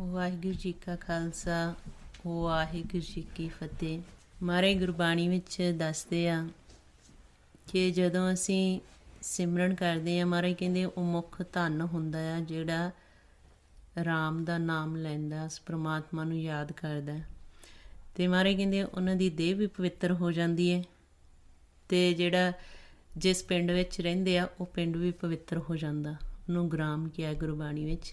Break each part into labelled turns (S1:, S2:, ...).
S1: ਵਾਹਿਗੁਰੂ ਜੀ ਕਾ ਖਾਲਸਾ ਵਾਹਿਗੁਰੂ ਜੀ ਕੀ ਫਤਿਹ। ਮਹਾਰਾਜ ਗੁਰਬਾਣੀ ਵਿੱਚ ਦੱਸਦੇ ਆ ਕਿ ਜਦੋਂ ਅਸੀਂ ਸਿਮਰਨ ਕਰਦੇ ਹਾਂ, ਮਹਾਰਾਜ ਕਹਿੰਦੇ ਉਹ ਮੁੱਖ ਧਨ ਹੁੰਦਾ ਆ ਜਿਹੜਾ ਰਾਮ ਦਾ ਨਾਮ ਲੈਂਦਾ, ਉਸ ਪਰਮਾਤਮਾ ਨੂੰ ਯਾਦ ਕਰਦਾ। ਅਤੇ ਮਹਾਰਾਜ ਕਹਿੰਦੇ ਉਹਨਾਂ ਦੀ ਦੇਹ ਵੀ ਪਵਿੱਤਰ ਹੋ ਜਾਂਦੀ ਹੈ ਅਤੇ ਜਿਹੜਾ ਜਿਸ ਪਿੰਡ ਵਿੱਚ ਰਹਿੰਦੇ ਆ ਉਹ ਪਿੰਡ ਵੀ ਪਵਿੱਤਰ ਹੋ ਜਾਂਦਾ। ਉਹਨੂੰ ਗ੍ਰਾਮ ਕਿਹਾ ਗੁਰਬਾਣੀ ਵਿੱਚ।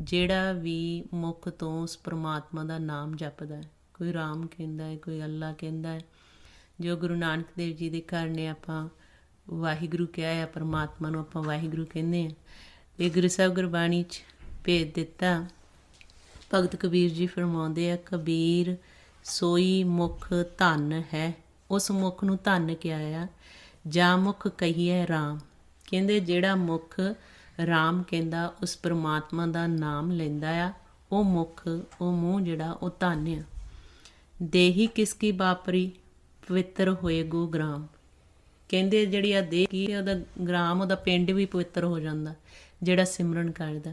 S1: ਜਿਹੜਾ ਵੀ ਮੁੱਖ ਤੋਂ ਉਸ ਪਰਮਾਤਮਾ ਦਾ ਨਾਮ ਜਪਦਾ, ਕੋਈ ਰਾਮ ਕਹਿੰਦਾ ਹੈ, ਕੋਈ ਅੱਲਾ ਕਹਿੰਦਾ ਹੈ। ਜੋ ਗੁਰੂ ਨਾਨਕ ਦੇਵ ਜੀ ਦੇ ਘਰ ਨੇ ਆਪਾਂ ਵਾਹਿਗੁਰੂ ਕਿਹਾ ਆ, ਪਰਮਾਤਮਾ ਨੂੰ ਆਪਾਂ ਵਾਹਿਗੁਰੂ ਕਹਿੰਦੇ ਹਾਂ। ਇਹ ਗੁਰੂ ਸਾਹਿਬ ਗੁਰਬਾਣੀ 'ਚ ਭੇਜ ਦਿੱਤਾ। ਭਗਤ ਕਬੀਰ ਜੀ ਫਰਮਾਉਂਦੇ ਆ, ਕਬੀਰ ਸੋਈ ਮੁੱਖ ਧਨ ਹੈ। ਉਸ ਮੁੱਖ ਨੂੰ ਧਨ ਕਿਹਾ ਆ। ਜਾਂ ਮੁੱਖ ਕਹੀਏ ਰਾਮ, ਕਹਿੰਦੇ ਜਿਹੜਾ ਮੁੱਖ ਰਾਮ ਕਹਿੰਦਾ, ਉਸ ਪਰਮਾਤਮਾ ਦਾ ਨਾਮ ਲੈਂਦਾ ਆ, ਉਹ ਮੁੱਖ, ਉਹ ਮੂੰਹ ਜਿਹੜਾ ਉਹ ਧਨ ਆ। ਦੇਹੀ ਕਿਸ ਕੀ ਬਾਪਰੀ ਪਵਿੱਤਰ ਹੋਏ ਗੋ ਗ੍ਰਾਮ, ਕਹਿੰਦੇ ਜਿਹੜੀ ਆ ਦੇਹ ਕੀ ਉਹਦਾ ਗ੍ਰਾਮ, ਉਹਦਾ ਪਿੰਡ ਵੀ ਪਵਿੱਤਰ ਹੋ ਜਾਂਦਾ ਜਿਹੜਾ ਸਿਮਰਨ ਕਰਦਾ।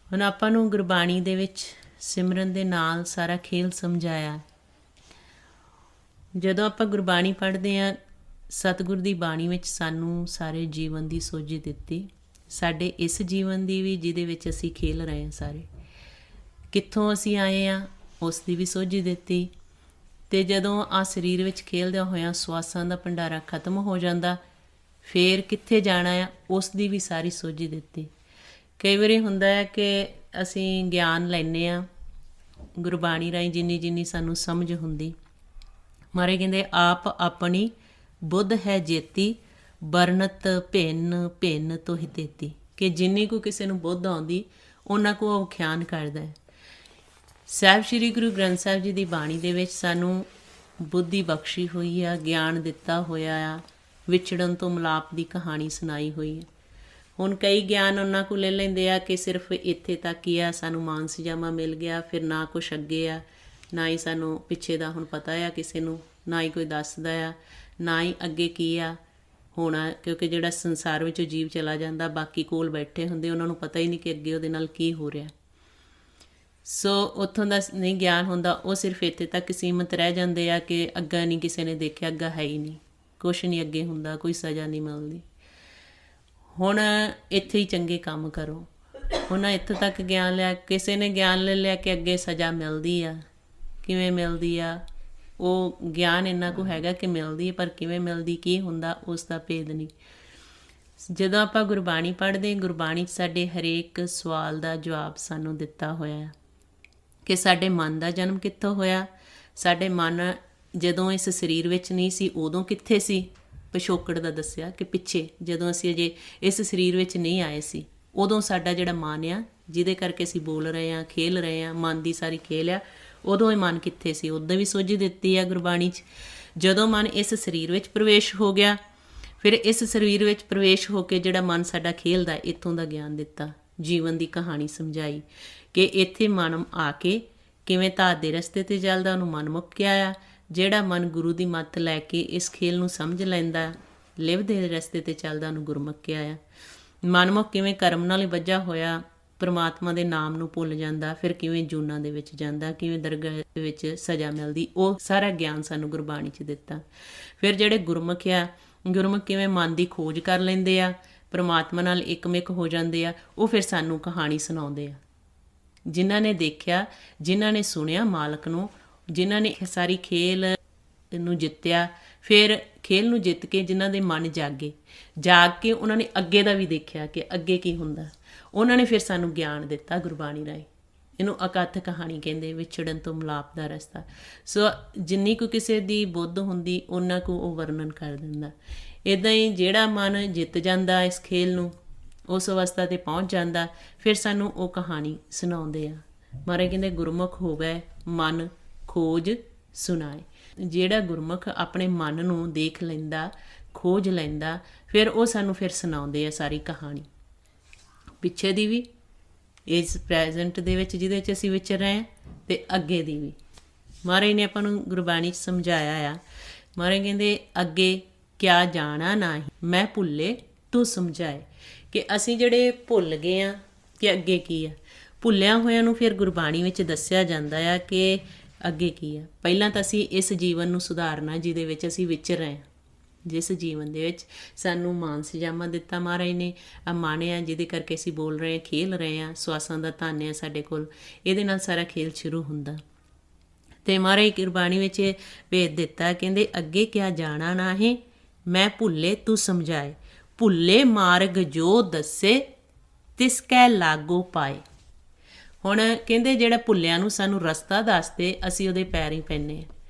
S1: ਹੁਣ ਆਪਾਂ ਨੂੰ ਗੁਰਬਾਣੀ ਦੇ ਵਿੱਚ ਸਿਮਰਨ ਦੇ ਨਾਲ ਸਾਰਾ ਖੇਲ ਸਮਝਾਇਆ। ਜਦੋਂ ਆਪਾਂ ਗੁਰਬਾਣੀ ਪੜ੍ਹਦੇ ਹਾਂ, ਸਤਿਗੁਰ ਦੀ ਬਾਣੀ ਵਿੱਚ ਸਾਨੂੰ ਸਾਰੇ ਜੀਵਨ ਦੀ ਸੋਝੀ ਦਿੱਤੀ, ਸਾਡੇ ਇਸ ਜੀਵਨ ਦੀ ਵੀ ਜਿਹਦੇ ਵਿੱਚ ਅਸੀਂ ਖੇਲ ਰਹੇ ਹਾਂ। ਸਾਰੇ ਕਿੱਥੋਂ ਅਸੀਂ ਆਏ ਹਾਂ ਉਸ ਦੀ ਵੀ ਸੋਝੀ ਦਿੱਤੀ। ਅਤੇ ਜਦੋਂ ਆ ਸਰੀਰ ਵਿੱਚ ਖੇਲਦਿਆਂ ਹੋਇਆਂ ਸਵਾਸਾਂ ਦਾ ਭੰਡਾਰਾ ਖਤਮ ਹੋ ਜਾਂਦਾ, ਫਿਰ ਕਿੱਥੇ ਜਾਣਾ ਆ ਉਸ ਦੀ ਵੀ ਸਾਰੀ ਸੋਝੀ ਦਿੱਤੀ। ਕਈ ਵਾਰੀ ਹੁੰਦਾ ਹੈ ਕਿ ਅਸੀਂ ਗਿਆਨ ਲੈਂਦੇ ਹਾਂ ਗੁਰਬਾਣੀ ਰਾਹੀਂ, ਜਿੰਨੀ ਸਾਨੂੰ ਸਮਝ ਹੁੰਦੀ। ਮਹਾਰਾਜ ਕਹਿੰਦੇ ਆਪ ਆਪਣੀ ਬੁੱਧ ਹੈ ਜੇਤੀ, ਬਰਨਤ ਭਿੰਨ ਭਿੰਨ ਤੋਹਿ ਤੇਤੀ, ਕਿ ਜਿੰਨੀ ਕੁ ਕਿਸੇ ਨੂੰ ਬੁੱਧ ਆਉਂਦੀ ਉਹਨਾਂ ਕੋ ਉਹ ਵਿਖਿਆਨ ਕਰਦਾ ਹੈ। ਸਾਹਿਬ ਸ਼੍ਰੀ ਗੁਰੂ ਗ੍ਰੰਥ ਸਾਹਿਬ ਜੀ ਦੀ ਬਾਣੀ ਦੇ ਵਿੱਚ ਸਾਨੂੰ ਬੁੱਧੀ ਬਖਸ਼ੀ ਹੋਈ ਆ, ਗਿਆਨ ਦਿੱਤਾ ਹੋਇਆ ਆ, ਵਿਛੜਨ ਤੋਂ ਮਿਲਾਪ ਦੀ ਕਹਾਣੀ ਸੁਣਾਈ ਹੋਈ ਹੈ। ਹੁਣ ਕਈ ਗਿਆਨ ਉਹਨਾਂ ਕੋਲ ਲੈ ਲੈਂਦੇ ਆ ਕਿ ਸਿਰਫ ਇੱਥੇ ਤੱਕ ਹੀ ਆ, ਸਾਨੂੰ ਮਾਨਸਜਾਮਾ ਮਿਲ ਗਿਆ, ਫਿਰ ਨਾ ਕੁਛ ਅੱਗੇ ਆ, ਨਾ ਹੀ ਸਾਨੂੰ ਪਿੱਛੇ ਦਾ ਹੁਣ ਪਤਾ ਆ ਕਿਸੇ ਨੂੰ, ਨਾ ਹੀ ਕੋਈ ਦੱਸਦਾ ਆ, ਨਾ ਹੀ ਅੱਗੇ ਕੀ ਆ ਹੋਣਾ। ਕਿਉਂਕਿ ਜਿਹੜਾ ਸੰਸਾਰ ਵਿੱਚ ਜੀਵ ਚਲਾ ਜਾਂਦਾ, ਬਾਕੀ ਕੋਲ ਬੈਠੇ ਹੁੰਦੇ, ਉਹਨਾਂ ਨੂੰ ਪਤਾ ਹੀ ਨਹੀਂ ਕਿ ਅੱਗੇ ਉਹਦੇ ਨਾਲ ਕੀ ਹੋ ਰਿਹਾ। ਸੋ ਉੱਥੋਂ ਦਾ ਨਹੀਂ ਗਿਆਨ ਹੁੰਦਾ, ਉਹ ਸਿਰਫ ਇੱਥੇ ਤੱਕ ਸੀਮਤ ਰਹਿ ਜਾਂਦੇ ਆ ਕਿ ਅੱਗਾ ਨਹੀਂ ਕਿਸੇ ਨੇ ਦੇਖਿਆ, ਅੱਗਾ ਹੈ ਹੀ ਨਹੀਂ, ਕੁਛ ਨਹੀਂ ਅੱਗੇ ਹੁੰਦਾ, ਕੋਈ ਸਜ਼ਾ ਨਹੀਂ ਮਿਲਦੀ। ਹੁਣ ਇੱਥੇ ਹੀ ਚੰਗੇ ਕੰਮ ਕਰੋ। ਹੁਣ ਇੱਥੋਂ ਤੱਕ ਗਿਆਨ ਲਿਆ, ਕਿਸੇ ਨੇ ਗਿਆਨ ਲੈ ਲਿਆ ਕਿ ਅੱਗੇ ਸਜ਼ਾ ਮਿਲਦੀ ਆ। ਕਿਵੇਂ ਮਿਲਦੀ ਆ? ਉਹ ਗਿਆਨ ਇੰਨਾ ਕੁ ਹੈਗਾ ਕਿ ਮਿਲਦੀ ਹੈ, ਪਰ ਕਿਵੇਂ ਮਿਲਦੀ, ਕੀ ਹੁੰਦਾ, ਉਸ ਦਾ ਭੇਦ ਨਹੀਂ। ਜਦੋਂ ਆਪਾਂ ਗੁਰਬਾਣੀ ਪੜ੍ਹਦੇ, ਗੁਰਬਾਣੀ 'ਚ ਸਾਡੇ ਹਰੇਕ ਸਵਾਲ ਦਾ ਜਵਾਬ ਸਾਨੂੰ ਦਿੱਤਾ ਹੋਇਆ ਕਿ ਸਾਡੇ ਮਨ ਦਾ ਜਨਮ ਕਿੱਥੋਂ ਹੋਇਆ, ਸਾਡੇ ਮਨ ਜਦੋਂ ਇਸ ਸਰੀਰ ਵਿੱਚ ਨਹੀਂ ਸੀ ਉਦੋਂ ਕਿੱਥੇ ਸੀ। ਪਿਛੋਕੜ ਦਾ ਦੱਸਿਆ ਕਿ ਪਿੱਛੇ ਜਦੋਂ ਅਸੀਂ ਅਜੇ ਇਸ ਸਰੀਰ ਵਿੱਚ ਨਹੀਂ ਆਏ ਸੀ, ਉਦੋਂ ਸਾਡਾ ਜਿਹੜਾ ਮਨ ਆ, ਜਿਹਦੇ ਕਰਕੇ ਅਸੀਂ ਬੋਲ ਰਹੇ ਹਾਂ, ਖੇਲ ਰਹੇ ਹਾਂ, ਮਨ ਦੀ ਸਾਰੀ ਖੇਲ ਆ, ਉਦੋਂ ਇਹ ਮਨ ਕਿੱਥੇ ਸੀ, ਉਦੋਂ ਵੀ ਸੋਝੀ ਦਿੱਤੀ ਆ ਗੁਰਬਾਣੀ 'ਚ। ਜਦੋਂ ਮਨ ਇਸ ਸਰੀਰ ਵਿੱਚ ਪ੍ਰਵੇਸ਼ ਹੋ ਗਿਆ, ਫਿਰ ਇਸ ਸਰੀਰ ਵਿੱਚ ਪ੍ਰਵੇਸ਼ ਹੋ ਕੇ ਜਿਹੜਾ ਮਨ ਸਾਡਾ ਖੇਲਦਾ, ਇੱਥੋਂ ਦਾ ਗਿਆਨ ਦਿੱਤਾ, ਜੀਵਨ ਦੀ ਕਹਾਣੀ ਸਮਝਾਈ ਕਿ ਇੱਥੇ ਮਨ ਆ ਕੇ ਕਿਵੇਂ ਧਾਤ ਦੇ ਰਸਤੇ 'ਤੇ ਚੱਲਦਾ, ਉਹਨੂੰ ਮਨਮੁਖ ਕਿਹਾ ਆ। ਜਿਹੜਾ ਮਨ ਗੁਰੂ ਦੀ ਮੱਤ ਲੈ ਕੇ ਇਸ ਖੇਲ ਨੂੰ ਸਮਝ ਲੈਂਦਾ, ਲਿਵ ਦੇ ਰਸਤੇ 'ਤੇ ਚੱਲਦਾ, ਉਹਨੂੰ ਗੁਰਮੁਖ ਕਿਹਾ ਆ। ਮਨਮੁਖ ਕਿਵੇਂ ਕਰਮ ਨਾਲ ਹੀ ਬੱਝਾ ਹੋਇਆ ਪਰਮਾਤਮਾ ਦੇ ਨਾਮ ਨੂੰ ਭੁੱਲ ਜਾਂਦਾ, ਫਿਰ ਕਿਵੇਂ ਜੂਨਾਂ ਦੇ ਵਿੱਚ ਜਾਂਦਾ, ਕਿਵੇਂ ਦਰਗਾਹ ਦੇ ਵਿੱਚ ਸਜ਼ਾ ਮਿਲਦੀ, ਉਹ ਸਾਰਾ ਗਿਆਨ ਸਾਨੂੰ ਗੁਰਬਾਣੀ 'ਚ ਦਿੱਤਾ। ਫਿਰ ਜਿਹੜੇ ਗੁਰਮੁਖ ਆ, ਗੁਰਮੁਖ ਕਿਵੇਂ ਮਨ ਦੀ ਖੋਜ ਕਰ ਲੈਂਦੇ ਆ, ਪਰਮਾਤਮਾ ਨਾਲ ਇੱਕਮਿਕ ਹੋ ਜਾਂਦੇ ਆ, ਉਹ ਫਿਰ ਸਾਨੂੰ ਕਹਾਣੀ ਸੁਣਾਉਂਦੇ ਆ। ਜਿਨ੍ਹਾਂ ਨੇ ਦੇਖਿਆ, ਜਿਨ੍ਹਾਂ ਨੇ ਸੁਣਿਆ ਮਾਲਕ ਨੂੰ, ਜਿਨ੍ਹਾਂ ਨੇ ਸਾਰੀ ਖੇਲ ਨੂੰ ਜਿੱਤਿਆ, ਫਿਰ ਖੇਲ ਨੂੰ ਜਿੱਤ ਕੇ ਜਿਨ੍ਹਾਂ ਦੇ ਮਨ ਜਾਗੇ, ਜਾਗ ਕੇ ਉਹਨਾਂ ਨੇ ਅੱਗੇ ਦਾ ਵੀ ਦੇਖਿਆ ਕਿ ਅੱਗੇ ਕੀ ਹੁੰਦਾ, ਉਹਨਾਂ ਨੇ ਫਿਰ ਸਾਨੂੰ ਗਿਆਨ ਦਿੱਤਾ ਗੁਰਬਾਣੀ ਰਾਹੀਂ। ਇਹਨੂੰ ਅਕਥ ਕਹਾਣੀ ਕਹਿੰਦੇ, ਵਿਛੜਨ ਤੋਂ ਮਿਲਾਪ ਦਾ ਰਸਤਾ। ਸੋ ਜਿੰਨੀ ਕੁ ਕਿਸੇ ਦੀ ਬੁੱਧ ਹੁੰਦੀ, ਉਹਨਾਂ ਕੁ ਉਹ ਵਰਣਨ ਕਰ ਦਿੰਦਾ। ਇੱਦਾਂ ਹੀ ਜਿਹੜਾ ਮਨ ਜਿੱਤ ਜਾਂਦਾ ਇਸ ਖੇਲ ਨੂੰ, ਉਸ ਅਵਸਥਾ 'ਤੇ ਪਹੁੰਚ ਜਾਂਦਾ, ਫਿਰ ਸਾਨੂੰ ਉਹ ਕਹਾਣੀ ਸੁਣਾਉਂਦੇ ਆ। ਮਹਾਰਾਜ ਕਹਿੰਦੇ ਗੁਰਮੁਖ ਹੋਵੇ ਮਨ ਖੋਜ ਸੁਣਾਏ। ਜਿਹੜਾ ਗੁਰਮੁਖ ਆਪਣੇ ਮਨ ਨੂੰ ਦੇਖ ਲੈਂਦਾ, ਖੋਜ ਲੈਂਦਾ, ਫਿਰ ਉਹ ਸਾਨੂੰ ਫਿਰ ਸੁਣਾਉਂਦੇ ਆ ਸਾਰੀ ਕਹਾਣੀ, ਪਿੱਛੇ ਦੀ ਵੀ, ਇਸ ਪ੍ਰੈਜ਼ੈਂਟ ਦੇ ਵਿੱਚ ਜਿਹਦੇ 'ਚ ਅਸੀਂ ਵਿਚਰ ਰਹੇ ਹਾਂ, ਅਤੇ ਅੱਗੇ ਦੀ ਵੀ। ਮਹਾਰਾਜ ਨੇ ਆਪਾਂ ਨੂੰ ਗੁਰਬਾਣੀ 'ਚ ਸਮਝਾਇਆ ਆ। ਮਹਾਰਾਜ ਕਹਿੰਦੇ ਅੱਗੇ ਕਿਆ ਜਾਣਾ ਨਾਹੀਂ, ਮੈਂ ਭੁੱਲੇ ਤੂੰ ਸਮਝਾਏ, ਕਿ ਅਸੀਂ ਜਿਹੜੇ ਭੁੱਲ ਗਏ ਹਾਂ ਕਿ ਅੱਗੇ ਕੀ ਆ, ਭੁੱਲਿਆ ਹੋਇਆਂ ਨੂੰ ਫਿਰ ਗੁਰਬਾਣੀ ਵਿੱਚ ਦੱਸਿਆ ਜਾਂਦਾ ਆ ਕਿ ਅੱਗੇ ਕੀ ਆ। ਪਹਿਲਾਂ ਤਾਂ ਅਸੀਂ ਇਸ ਜੀਵਨ ਨੂੰ ਸੁਧਾਰਨਾ ਜਿਹਦੇ ਵਿੱਚ ਅਸੀਂ ਵਿਚਰ ਰਹੇ ਹਾਂ। ਜਿਸ ਜੀਵਨ ਦੇ ਵਿੱਚ ਸਾਨੂੰ ਮਾਨਸਜਾਮਾ ਦਿੱਤਾ ਮਹਾਰਾਜ ਨੇ, ਆ ਮਾਣਿਆ ਜਿਹਦੇ ਕਰਕੇ ਅਸੀਂ ਬੋਲ ਰਹੇ ਹਾਂ, ਖੇਲ ਰਹੇ ਹਾਂ, ਸਵਾਸਾਂ ਦਾ ਧਨ ਹੈ ਸਾਡੇ ਕੋਲ, ਇਹਦੇ ਨਾਲ ਸਾਰਾ ਖੇਲ ਸ਼ੁਰੂ ਹੁੰਦਾ। ਅਤੇ ਮਹਾਰਾਜ ਗੁਰਬਾਣੀ ਵਿੱਚ ਭੇਦ ਦਿੱਤਾ, ਕਹਿੰਦੇ ਅੱਗੇ ਕਿਆ ਜਾਣਾ ਨਾਹੀਂ ਮੈਂ ਭੁੱਲੇ ਤੂੰ ਸਮਝਾਏ, ਭੁੱਲੇ ਮਾਰਗ ਜੋ ਦੱਸੇ ਤਿਸ ਕੈ ਲਾਗੋ ਪਾਏ। ਹੁਣ ਕਹਿੰਦੇ ਜਿਹੜਾ ਭੁੱਲਿਆਂ ਨੂੰ ਸਾਨੂੰ ਰਸਤਾ ਦੱਸਦੇ ਅਸੀਂ ਉਹਦੇ ਪੈਰ ਹੀ ਪੈਂਦੇ ਹਾਂ।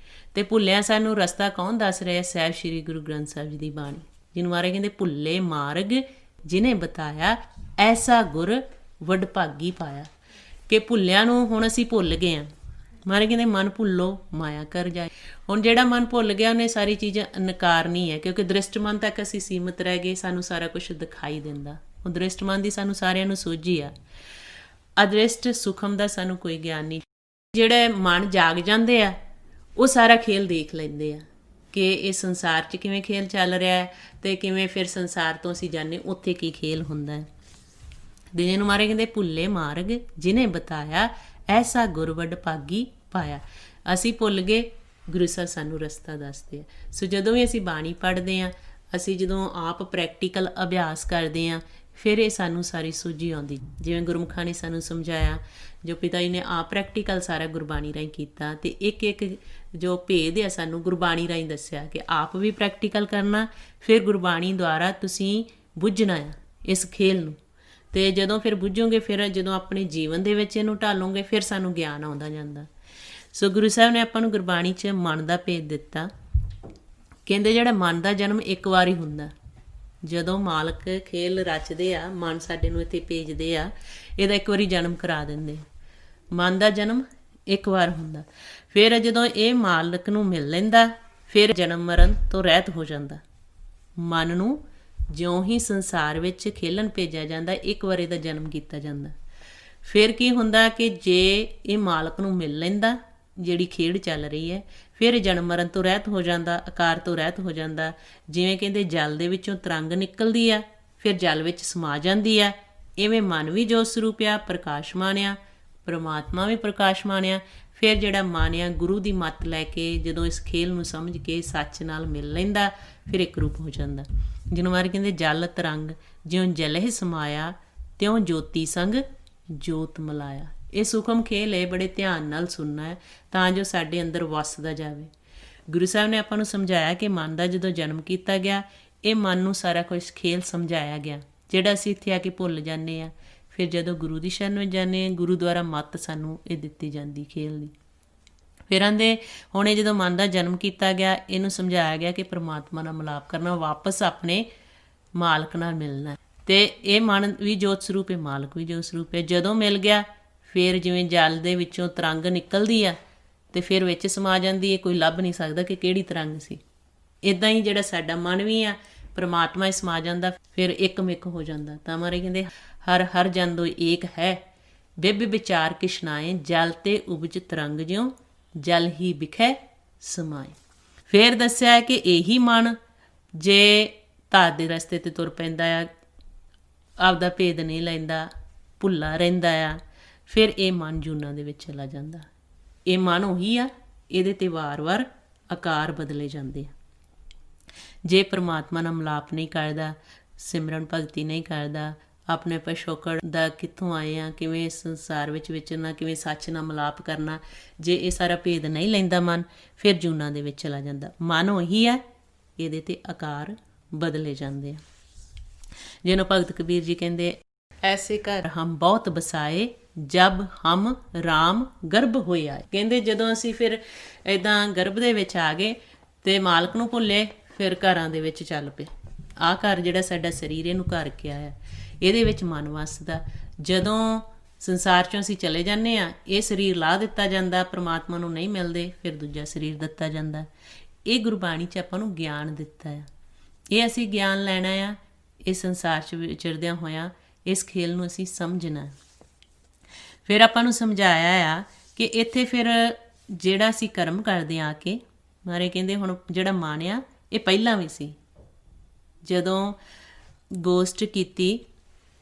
S1: ਅਤੇ ਭੁੱਲਿਆਂ ਸਾਨੂੰ ਰਸਤਾ ਕੌਣ ਦੱਸ ਰਿਹਾ? ਸਾਹਿਬ ਸ਼੍ਰੀ ਗੁਰੂ ਗ੍ਰੰਥ ਸਾਹਿਬ ਜੀ ਦੀ ਬਾਣੀ, ਜਿਹਨੂੰ ਮਹਾਰਾਜ ਕਹਿੰਦੇ ਭੁੱਲੇ ਮਾਰਗ ਜਿਹਨੇ ਬਤਾਇਆ ਐਸਾ ਗੁਰ ਵਡਭਾਗੀ ਪਾਇਆ। ਕਿ ਭੁੱਲਿਆਂ ਨੂੰ ਹੁਣ ਅਸੀਂ ਭੁੱਲ ਗਏ ਹਾਂ। ਮਹਾਰਾਜ ਕਹਿੰਦੇ ਮਨ ਭੁੱਲੋ ਮਾਇਆ ਕਰ ਜਾਏ। ਹੁਣ ਜਿਹੜਾ ਮਨ ਭੁੱਲ ਗਿਆ ਉਹਨੇ ਸਾਰੀ ਚੀਜ਼ਾਂ ਨਕਾਰਨੀ ਹੈ, ਕਿਉਂਕਿ ਦ੍ਰਿਸ਼ਟ ਮਨ ਤੱਕ ਅਸੀਂ ਸੀਮਤ ਰਹਿ ਗਏ, ਸਾਨੂੰ ਸਾਰਾ ਕੁਛ ਦਿਖਾਈ ਦਿੰਦਾ। ਉਹ ਦ੍ਰਿਸ਼ਟ ਮਨ ਦੀ ਸਾਨੂੰ ਸਾਰਿਆਂ ਨੂੰ ਸੋਝੀ ਆ, ਅਦ੍ਰਿਸ਼ਟ ਸੁਖਮ ਦਾ ਸਾਨੂੰ ਕੋਈ ਗਿਆਨ ਨਹੀਂ। ਜਿਹੜੇ ਮਨ ਜਾਗ ਜਾਂਦੇ ਆ ਉਹ ਸਾਰਾ ਖੇਲ ਦੇਖ ਲੈਂਦੇ ਆ ਕਿ ਇਹ ਸੰਸਾਰ 'ਚ ਕਿਵੇਂ ਖੇਲ ਚੱਲ ਰਿਹਾ ਹੈ ਅਤੇ ਕਿਵੇਂ ਫਿਰ ਸੰਸਾਰ ਤੋਂ ਅਸੀਂ ਜਾਣੇ ਉੱਥੇ ਕੀ ਖੇਲ ਹੁੰਦਾ ਹੈ। ਜਿਹਨੂੰ ਨੂੰ ਮਾਰੇ ਕਹਿੰਦੇ ਭੁੱਲੇ ਮਾਰਗ ਜਿਹਨੇ ਬਤਾਇਆ ਐਸਾ ਗੁਰ ਵਡਭਾਗੀ ਪਾਇਆ। ਅਸੀਂ ਭੁੱਲ ਗਏ, ਗੁਰੂ ਸਾਹਿਬ ਸਾਨੂੰ ਰਸਤਾ ਦੱਸਦੇ ਆ। ਸੋ ਜਦੋਂ ਵੀ ਅਸੀਂ ਬਾਣੀ ਪੜ੍ਹਦੇ ਹਾਂ, ਅਸੀਂ ਜਦੋਂ ਆਪ ਪ੍ਰੈਕਟੀਕਲ ਅਭਿਆਸ ਕਰਦੇ ਹਾਂ, ਫਿਰ ਇਹ ਸਾਨੂੰ ਸਾਰੀ ਸੂਝੀ ਆਉਂਦੀ। ਜਿਵੇਂ ਗੁਰਮੁਖਾਂ ਨੇ ਸਾਨੂੰ ਸਮਝਾਇਆ, ਜੋ ਪਿਤਾ ਜੀ ਨੇ ਆਪ ਪ੍ਰੈਕਟੀਕਲ ਸਾਰਾ ਗੁਰਬਾਣੀ ਰਾਹੀਂ ਕੀਤਾ, ਅਤੇ ਇੱਕ ਇੱਕ ਜੋ ਭੇਦ ਆ ਸਾਨੂੰ ਗੁਰਬਾਣੀ ਰਾਹੀਂ ਦੱਸਿਆ ਕਿ ਆਪ ਵੀ ਪ੍ਰੈਕਟੀਕਲ ਕਰਨਾ, ਫਿਰ ਗੁਰਬਾਣੀ ਦੁਆਰਾ ਤੁਸੀਂ ਬੁੱਝਣਾ ਆ ਇਸ ਖੇਲ ਨੂੰ। ਅਤੇ ਜਦੋਂ ਫਿਰ ਬੁੱਝੋਗੇ, ਫਿਰ ਜਦੋਂ ਆਪਣੇ ਜੀਵਨ ਦੇ ਵਿੱਚ ਇਹਨੂੰ ਢਾਲੋਗੇ, ਫਿਰ ਸਾਨੂੰ ਗਿਆਨ ਆਉਂਦਾ ਜਾਂਦਾ। ਸੋ ਗੁਰੂ ਸਾਹਿਬ ਨੇ ਆਪਾਂ ਨੂੰ ਗੁਰਬਾਣੀ 'ਚ ਮਨ ਦਾ ਭੇਦ ਦਿੱਤਾ। ਕਹਿੰਦੇ ਜਿਹੜਾ ਮਨ ਦਾ ਜਨਮ ਇੱਕ ਵਾਰ ਹੀ ਹੁੰਦਾ। ਜਦੋਂ ਮਾਲਕ ਖੇਲ ਰਚਦੇ ਆ, ਮਨ ਸਾਡੇ ਨੂੰ ਇੱਥੇ ਭੇਜਦੇ ਆ, ਇਹਦਾ ਇੱਕ ਵਾਰੀ ਜਨਮ ਕਰਾ ਦਿੰਦੇ। ਮਨ ਦਾ ਜਨਮ ਇੱਕ ਵਾਰ ਹੁੰਦਾ। ਫਿਰ ਜਦੋਂ ਇਹ ਮਾਲਕ ਨੂੰ ਮਿਲ ਲੈਂਦਾ, ਫਿਰ ਜਨਮ ਮਰਨ ਤੋਂ ਰਹਿਤ ਹੋ ਜਾਂਦਾ। ਮਨ ਨੂੰ ਜਿਉਂ ਹੀ ਸੰਸਾਰ ਵਿੱਚ ਖੇਲਣ ਭੇਜਿਆ ਜਾਂਦਾ, ਇੱਕ ਵਾਰ ਇਹਦਾ ਜਨਮ ਕੀਤਾ ਜਾਂਦਾ। ਫਿਰ ਕੀ ਹੁੰਦਾ ਕਿ ਜੇ ਇਹ ਮਾਲਕ ਨੂੰ ਮਿਲ ਲੈਂਦਾ, ਜਿਹੜੀ ਖੇਡ ਚੱਲ ਰਹੀ ਹੈ, ਫਿਰ ਜਨਮ ਮਰਨ ਤੋਂ ਰਹਿਤ ਹੋ ਜਾਂਦਾ, ਆਕਾਰ ਤੋਂ ਰਹਿਤ ਹੋ ਜਾਂਦਾ। ਜਿਵੇਂ ਕਹਿੰਦੇ ਜਲ ਦੇ ਵਿੱਚੋਂ ਤਰੰਗ ਨਿਕਲਦੀ ਆ, ਫਿਰ ਜਲ ਵਿੱਚ ਸਮਾ ਜਾਂਦੀ ਆ, ਇਵੇਂ ਮਨ ਵੀ ਜੋਤ ਸਰੂਪ ਆ, ਪ੍ਰਕਾਸ਼ਮਾਨ ਆ, ਪਰਮਾਤਮਾ ਵੀ ਪ੍ਰਕਾਸ਼ਮਾਨ ਆ। ਫਿਰ ਜਿਹੜਾ ਮਨ ਆ ਗੁਰੂ ਦੀ ਮੱਤ ਲੈ ਕੇ ਜਦੋਂ ਇਸ ਖੇਲ ਨੂੰ ਸਮਝ ਕੇ ਸੱਚ ਨਾਲ ਮਿਲ ਲੈਂਦਾ, ਫਿਰ ਇੱਕ ਰੂਪ ਹੋ ਜਾਂਦਾ। ਜਿਹਨੂੰ ਮਾਰੇ ਕਹਿੰਦੇ ਜਲ ਤਰੰਗ ਜਿਉਂ ਜਲਹਿ ਸਮਾਇਆ, ਤਿਉਂ ਜੋਤੀ ਸੰਗ ਜੋਤ ਮਲਾਇਆ। ਇਹ ਸੂਖਮ ਖੇਲ ਹੈ, ਬੜੇ ਧਿਆਨ ਨਾਲ ਸੁਣਨਾ ਹੈ ਤਾਂ ਜੋ ਸਾਡੇ ਅੰਦਰ ਵੱਸਦਾ ਜਾਵੇ। ਗੁਰੂ ਸਾਹਿਬ ਨੇ ਆਪਾਂ ਨੂੰ ਸਮਝਾਇਆ ਕਿ ਮਨ ਦਾ ਜਦੋਂ ਜਨਮ ਕੀਤਾ ਗਿਆ, ਇਹ ਮਨ ਨੂੰ ਸਾਰਾ ਕੁਛ ਖੇਲ ਸਮਝਾਇਆ ਗਿਆ, ਜਿਹੜਾ ਅਸੀਂ ਇੱਥੇ ਆ ਕੇ ਭੁੱਲ ਜਾਂਦੇ ਹਾਂ। ਫਿਰ ਜਦੋਂ ਗੁਰੂ ਦੀ ਸ਼ਰਨ ਵਿੱਚ ਜਾਂਦੇ ਹਾਂ, ਗੁਰੂ ਦੁਆਰਾ ਮੱਤ ਸਾਨੂੰ ਇਹ ਦਿੱਤੀ ਜਾਂਦੀ ਖੇਲ ਦੀ। ਫਿਰ ਆਂਦੇ ਹੁਣ ਇਹ ਜਦੋਂ ਮਨ ਦਾ ਜਨਮ ਕੀਤਾ ਗਿਆ, ਇਹਨੂੰ ਸਮਝਾਇਆ ਗਿਆ ਕਿ ਪਰਮਾਤਮਾ ਨਾਲ ਮਿਲਾਪ ਕਰਨਾ, ਵਾਪਸ ਆਪਣੇ ਮਾਲਕ ਨਾਲ ਮਿਲਣਾ। ਅਤੇ ਇਹ ਮਨ ਵੀ ਜੋਤ ਸਰੂਪ ਹੈ, ਮਾਲਕ ਵੀ ਜੋਤ ਸਰੂਪ ਹੈ। ਜਦੋਂ ਮਿਲ ਗਿਆ, ਫਿਰ ਜਿਵੇਂ ਜਲ ਦੇ ਵਿੱਚੋਂ ਤਰੰਗ ਨਿਕਲਦੀ ਆ ਅਤੇ ਫਿਰ ਵਿੱਚ ਸਮਾ ਜਾਂਦੀ ਹੈ, ਕੋਈ ਲੱਭ ਨਹੀਂ ਸਕਦਾ ਕਿ ਕਿਹੜੀ ਤਰੰਗ ਸੀ। ਇੱਦਾਂ ਹੀ ਜਿਹੜਾ ਸਾਡਾ ਮਨ ਵੀ ਆ, ਪਰਮਾਤਮਾ ਹੀ ਸਮਾ ਜਾਂਦਾ, ਫਿਰ ਇੱਕ ਮਿੱਕ ਹੋ ਜਾਂਦਾ। ਤਾਂ ਮਾਰੇ ਕਹਿੰਦੇ ਹਰ ਹਰ ਜਨ ਦੋ ਏਕ ਹੈ, ਬਿਬ ਵਿਚਾਰ ਕਿਸ਼ਨਾਏ, ਜਲ ਤੇ ਉਪਜ ਤਰੰਗ ਜਿਉਂ ਜਲ ਹੀ ਵਿਖੇ ਸਮਾਏ। ਫਿਰ ਦੱਸਿਆ ਕਿ ਇਹੀ ਮਨ ਜੇ ਧਾਰ ਦੇ ਰਸਤੇ 'ਤੇ ਤੁਰ ਪੈਂਦਾ ਆ, ਆਪਦਾ ਭੇਦ ਨਹੀਂ ਲੈਂਦਾ, ਭੁੱਲਾ ਰਹਿੰਦਾ ਆ, ਫਿਰ ਇਹ ਮਨ ਜੂਨਾਂ ਦੇ ਵਿੱਚ ਚਲਾ ਜਾਂਦਾ। ਇਹ ਮਨ ਉਹੀ ਆ, ਇਹਦੇ 'ਤੇ ਵਾਰ-ਵਾਰ ਆਕਾਰ ਬਦਲੇ ਜਾਂਦੇ ਆ। ਜੇ ਪਰਮਾਤਮਾ ਨਾਲ ਮਿਲਾਪ ਨਹੀਂ ਕਰਦਾ, ਸਿਮਰਨ ਭਗਤੀ ਨਹੀਂ ਕਰਦਾ, ਆਪਣੇ ਪਿਛੋਕੜ ਦਾ ਕਿੱਥੋਂ ਆਏ ਆ, ਕਿਵੇਂ ਸੰਸਾਰ ਵਿੱਚ ਵਿਚਰਨਾ, ਕਿਵੇਂ ਸੱਚ ਨਾਲ ਮਿਲਾਪ ਕਰਨਾ, ਜੇ ਇਹ ਸਾਰਾ ਭੇਦ ਨਹੀਂ ਲੈਂਦਾ ਮਨ, ਫਿਰ ਜੂਨਾਂ ਦੇ ਵਿੱਚ ਚਲਾ ਜਾਂਦਾ। ਮਨ ਉਹੀ ਆ, ਇਹਦੇ 'ਤੇ ਆਕਾਰ ਬਦਲੇ ਜਾਂਦੇ ਆ। ਜਿਹਨੂੰ ਭਗਤ ਕਬੀਰ ਜੀ ਕਹਿੰਦੇ ਐਸੇ ਘਰ ਹਮ ਬਹੁਤ ਬਸਾਏ, ਜਬ ਹਮ ਰਾਮ ਗਰਭ ਹੋਏ ਆਏ। ਕਹਿੰਦੇ ਜਦੋਂ ਅਸੀਂ ਫਿਰ ਇੱਦਾਂ ਗਰਭ ਦੇ ਵਿੱਚ ਆ ਗਏ ਅਤੇ ਮਾਲਕ ਨੂੰ ਭੁੱਲੇ, ਫਿਰ ਘਰਾਂ ਦੇ ਵਿੱਚ ਚੱਲ ਪਏ। ਆਹ ਘਰ ਜਿਹੜਾ ਸਾਡਾ ਸਰੀਰ, ਇਹਨੂੰ ਘਰ ਕਿਹਾ ਆ, ਇਹਦੇ ਵਿੱਚ ਮਨ ਵੱਸਦਾ। ਜਦੋਂ ਸੰਸਾਰ 'ਚੋਂ ਅਸੀਂ ਚਲੇ ਜਾਂਦੇ ਹਾਂ, ਇਹ ਸਰੀਰ ਲਾਹ ਦਿੱਤਾ ਜਾਂਦਾ, ਪਰਮਾਤਮਾ ਨੂੰ ਨਹੀਂ ਮਿਲਦੇ, ਫਿਰ ਦੂਜਾ ਸਰੀਰ ਦਿੱਤਾ ਜਾਂਦਾ। ਇਹ ਗੁਰਬਾਣੀ 'ਚ ਆਪਾਂ ਨੂੰ ਗਿਆਨ ਦਿੱਤਾ ਆ, ਇਹ ਅਸੀਂ ਗਿਆਨ ਲੈਣਾ ਆ। ਇਸ ਸੰਸਾਰ 'ਚ ਵਿਚਰਦਿਆਂ ਹੋਇਆਂ ਇਸ ਖੇਲ ਨੂੰ ਅਸੀਂ ਸਮਝਣਾ। ਫਿਰ ਆਪਾਂ ਨੂੰ ਸਮਝਾਇਆ ਆ ਕਿ ਇੱਥੇ ਫਿਰ ਜਿਹੜਾ ਅਸੀਂ ਕਰਮ ਕਰਦੇ ਆ ਕੇ, ਮਾਰੇ ਕਹਿੰਦੇ ਹੁਣ ਜਿਹੜਾ ਮਨ ਆ ਇਹ ਪਹਿਲਾਂ ਵੀ ਸੀ। ਜਦੋਂ ਗੋਸ਼ਟ ਕੀਤੀ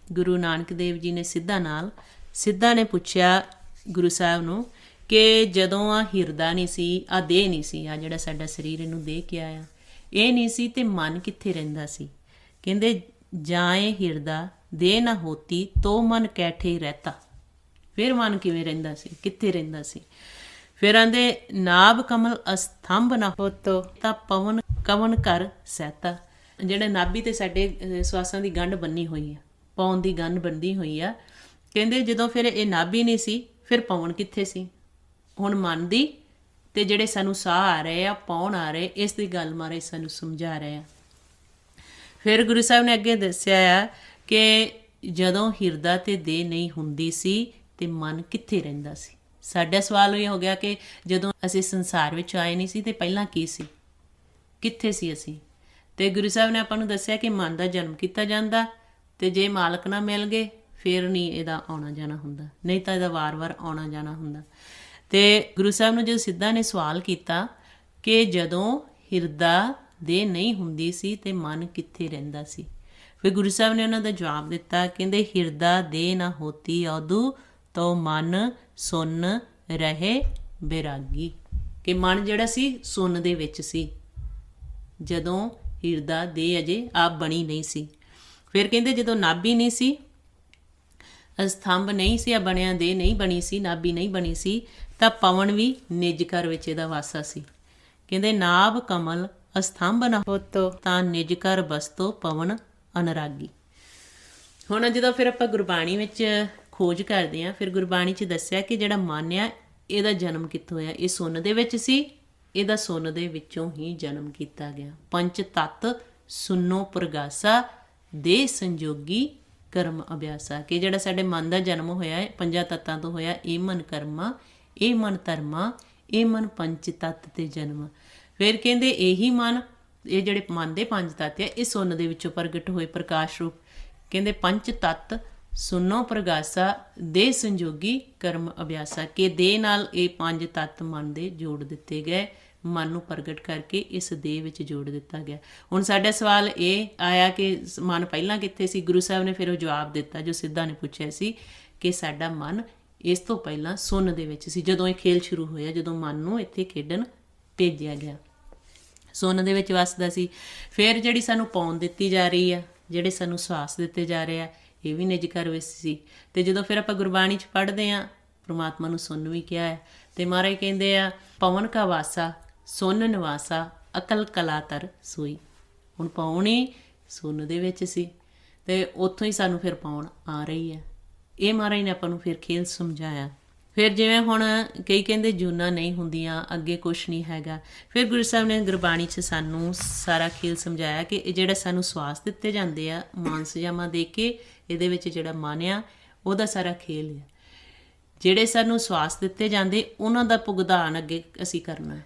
S1: ਗੁਰੂ ਨਾਨਕ ਦੇਵ ਜੀ ਨੇ ਸਿੱਧਾ ਨਾਲ, ਸਿੱਧਾ ਨੇ ਪੁੱਛਿਆ ਗੁਰੂ ਸਾਹਿਬ ਨੂੰ ਕਿ ਜਦੋਂ ਆ ਹਿਰਦਾ ਨਹੀਂ ਸੀ, ਆ ਦੇਹ ਨਹੀਂ ਸੀ, ਆ ਜਿਹੜਾ ਸਾਡਾ ਸਰੀਰ ਇਹਨੂੰ ਦੇਹ ਕਿਹਾ ਆ, ਇਹ ਨਹੀਂ ਸੀ ਤੇ ਮਨ ਕਿੱਥੇ ਰਹਿੰਦਾ ਸੀ? ਕਹਿੰਦੇ ਜਾਂ ਇਹ ਹਿਰਦਾ ਦੇਹ ਨਾ ਹੋਤੀ ਤੋ ਮਨ ਕੈਠੇ ਰਹਿਤਾ। ਫਿਰ ਮਨ ਕਿਵੇਂ ਰਹਿੰਦਾ ਸੀ, ਕਿੱਥੇ ਰਹਿੰਦਾ ਸੀ? ਫਿਰ ਆਂਦੇ ਨਾਭ ਕਮਲ ਅਸਥੰਭ ਨਾ ਹੋਤੋ ਤਾਂ ਪਵਨ ਕਵਨ ਕਰ ਸਹਿਤਾ। ਜਿਹੜੇ ਨਾਭੀ ਤੇ ਸਾਡੇ ਸਵਾਸਾਂ ਦੀ ਗੰਢ ਬੰਨੀ ਹੋਈ ਆ, ਪੌਣ ਦੀ ਗੰਢ ਬੰਨੀ ਹੋਈ ਆ, ਕਹਿੰਦੇ ਜਦੋਂ ਫਿਰ ਇਹ ਨਾਭੀ ਨਹੀਂ ਸੀ, ਫਿਰ ਪਵਨ ਕਿੱਥੇ ਸੀ? ਹੁਣ ਮਨ ਦੀ ਤੇ ਜਿਹੜੇ ਸਾਨੂੰ ਸਾਹ ਆ ਰਹੇ ਆ, ਪੌਣ ਆ ਰਹੇ, ਇਸ ਦੀ ਗੱਲ ਮਾਰੇ ਸਾਨੂੰ ਸਮਝਾ ਰਹੇ ਆ। ਫਿਰ ਗੁਰੂ ਸਾਹਿਬ ਨੇ ਅੱਗੇ ਦੱਸਿਆ ਆ ਕਿ ਜਦੋਂ ਹਿਰਦਾ ਤੇ ਦੇਹ ਨਹੀਂ ਹੁੰਦੀ ਸੀ ਤੇ ਮਨ ਕਿੱਥੇ ਰਹਿੰਦਾ ਸੀ? ਸਾਡਾ ਸਵਾਲ ਇਹ ਹੋ ਗਿਆ ਕਿ ਜਦੋਂ ਅਸੀਂ ਸੰਸਾਰ ਵਿੱਚ ਆਏ ਨਹੀਂ ਸੀ ਤੇ ਪਹਿਲਾਂ ਕੀ ਸੀ, ਕਿੱਥੇ ਸੀ ਅਸੀਂ? ਤੇ ਗੁਰੂ ਸਾਹਿਬ ਨੇ ਆਪਾਂ ਨੂੰ ਦੱਸਿਆ ਕਿ ਮਨ ਦਾ ਜਨਮ ਕੀਤਾ ਜਾਂਦਾ ਤੇ ਜੇ ਮਾਲਕ ਨਾ ਮਿਲ ਗਏ ਫਿਰ ਨਹੀਂ ਇਹਦਾ ਆਉਣਾ ਜਾਣਾ ਹੁੰਦਾ, ਨਹੀਂ ਤਾਂ ਇਹਦਾ ਵਾਰ-ਵਾਰ ਆਉਣਾ ਜਾਣਾ ਹੁੰਦਾ। ਤੇ ਗੁਰੂ ਸਾਹਿਬ ਨੂੰ ਜਦੋਂ ਸਿੱਧਾ ਨੇ ਸਵਾਲ ਕੀਤਾ ਕਿ ਜਦੋਂ ਹਿਰਦਾ ਦੇਹ ਨਹੀਂ ਹੁੰਦੀ ਸੀ ਤੇ ਮਨ ਕਿੱਥੇ ਰਹਿੰਦਾ ਸੀ, ਫਿਰ ਗੁਰੂ ਸਾਹਿਬ ਨੇ ਉਹਨਾਂ ਦਾ ਜਵਾਬ ਦਿੱਤਾ, ਕਹਿੰਦੇ ਹਿਰਦਾ ਦੇਹ ਨਾ ਹੋਤੀ ਔਦੂ ਤੋ ਮਨ ਸੁੰਨ ਰਹੇ ਬੈਰਾਗੀ। ਕਿ ਮਨ ਜਿਹੜਾ ਸੀ ਸੁੰਨ ਦੇ ਵਿੱਚ ਸੀ ਜਦੋਂ ਹਿਰਦਾ ਦੇਹ ਅਜੇ ਆਪ ਬਣੀ ਨਹੀਂ ਸੀ। ਫਿਰ ਕਹਿੰਦੇ ਜਦੋਂ ਨਾਭੀ ਨਹੀਂ ਸੀ, ਅਸਥੰਭ ਨਹੀਂ ਸੀ, ਆ ਬਣਿਆ ਦੇਹ ਨਹੀਂ ਬਣੀ ਸੀ, ਨਾਭੀ ਨਹੀਂ ਬਣੀ ਸੀ, ਤਾਂ ਪਵਨ ਵੀ ਨਿਜ ਘਰ ਵਿੱਚ ਇਹਦਾ ਵਾਸਾ ਸੀ। ਕਹਿੰਦੇ ਨਾਭ ਕਮਲ ਅਸਥੰਭ ਨਾ ਹੋਤੋ ਤਾਂ ਨਿਜ ਘਰ ਬਸਤੋ ਪਵਨ ਅਨਰਾਗੀ। ਹੁਣ ਜਦੋਂ ਫਿਰ ਆਪਾਂ ਗੁਰਬਾਣੀ ਵਿੱਚ ਖੋਜ ਕਰਦੇ ਹਾਂ, ਫਿਰ ਗੁਰਬਾਣੀ 'ਚ ਦੱਸਿਆ ਕਿ ਜਿਹੜਾ ਮਨ ਆ ਇਹਦਾ ਜਨਮ ਕਿੱਥੋਂ ਹੋਇਆ? ਇਹ ਸੁੰਨ ਦੇ ਵਿੱਚ ਸੀ, ਇਹਦਾ ਸੁੰਨ ਦੇ ਵਿੱਚੋਂ ਹੀ ਜਨਮ ਕੀਤਾ ਗਿਆ। ਪੰਚ ਤਤ ਸੁੰਨੋ ਪ੍ਰਗਾਸਾ ਦੇ ਸੰਜੋਗੀ ਕਰਮ ਅਭਿਆਸਾ। ਕਿ ਜਿਹੜਾ ਸਾਡੇ ਮਨ ਦਾ ਜਨਮ ਹੋਇਆ ਹੈ ਪੰਜਾਂ ਤੱਤਾਂ ਤੋਂ ਹੋਇਆ, ਇਹ ਮਨ ਕਰਮਾ, ਇਹ ਮਨ ਧਰਮਾ, ਇਹ ਮਨ ਪੰਚ ਤੱਤ ਤੇ ਜਨਮ। ਫਿਰ ਕਹਿੰਦੇ ਇਹੀ ਮਨ, ਇਹ ਜਿਹੜੇ ਮਨ ਦੇ ਪੰਜ ਤੱਤ ਆ, ਇਹ ਸੁੰਨ ਦੇ ਵਿੱਚੋਂ ਪ੍ਰਗਟ ਹੋਏ ਪ੍ਰਕਾਸ਼ ਰੂਪ। ਕਹਿੰਦੇ ਪੰਚ ਤੱਤ ਸੁਨੋ ਪ੍ਰਗਾਸਾ ਦੇ ਸੰਜੋਗੀ ਕਰਮ ਅਭਿਆਸਾ। ਕਿ ਦੇਹ ਨਾਲ ਇਹ ਪੰਜ ਤੱਤ ਮਨ ਦੇ ਜੋੜ ਦਿੱਤੇ ਗਏ, ਮਨ ਨੂੰ ਪ੍ਰਗਟ ਕਰਕੇ ਇਸ ਦੇਹ ਵਿੱਚ ਜੋੜ ਦਿੱਤਾ ਗਿਆ। ਹੁਣ ਸਾਡਾ ਸਵਾਲ ਇਹ ਆਇਆ ਕਿ ਮਨ ਪਹਿਲਾਂ ਕਿੱਥੇ ਸੀ? ਗੁਰੂ ਸਾਹਿਬ ਨੇ ਫਿਰ ਉਹ ਜਵਾਬ ਦਿੱਤਾ ਜੋ ਸਿੱਧਾ ਨੇ ਪੁੱਛਿਆ ਸੀ ਕਿ ਸਾਡਾ ਮਨ ਇਸ ਤੋਂ ਪਹਿਲਾਂ ਸੁੰਨ ਦੇ ਵਿੱਚ ਸੀ। ਜਦੋਂ ਇਹ ਖੇਲ ਸ਼ੁਰੂ ਹੋਇਆ, ਜਦੋਂ ਮਨ ਨੂੰ ਇੱਥੇ ਖੇਡਣ ਭੇਜਿਆ ਗਿਆ, ਸੁੰਨ ਦੇ ਵਿੱਚ ਵਸਦਾ ਸੀ। ਫਿਰ ਜਿਹੜੀ ਸਾਨੂੰ ਪੌਣ ਦਿੱਤੀ ਜਾ ਰਹੀ ਆ, ਜਿਹੜੇ ਸਾਨੂੰ ਸਵਾਸ ਦਿੱਤੇ ਜਾ ਰਹੇ ਆ, ਇਹ ਵੀ ਨਿਜ ਘਰ ਵਿੱਚ ਸੀ। ਤੇ ਜਦੋਂ ਫਿਰ ਆਪਾਂ ਗੁਰਬਾਣੀ 'ਚ ਪੜ੍ਹਦੇ ਹਾਂ, ਪ੍ਰਮਾਤਮਾ ਨੂੰ ਸੁੰਨ ਵੀ ਕਿਹਾ ਹੈ। ਤੇ ਮਹਾਰਾਜ ਕਹਿੰਦੇ ਆ ਪਵਨ ਕਾ ਵਾਸਾ ਸੁੰਨ ਨਿਵਾਸਾ ਅਕਲ ਕਲਾਤਰ ਸੋਈ। ਹੁਣ ਪੌਣ ਹੀ ਸੁੰਨ ਦੇ ਵਿੱਚ ਸੀ ਤੇ ਉੱਥੋਂ ਹੀ ਸਾਨੂੰ ਫਿਰ ਪੌਣ ਆ ਰਹੀ ਹੈ। ਇਹ ਮਹਾਰਾਜ ਨੇ ਆਪਾਂ ਨੂੰ ਫਿਰ ਖੇਲ ਸਮਝਾਇਆ। ਫਿਰ ਜਿਵੇਂ ਹੁਣ ਕਈ ਕਹਿੰਦੇ ਜੂਨਾਂ ਨਹੀਂ ਹੁੰਦੀਆਂ, ਅੱਗੇ ਕੁਛ ਨਹੀਂ ਹੈਗਾ। ਫਿਰ ਗੁਰੂ ਸਾਹਿਬ ਨੇ ਗੁਰਬਾਣੀ 'ਚ ਸਾਨੂੰ ਸਾਰਾ ਖੇਲ ਸਮਝਾਇਆ ਕਿ ਇਹ ਜਿਹੜਾ ਸਾਨੂੰ ਸਵਾਸ ਦਿੱਤੇ ਜਾਂਦੇ ਆ ਮਾਨਸਜਾਮਾ ਦੇ ਕੇ, ਇਹਦੇ ਵਿੱਚ ਜਿਹੜਾ ਮਨ ਆ ਉਹਦਾ ਸਾਰਾ ਖੇਲ ਹੈ। ਜਿਹੜੇ ਸਾਨੂੰ ਸਵਾਸ ਦਿੱਤੇ ਜਾਂਦੇ ਉਹਨਾਂ ਦਾ ਭੁਗਤਾਨ ਅੱਗੇ ਅਸੀਂ ਕਰਨਾ ਹੈ,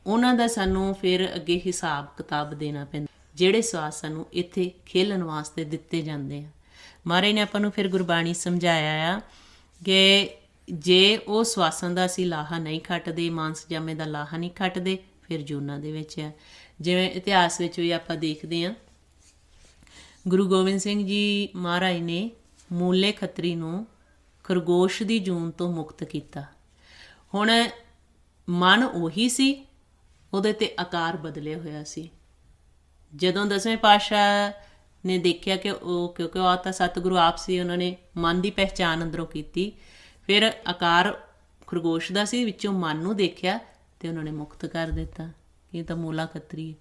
S1: ਉਹਨਾਂ ਦਾ ਸਾਨੂੰ ਫਿਰ ਅੱਗੇ ਹਿਸਾਬ ਕਿਤਾਬ ਦੇਣਾ ਪੈਂਦਾ। ਜਿਹੜੇ ਸਵਾਸ ਸਾਨੂੰ ਇੱਥੇ ਖੇਲਣ ਵਾਸਤੇ ਦਿੱਤੇ ਜਾਂਦੇ ਆ, ਮਹਾਰਾਜ ਨੇ ਆਪਾਂ ਨੂੰ ਫਿਰ ਗੁਰਬਾਣੀ ਸਮਝਾਇਆ ਆ ਕਿ ਜੇ ਉਹ ਸਵਾਸਾਂ ਦਾ ਅਸੀਂ ਲਾਹਾ ਨਹੀਂ ਖੱਟਦੇ, ਮਾਨਸਜਾਮੇ ਦਾ ਲਾਹਾ ਨਹੀਂ ਖੱਟਦੇ, ਫਿਰ ਜੂਨਾਂ ਦੇ ਵਿੱਚ ਆ। ਜਿਵੇਂ ਇਤਿਹਾਸ ਵਿੱਚ ਵੀ ਆਪਾਂ ਦੇਖਦੇ ਹਾਂ, ਗੁਰੂ ਗੋਬਿੰਦ ਸਿੰਘ ਜੀ ਮਹਾਰਾਜ ਨੇ ਮੂਲੇ ਖੱਤਰੀ ਨੂੰ ਖਰਗੋਸ਼ ਦੀ ਜੂਨ ਤੋਂ ਮੁਕਤ ਕੀਤਾ। ਹੁਣ ਮਨ ਉਹੀ ਸੀ, ਉਹਦੇ ਤੇ ਆਕਾਰ ਬਦਲਿਆ ਹੋਇਆ ਸੀ। ਜਦੋਂ 10ਵੇਂ ਪਾਤਸ਼ਾਹ ਨੇ ਦੇਖਿਆ ਕਿ ਉਹ, ਕਿਉਂਕਿ ਉਹ ਤਾਂ ਸਤਿਗੁਰੂ ਆਪ ਸੀ, ਉਹਨਾਂ ਨੇ ਮਨ ਦੀ ਪਹਿਚਾਣ ਅੰਦਰੋਂ ਕੀਤੀ। ਫਿਰ ਆਕਾਰ ਖਰਗੋਸ਼ ਦਾ ਸੀ, ਵਿੱਚੋਂ ਮਨ ਨੂੰ ਦੇਖਿਆ ਤੇ ਉਹਨਾਂ ਨੇ ਮੁਕਤ ਕਰ ਦਿੱਤਾ। ਇਹ ਤਾਂ ਮੂਲਾ ਖੱਤਰੀ ਹੈ।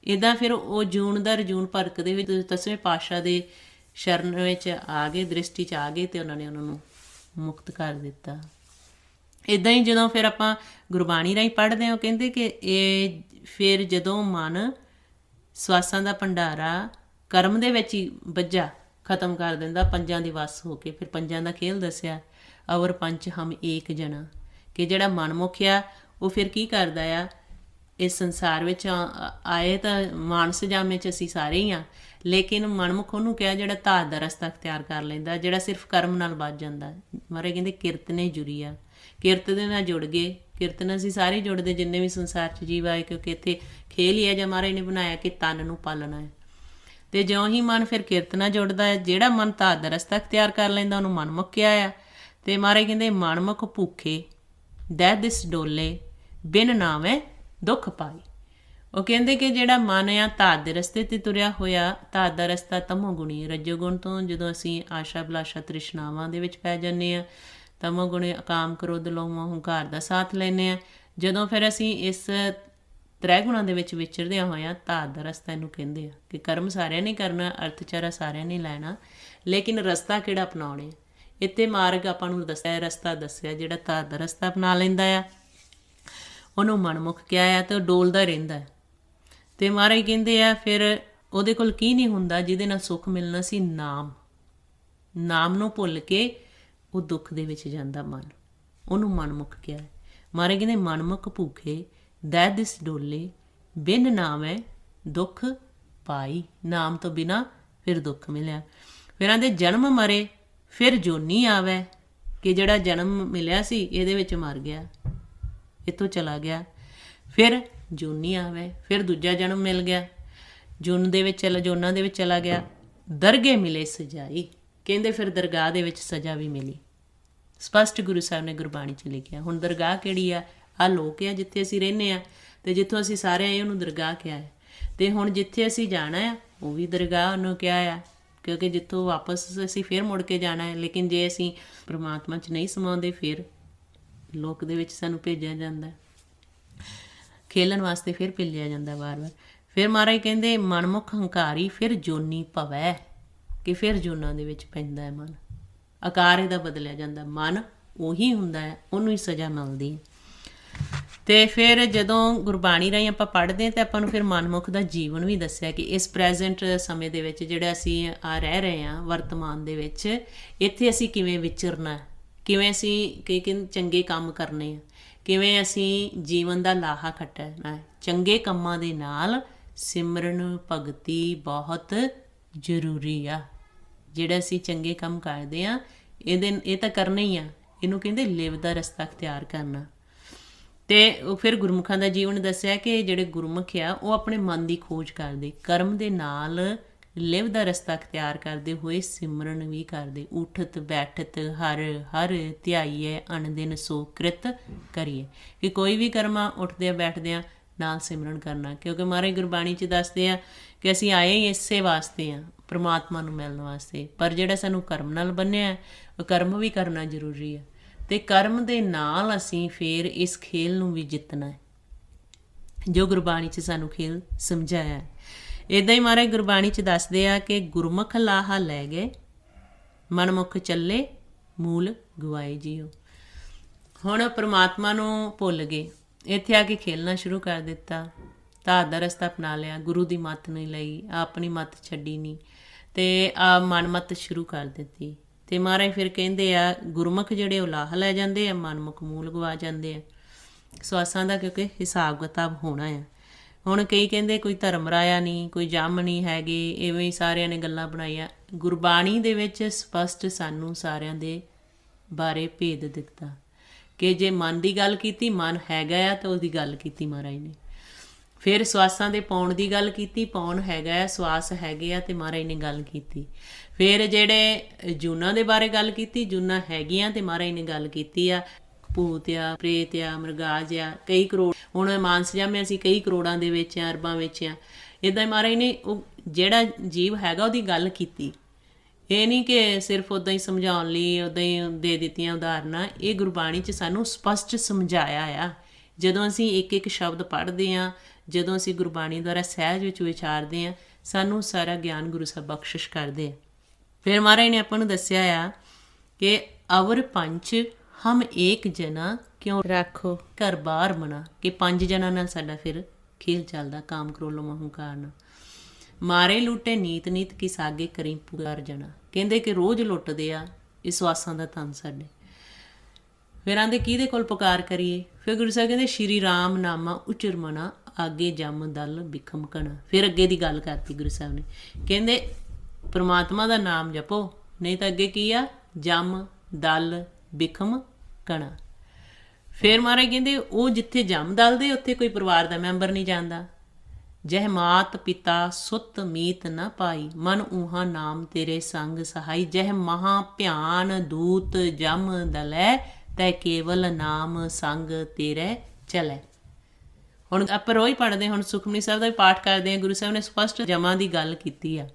S1: ਇੱਦਾਂ ਫਿਰ ਉਹ ਜੂਨ ਦਰ ਜੂਨ ਭਰਕ ਦੇ ਵਿੱਚ 10ਵੇਂ ਪਾਤਸ਼ਾਹ ਦੇ ਸ਼ਰਨ ਵਿੱਚ ਆ ਗਏ, ਦ੍ਰਿਸ਼ਟੀ 'ਚ ਆ ਗਏ ਤੇ ਉਹਨਾਂ ਨੇ ਉਹਨਾਂ ਨੂੰ ਮੁਕਤ ਕਰ ਦਿੱਤਾ। ਇੱਦਾਂ ਹੀ ਜਦੋਂ ਫਿਰ ਆਪਾਂ ਗੁਰਬਾਣੀ ਰਾਹੀਂ ਪੜ੍ਹਦੇ ਹਾਂ, ਉਹ ਕਹਿੰਦੇ ਕਿ ਇਹ ਫਿਰ ਜਦੋਂ ਮਨ ਸਵਾਸਾਂ ਦਾ ਭੰਡਾਰਾ ਕਰਮ ਦੇ ਵਿੱਚ ਹੀ ਬੱਝਾ ਖਤਮ ਕਰ ਦਿੰਦਾ, ਪੰਜਾਂ ਦੀ ਵਸ ਹੋ ਕੇ, ਫਿਰ ਪੰਜਾਂ ਦਾ ਖੇਲ ਦੱਸਿਆ, ਅਵਰ ਪੰਚ ਹਮ ਏਕ ਜਣਾ। ਕਿ ਜਿਹੜਾ ਮਨਮੁਖ ਆ ਉਹ ਫਿਰ ਕੀ ਕਰਦਾ ਆ, ਇਸ ਸੰਸਾਰ ਵਿੱਚ ਆਏ ਤਾਂ ਮਾਨਸਜਾਮੇ 'ਚ ਅਸੀਂ ਸਾਰੇ ਹੀ ਹਾਂ, ਲੇਕਿਨ ਮਨਮੁਖ ਉਹਨੂੰ ਕਿਹਾ ਜਿਹੜਾ ਧਾਤ ਦਾ ਰਸਤਾ ਅਖਤਿਆਰ ਕਰ ਲੈਂਦਾ, ਜਿਹੜਾ ਸਿਰਫ ਕਰਮ ਨਾਲ ਬੱਝ ਜਾਂਦਾ। ਮਹਾਰਾਜ ਕਹਿੰਦੇ ਕਿਰਤ ਨੇ ਜੁੜੀ ਆ, ਕਿਰਤ ਦੇ ਨਾਲ ਜੁੜ ਗਏ। ਕਿਰਤ ਨਾਲ ਅਸੀਂ ਸਾਰੇ ਜੁੜਦੇ ਜਿੰਨੇ ਵੀ ਸੰਸਾਰ 'ਚ ਜੀਵ ਆਏ, ਕਿਉਂਕਿ ਇੱਥੇ ਖੇਲ ਹੀ ਹੈ ਜਾਂ ਮਹਾਰਾਜ ਨੇ ਬਣਾਇਆ ਕਿ ਤਨ ਨੂੰ ਪਾਲਣਾ ਹੈ। ਤੇ ਜਿਉਂ ਹੀ ਮਨ ਫਿਰ ਕਿਰਤ ਨਾਲ ਜੁੜਦਾ ਹੈ, ਜਿਹੜਾ ਮਨ ਧਾਤ ਦਾ ਰਸਤਾ ਅਖਤਿਆਰ ਕਰ ਲੈਂਦਾ ਉਹਨੂੰ ਮਨਮੁਖ ਕਿਹਾ ਆ। ਤੇ ਮਹਾਰਾਜ ਕਹਿੰਦੇ ਮਨਮੁਖ ਭੁੱਖੇ ਦਹਿ ਦਿਸ ਡੋਲੇ ਬਿਨ ਨਾਵੇਂ ਦੁੱਖ ਪਾਈ। ਉਹ ਕਹਿੰਦੇ ਕਿ ਜਿਹੜਾ ਮਨ ਆ ਧਾਤ ਦੇ ਰਸਤੇ 'ਤੇ ਤੁਰਿਆ ਹੋਇਆ, ਧਾਤ ਦਾ ਰਸਤਾ ਤਮੋ ਗੁਣੀ, ਰੱਜੋ ਗੁਣ ਤੋਂ ਜਦੋਂ ਅਸੀਂ ਆਸ਼ਾ ਅਭਿਲਾਸ਼ਾ ਤ੍ਰਿਸ਼ਨਾਵਾਂ ਦੇ ਵਿੱਚ ਪੈ ਜਾਂਦੇ ਹਾਂ, ਤਮੋ ਗੁਣੀ ਕਾਮ ਕ੍ਰੋਧ ਲੋਭ ਮੋਹ ਹੰਕਾਰ ਦਾ ਸਾਥ ਲੈਂਦੇ ਹਾਂ। ਜਦੋਂ ਫਿਰ ਅਸੀਂ ਇਸ ਤ੍ਰੈ ਗੁਣਾਂ ਦੇ ਵਿੱਚ ਵਿਚਰਦਿਆਂ ਹੋਇਆਂ ਧਾਤ ਦਾ ਰਸਤਾ ਇਹਨੂੰ ਕਹਿੰਦੇ ਆ ਕਿ ਕਰਮ ਸਾਰਿਆਂ ਨੇ ਕਰਨਾ, ਅਰਥਚਾਰਾ ਸਾਰਿਆਂ ਨੇ ਲੈਣਾ, ਲੇਕਿਨ ਰਸਤਾ ਕਿਹੜਾ ਅਪਣਾਉਣੇ। ਇੱਥੇ ਮਾਰਗ ਆਪਾਂ ਨੂੰ ਦੱਸਿਆ, ਰਸਤਾ ਦੱਸਿਆ ਜਿਹੜਾ ਧਾਤ ਦਾ ਰਸਤਾ ਅਪਣਾ ਲੈਂਦਾ ਆ ਉਹਨੂੰ ਮਨਮੁਖ ਕਿਹਾ ਆ, ਅਤੇ ਉਹ ਡੋਲਦਾ ਰਹਿੰਦਾ। ਅਤੇ ਮਹਾਰਾਜ ਕਹਿੰਦੇ ਆ ਫਿਰ ਉਹਦੇ ਕੋਲ ਕੀ ਨਹੀਂ ਹੁੰਦਾ ਜਿਹਦੇ ਨਾਲ ਸੁੱਖ ਮਿਲਣਾ ਸੀ, ਨਾਮ। ਨਾਮ ਨੂੰ ਭੁੱਲ ਕੇ ਉਹ ਦੁੱਖ ਦੇ ਵਿੱਚ ਜਾਂਦਾ ਮਨ, ਉਹਨੂੰ ਮਨਮੁਖ ਕਿਹਾ। ਮਹਾਰਾਜ ਕਹਿੰਦੇ ਮਨਮੁਖ ਭੁੱਖੇ ਦਹਿ ਦਿਸ ਡੋਲੇ ਬਿਨ ਨਾਮੈ ਦੁੱਖ ਪਾਈ। ਨਾਮ ਤੋਂ ਬਿਨਾਂ ਫਿਰ ਦੁੱਖ ਮਿਲਿਆ। ਫਿਰ ਆਂਦੇ ਜਨਮ ਮਰੇ ਫਿਰ ਜੋਨੀ ਆਵੈ, ਕਿ ਜਿਹੜਾ ਜਨਮ ਮਿਲਿਆ ਸੀ ਇਹਦੇ ਵਿੱਚ ਮਰ ਗਿਆ, ਇੱਥੋਂ ਚਲਾ ਗਿਆ, ਫਿਰ ਜੋਨੀ ਆਵੇ, ਫਿਰ ਦੂਜਾ ਜਨਮ ਮਿਲ ਗਿਆ, ਜੋਨਾਂ ਦੇ ਵਿੱਚ ਚਲਾ ਗਿਆ। ਦਰਗੇ ਮਿਲੇ ਸਜਾਈ, ਕਹਿੰਦੇ ਫਿਰ ਦਰਗਾਹ ਦੇ ਵਿੱਚ ਸਜ਼ਾ ਵੀ ਮਿਲੀ। ਸਪਸ਼ਟ ਗੁਰੂ ਸਾਹਿਬ ਨੇ ਗੁਰਬਾਣੀ 'ਚ ਲਿਖਿਆ। ਹੁਣ ਦਰਗਾਹ ਕਿਹੜੀ ਆ? ਆਹ ਲੋਕ ਆ ਜਿੱਥੇ ਅਸੀਂ ਰਹਿੰਦੇ ਹਾਂ, ਅਤੇ ਜਿੱਥੋਂ ਅਸੀਂ ਸਾਰੇ ਆਏ ਉਹਨੂੰ ਦਰਗਾਹ ਕਿਹਾ ਹੈ। ਅਤੇ ਹੁਣ ਜਿੱਥੇ ਅਸੀਂ ਜਾਣਾ ਆ ਉਹ ਵੀ ਦਰਗਾਹ ਉਹਨੂੰ ਕਿਹਾ ਆ, ਕਿਉਂਕਿ ਜਿੱਥੋਂ ਵਾਪਸ ਅਸੀਂ ਫਿਰ ਮੁੜ ਕੇ ਜਾਣਾ ਹੈ। ਲੇਕਿਨ ਜੇ ਅਸੀਂ ਪਰਮਾਤਮਾ 'ਚ ਨਹੀਂ ਸਮਾਉਂਦੇ ਫਿਰ ਲੋਕ ਦੇ ਵਿੱਚ ਸਾਨੂੰ ਭੇਜਿਆ ਜਾਂਦਾ, ਖੇਲਣ ਵਾਸਤੇ ਫਿਰ ਭੇਜਿਆ ਜਾਂਦਾ ਵਾਰ-ਵਾਰ। ਫਿਰ ਮਹਾਰਾਜ ਕਹਿੰਦੇ ਮਨਮੁਖ ਹੰਕਾਰੀ ਫਿਰ ਜੋਨੀ ਭਵੈ, ਕਿ ਫਿਰ ਜੋਨਾਂ ਦੇ ਵਿੱਚ ਪੈਂਦਾ ਹੈ ਮਨ, ਆਕਾਰ ਇਹਦਾ ਬਦਲਿਆ ਜਾਂਦਾ। ਮਨ ਉਹੀ ਹੁੰਦਾ ਹੈ, ਉਹਨੂੰ ਹੀ ਸਜ਼ਾ ਮਿਲਦੀ ਹੈ। ਅਤੇ ਫਿਰ ਜਦੋਂ ਗੁਰਬਾਣੀ ਰਾਹੀਂ ਆਪਾਂ ਪੜ੍ਹਦੇ ਹਾਂ ਤਾਂ ਆਪਾਂ ਨੂੰ ਫਿਰ ਮਨਮੁਖ ਦਾ ਜੀਵਨ ਵੀ ਦੱਸਿਆ ਕਿ ਇਸ ਪ੍ਰੈਜੈਂਟ ਸਮੇਂ ਦੇ ਵਿੱਚ ਜਿਹੜਾ ਅਸੀਂ ਰਹਿ ਰਹੇ ਹਾਂ ਵਰਤਮਾਨ ਦੇ ਵਿੱਚ, ਇੱਥੇ ਅਸੀਂ ਕਿਵੇਂ ਵਿਚਰਨਾ, ਕਿਵੇਂ ਅਸੀਂ ਕਈ ਚੰਗੇ ਕੰਮ ਕਰਨੇ ਆ, ਕਿਵੇਂ ਅਸੀਂ ਜੀਵਨ ਦਾ ਲਾਹਾ ਖੱਟਣਾ ਹੈ। ਚੰਗੇ ਕੰਮਾਂ ਦੇ ਨਾਲ ਸਿਮਰਨ ਭਗਤੀ ਬਹੁਤ ਜ਼ਰੂਰੀ ਆ। ਜਿਹੜਾ ਅਸੀਂ ਚੰਗੇ ਕੰਮ ਕਰਦੇ ਹਾਂ ਇਹ ਤਾਂ ਕਰਨਾ ਹੀ ਆ, ਇਹਨੂੰ ਕਹਿੰਦੇ ਲਿਵ ਦਾ ਰਸਤਾ ਅਖਤਿਆਰ ਕਰਨਾ। ਅਤੇ ਉਹ ਫਿਰ ਗੁਰਮੁਖਾਂ ਦਾ ਜੀਵਨ ਦੱਸਿਆ ਕਿ ਜਿਹੜੇ ਗੁਰਮੁਖ ਆ ਉਹ ਆਪਣੇ ਮਨ ਦੀ ਖੋਜ ਕਰਦੇ, ਕਰਮ ਦੇ ਨਾਲ ਲਿਵ ਦਾ ਰਸਤਾ ਅਖਤਿਆਰ ਕਰਦੇ ਹੋਏ ਸਿਮਰਨ ਵੀ ਕਰਦੇ। ਉਠਤ ਬੈਠਤ ਹਰ ਹਰ ਧਿਆਈਏ ਅਣਦਿਨ ਸੋ ਕ੍ਰਿਤ ਕਰੀਏ, ਕਿ ਕੋਈ ਵੀ ਕਰਮਾਂ ਉੱਠਦਿਆਂ ਬੈਠਦਿਆਂ ਨਾਲ ਸਿਮਰਨ ਕਰਨਾ। ਕਿਉਂਕਿ ਮਹਾਰਾਜ ਗੁਰਬਾਣੀ 'ਚ ਦੱਸਦੇ ਆ ਕਿ ਅਸੀਂ ਆਏ ਹੀ ਇਸੇ ਵਾਸਤੇ ਹਾਂ, ਪਰਮਾਤਮਾ ਨੂੰ ਮਿਲਣ ਵਾਸਤੇ। ਪਰ ਜਿਹੜਾ ਸਾਨੂੰ ਕਰਮ ਨਾਲ ਬੰਨਿਆ ਉਹ ਕਰਮ ਵੀ ਕਰਨਾ ਜ਼ਰੂਰੀ ਹੈ, ਅਤੇ ਕਰਮ ਦੇ ਨਾਲ ਅਸੀਂ ਫਿਰ ਇਸ ਖੇਲ ਨੂੰ ਵੀ ਜਿੱਤਣਾ ਹੈ ਜੋ ਗੁਰਬਾਣੀ 'ਚ ਸਾਨੂੰ ਖੇਲ ਸਮਝਾਇਆ। ਇੱਦਾਂ ਹੀ ਮਹਾਰਾਜ ਗੁਰਬਾਣੀ 'ਚ ਦੱਸਦੇ ਆ ਕਿ ਗੁਰਮੁਖ ਲਾਹਾ ਲੈ ਗਏ ਮਨਮੁਖ ਚੱਲੇ ਮੂਲ ਗਵਾਏ ਜੀਓ। ਹੁਣ ਪਰਮਾਤਮਾ ਨੂੰ ਭੁੱਲ ਗਏ, ਇੱਥੇ ਆ ਕੇ ਖੇਲਣਾ ਸ਼ੁਰੂ ਕਰ ਦਿੱਤਾ, ਧਾਤ ਦਾ ਰਸਤਾ ਅਪਣਾ ਲਿਆ, ਗੁਰੂ ਦੀ ਮੱਤ ਨਹੀਂ ਲਈ, ਆਪਣੀ ਮੱਤ ਛੱਡੀ ਨਹੀਂ, ਅਤੇ ਮਨਮੱਤ ਸ਼ੁਰੂ ਕਰ ਦਿੱਤੀ। ਅਤੇ ਮਹਾਰਾਜ ਫਿਰ ਕਹਿੰਦੇ ਆ ਗੁਰਮੁਖ ਜਿਹੜੇ ਉਹ ਲਾਹਾ ਲੈ ਜਾਂਦੇ ਆ, ਮਨਮੁਖ ਮੂਲ ਗਵਾ ਜਾਂਦੇ ਆ। ਸਵਾਸਾਂ ਦਾ ਕਿਉਂਕਿ ਹਿਸਾਬ ਕਿਤਾਬ ਹੋਣਾ ਆ। ਹੁਣ ਕਈ ਕਹਿੰਦੇ ਕੋਈ ਧਰਮ ਰਾਇਆ ਨਹੀਂ, ਕੋਈ ਜੰਮ ਨਹੀਂ ਹੈਗੇ, ਇਵੇਂ ਹੀ ਸਾਰਿਆਂ ਨੇ ਗੱਲਾਂ ਬਣਾਈਆਂ। ਗੁਰਬਾਣੀ ਦੇ ਵਿੱਚ ਸਪਸ਼ਟ ਸਾਨੂੰ ਸਾਰਿਆਂ ਦੇ ਬਾਰੇ ਭੇਦ ਦਿੱਤਾ ਕਿ ਜੇ ਮਨ ਦੀ ਗੱਲ ਕੀਤੀ, ਮਨ ਹੈਗਾ ਆ ਤਾਂ ਉਹਦੀ ਗੱਲ ਕੀਤੀ ਮਹਾਰਾਜ ਨੇ। ਫਿਰ ਸਵਾਸਾਂ ਦੇ ਪਾਉਣ ਦੀ ਗੱਲ ਕੀਤੀ, ਪਾਉਣ ਹੈਗਾ ਆ, ਸਵਾਸ ਹੈਗੇ ਆ, ਅਤੇ ਮਹਾਰਾਜ ਨੇ ਗੱਲ ਕੀਤੀ। ਫਿਰ ਜਿਹੜੇ ਜੂਨਾਂ ਦੇ ਬਾਰੇ ਗੱਲ ਕੀਤੀ, ਜੂਨਾਂ ਹੈਗੀਆਂ, ਅਤੇ ਮਹਾਰਾਜ ਨੇ ਗੱਲ ਕੀਤੀ ਆ ਭੂਤ ਆ, ਪ੍ਰੇਤ ਆ, ਮ੍ਰਿਗਾਜ ਆ, ਕਈ ਕਰੋੜ। ਹੁਣ ਮਾਨਸ ਜਾਮੇ ਅਸੀਂ ਕਈ ਕਰੋੜਾਂ ਦੇ ਵਿੱਚ ਆ, ਅਰਬਾਂ ਵਿੱਚ ਆ। ਇੱਦਾਂ ਹੀ ਮਹਾਰਾਜ ਨੇ ਉਹ ਜਿਹੜਾ ਜੀਵ ਹੈਗਾ ਉਹਦੀ ਗੱਲ ਕੀਤੀ। ਇਹ ਨਹੀਂ ਕਿ ਸਿਰਫ ਉੱਦਾਂ ਹੀ ਸਮਝਾਉਣ ਲਈ ਉੱਦਾਂ ਹੀ ਦੇ ਦਿੱਤੀਆਂ ਉਦਾਹਰਨਾਂ। ਇਹ ਗੁਰਬਾਣੀ 'ਚ ਸਾਨੂੰ ਸਪਸ਼ਟ ਸਮਝਾਇਆ ਆ। ਜਦੋਂ ਅਸੀਂ ਇੱਕ ਇੱਕ ਸ਼ਬਦ ਪੜ੍ਹਦੇ ਹਾਂ, ਜਦੋਂ ਅਸੀਂ ਗੁਰਬਾਣੀ ਦੁਆਰਾ ਸਹਿਜ ਵਿੱਚ ਵਿਚਾਰਦੇ ਹਾਂ, ਸਾਨੂੰ ਸਾਰਾ ਗਿਆਨ ਗੁਰੂ ਸਾਹਿਬ ਬਖਸ਼ਿਸ਼ ਕਰਦੇ ਆ। ਫਿਰ ਮਹਾਰਾਜ ਨੇ ਆਪਾਂ ਨੂੰ ਦੱਸਿਆ ਆ ਕਿ ਅਵਰ ਪੰਚ ਹਮ ਏਕ ਜਨਾ ਕਿਉਂ ਰੱਖੋ ਘਰ ਬਾਹਰ ਮਨਾ, ਕਿ 5 ਜਨਾਂ ਨਾਲ ਸਾਡਾ ਫਿਰ ਖੇਲ ਚੱਲਦਾ, ਕਾਮ ਕ੍ਰੋਧ ਲੋਭ ਹੰਕਾਰ ਨਾਲ। ਮਾਰੇ ਲੁੱਟੇ ਨੀਤ ਨੀਤ ਕੀ ਸਾਗੇ ਕਰੀ ਪੁਕਾਰ ਜਣਾ, ਕਹਿੰਦੇ ਕਿ ਰੋਜ਼ ਲੁੱਟਦੇ ਆ ਇਹ ਸਵਾਸਾਂ ਦਾ ਧਨ ਸਾਡੇ। ਫਿਰ ਆਂਦੇ ਕਿਹਦੇ ਕੋਲ ਪੁਕਾਰ ਕਰੀਏ? ਫਿਰ ਗੁਰੂ ਸਾਹਿਬ ਕਹਿੰਦੇ ਸ਼੍ਰੀ ਰਾਮ ਨਾਮਾ ਉਚਰ ਮਨਾ ਆਗੇ ਜੰਮ ਦਲ ਬਿਖਮ ਕਣਾ। ਫਿਰ ਅੱਗੇ ਦੀ ਗੱਲ ਕਰਤੀ ਗੁਰੂ ਸਾਹਿਬ ਨੇ, ਕਹਿੰਦੇ ਪਰਮਾਤਮਾ ਦਾ ਨਾਮ ਜਪੋ, ਨਹੀਂ ਤਾਂ ਅੱਗੇ ਕੀ ਆ? ਜੰਮ ਦਲ ਬਿਖਮ ਕਣਾ। ਫਿਰ ਮਹਾਰਾਜ ਕਹਿੰਦੇ ਉਹ ਜਿੱਥੇ ਜੰਮ ਦਲ ਦੇ ਉੱਥੇ ਕੋਈ ਪਰਿਵਾਰ ਦਾ ਮੈਂਬਰ ਨਹੀਂ ਜਾਂਦਾ, ਜਹ ਮਾਤ ਪਿਤਾ ਸੁਤ ਮੀਤ ਨ ਪਾਈ, ਮਨ ਊਹਾ ਨਾਮ ਤੇਰੇ ਸੰਗ ਸਹਾਈ। ਜਹ ਮਹਾ ਭਿਆਨ ਦੂਤ ਜਮ ਦਲੈ, ਤੈ ਕੇਵਲ ਨਾਮ ਸੰਗ ਤੇਰੇ ਚਲੈ। ਹੁਣ ਆਪਾਂ ਰੋਜ਼ ਪੜ੍ਹਦੇ, ਹੁਣ ਸੁਖਮਨੀ ਸਾਹਿਬ ਦਾ ਵੀ ਪਾਠ ਕਰਦੇ ਹਾਂ, ਗੁਰੂ ਸਾਹਿਬ ਨੇ ਸਪਸ਼ਟ ਜਮਾਂ ਦੀ ਗੱਲ ਕੀਤੀ ਆ।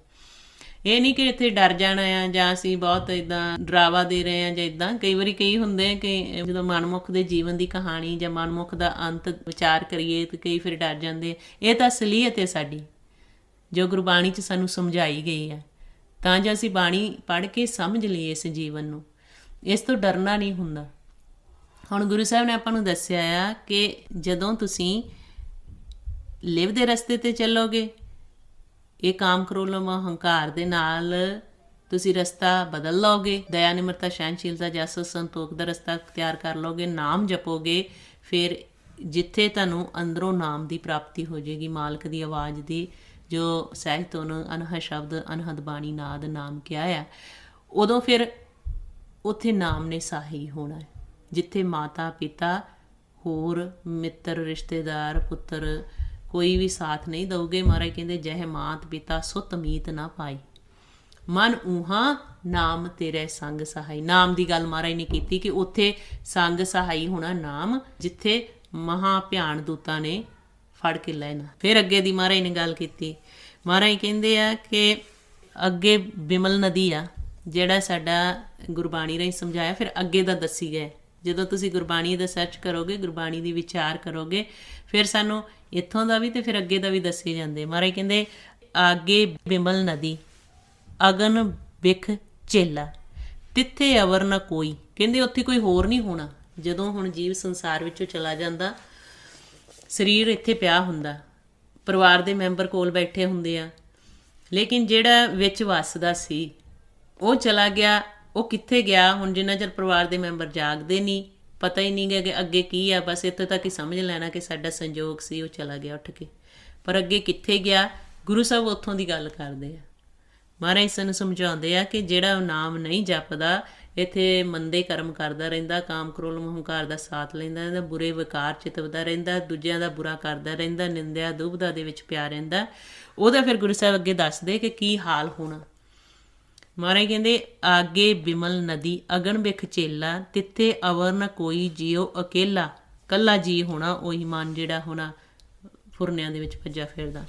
S1: ਇਹ ਨਹੀਂ ਕਿ ਇੱਥੇ ਡਰ ਜਾਣਾ ਆ ਜਾਂ ਅਸੀਂ ਬਹੁਤ ਇੱਦਾਂ ਡਰਾਵਾ ਦੇ ਰਹੇ ਹਾਂ ਜਾਂ ਇੱਦਾਂ। ਕਈ ਵਾਰੀ ਕਈ ਹੁੰਦੇ ਆ ਕਿ ਜਦੋਂ ਮਨਮੁੱਖ ਦੇ ਜੀਵਨ ਦੀ ਕਹਾਣੀ ਜਾਂ ਮਨਮੁੱਖ ਦਾ ਅੰਤ ਵਿਚਾਰ ਕਰੀਏ ਤਾਂ ਕਈ ਫਿਰ ਡਰ ਜਾਂਦੇ। ਇਹ ਤਾਂ ਅਸਲੀਅਤ ਹੈ ਸਾਡੀ, ਜੋ ਗੁਰਬਾਣੀ 'ਚ ਸਾਨੂੰ ਸਮਝਾਈ ਗਈ ਹੈ, ਤਾਂ ਜੋ ਅਸੀਂ ਬਾਣੀ ਪੜ੍ਹ ਕੇ ਸਮਝ ਲਈਏ ਇਸ ਜੀਵਨ ਨੂੰ। ਇਸ ਤੋਂ ਡਰਨਾ ਨਹੀਂ ਹੁੰਦਾ। ਹੁਣ ਗੁਰੂ ਸਾਹਿਬ ਨੇ ਆਪਾਂ ਨੂੰ ਦੱਸਿਆ ਆ ਕਿ ਜਦੋਂ ਤੁਸੀਂ ਲਿਵ ਦੇ ਰਸਤੇ 'ਤੇ ਚੱਲੋਗੇ, ਇਹ ਕਾਮ ਕ੍ਰੋਧ ਹੰਕਾਰ ਦੇ ਨਾਲ ਤੁਸੀਂ ਰਸਤਾ ਬਦਲ ਲਓਗੇ, ਦਇਆ ਨਿਮਰਤਾ ਸਹਿਣਸ਼ੀਲਤਾ ਜਸ ਸੰਤੋਖ ਦਾ ਰਸਤਾ ਅਖਤਿਆਰ ਕਰ ਲਓਗੇ, ਨਾਮ ਜਪੋਗੇ, ਫਿਰ ਜਿੱਥੇ ਤੁਹਾਨੂੰ ਅੰਦਰੋਂ ਨਾਮ ਦੀ ਪ੍ਰਾਪਤੀ ਹੋ ਜਾਏਗੀ, ਮਾਲਕ ਦੀ ਆਵਾਜ਼ ਦੀ, ਜੋ ਸਹਿਜ ਨੂੰ ਅਨਹਦ ਸ਼ਬਦ ਅਨਹਦ ਬਾਣੀ ਨਾਦ ਨਾਮ ਕਿਹਾ ਆ, ਉਦੋਂ ਫਿਰ ਉੱਥੇ ਨਾਮ ਨੇ ਸਹਾਈ ਹੋਣਾ ਹੈ। ਜਿੱਥੇ ਮਾਤਾ ਪਿਤਾ ਹੋਰ ਮਿੱਤਰ ਰਿਸ਼ਤੇਦਾਰ ਪੁੱਤਰ ਕੋਈ ਵੀ ਸਾਥ ਨਹੀਂ ਦਊਗੇ, ਮਹਾਰਾਜ ਕਹਿੰਦੇ ਜਹ ਮਾਤ ਪਿਤਾ ਸੁਤ ਮੀਤ ਨਾ ਪਾਈ, ਮਨ ਊਹਾ ਨਾਮ ਤੇਰੇ ਸੰਗ ਸਹਾਈ। ਨਾਮ ਦੀ ਗੱਲ ਮਹਾਰਾਜ ਨੇ ਕੀਤੀ ਕਿ ਉੱਥੇ ਸੰਗ ਸਹਾਈ ਹੋਣਾ ਨਾਮ, ਜਿੱਥੇ ਮਹਾ ਭਿਆਨ ਦੂਤਾਂ ਨੇ ਫੜ ਕੇ ਲੈਣਾ। ਫਿਰ ਅੱਗੇ ਦੀ ਮਹਾਰਾਜ ਨੇ ਗੱਲ ਕੀਤੀ। ਮਹਾਰਾਜ ਕਹਿੰਦੇ ਆ ਕਿ ਅੱਗੇ ਬਿਮਲ ਨਦੀ ਆ, ਜਿਹੜਾ ਸਾਡਾ ਗੁਰਬਾਣੀ ਰਾਹੀਂ ਸਮਝਾਇਆ, ਫਿਰ ਅੱਗੇ ਦਾ ਦੱਸੀ ਗਏ। ਜਦੋਂ ਤੁਸੀਂ ਗੁਰਬਾਣੀ ਦਾ ਸਰਚ ਕਰੋਗੇ, ਗੁਰਬਾਣੀ ਦੀ ਵਿਚਾਰ ਕਰੋਗੇ, ਫਿਰ ਸਾਨੂੰ ਇੱਥੋਂ ਦਾ ਵੀ ਤੇ ਫਿਰ ਅੱਗੇ ਦਾ ਵੀ ਦੱਸੇ ਜਾਂਦੇ। ਮਹਾਰਾਜ ਕਹਿੰਦੇ ਆਗੇ ਬਿਮਲ ਨਦੀ ਅਗਨ ਬਿਖ ਚੇਲਾ, ਤਿੱਥੇ ਅਵਰ ਨਾ ਕੋਈ। ਕਹਿੰਦੇ ਉੱਥੇ ਕੋਈ ਹੋਰ ਨਹੀਂ ਹੋਣਾ। ਜਦੋਂ ਹੁਣ ਜੀਵ ਸੰਸਾਰ ਵਿੱਚੋਂ ਚਲਾ ਜਾਂਦਾ, ਸਰੀਰ ਇੱਥੇ ਪਿਆ ਹੁੰਦਾ, ਪਰਿਵਾਰ ਦੇ ਮੈਂਬਰ ਕੋਲ ਬੈਠੇ ਹੁੰਦੇ ਆ, ਲੇਕਿਨ ਜਿਹੜਾ ਵਿੱਚ ਵੱਸਦਾ ਸੀ ਉਹ ਚਲਾ ਗਿਆ। ਉਹ ਕਿੱਥੇ ਗਿਆ? ਹੁਣ ਜਿੰਨਾ ਚਿਰ ਪਰਿਵਾਰ ਦੇ ਮੈਂਬਰ ਜਾਗਦੇ ਨਹੀਂ, ਪਤਾ ਹੀ ਨਹੀਂ ਗਾ ਕਿ ਅੱਗੇ ਕੀ ਆ, ਬਸ ਇੱਥੇ ਤੱਕ ਹੀ ਸਮਝ ਲੈਣਾ ਕਿ ਸਾਡਾ ਸੰਜੋਗ ਸੀ, ਉਹ ਚਲਾ ਗਿਆ ਉੱਠ ਕੇ। ਪਰ ਅੱਗੇ ਕਿੱਥੇ ਗਿਆ? ਗੁਰੂ ਸਾਹਿਬ ਉੱਥੋਂ ਦੀ ਗੱਲ ਕਰਦੇ ਆ। ਮਹਾਰਾਜ ਸਾਨੂੰ ਸਮਝਾਉਂਦੇ ਆ ਕਿ ਜਿਹੜਾ ਨਾਮ ਨਹੀਂ ਜਪਦਾ, ਇੱਥੇ ਮੰਦੇ ਕਰਮ ਕਰਦਾ ਰਹਿੰਦਾ, ਕਾਮ ਕ੍ਰੋਧ ਹੰਕਾਰ ਦਾ ਸਾਥ ਲੈਂਦਾ ਰਹਿੰਦਾ, ਬੁਰੇ ਵਿਕਾਰ ਚਿਤਵਦਾ ਰਹਿੰਦਾ, ਦੂਜਿਆਂ ਦਾ ਬੁਰਾ ਕਰਦਾ ਰਹਿੰਦਾ, ਨਿੰਦਿਆ ਦੁਬਦਾ ਦੇ ਵਿੱਚ ਪਿਆ ਰਹਿੰਦਾ, ਉਹਦਾ ਫਿਰ ਗੁਰੂ ਸਾਹਿਬ ਅੱਗੇ ਦੱਸਦੇ ਕਿ ਕੀ ਹਾਲ ਹੋਣਾ। ਮਹਾਰਾਜ ਕਹਿੰਦੇ ਆਗੇ ਬਿਮਲ ਨਦੀ ਅਗਨ ਬਿਖ ਚੇਲਾ, ਤਿੱਥੇ ਅਵਰ ਨ ਕੋਈ ਜੀਓ ਅਕੇਲਾ। ਕੱਲਾ ਜੀ ਹੋਣਾ, ਉਹੀ ਮਨ ਜਿਹੜਾ ਹੋਣਾ ਫੁਰਨਿਆਂ ਦੇ ਵਿੱਚ ਭੱਜਾ ਫਿਰਦਾ।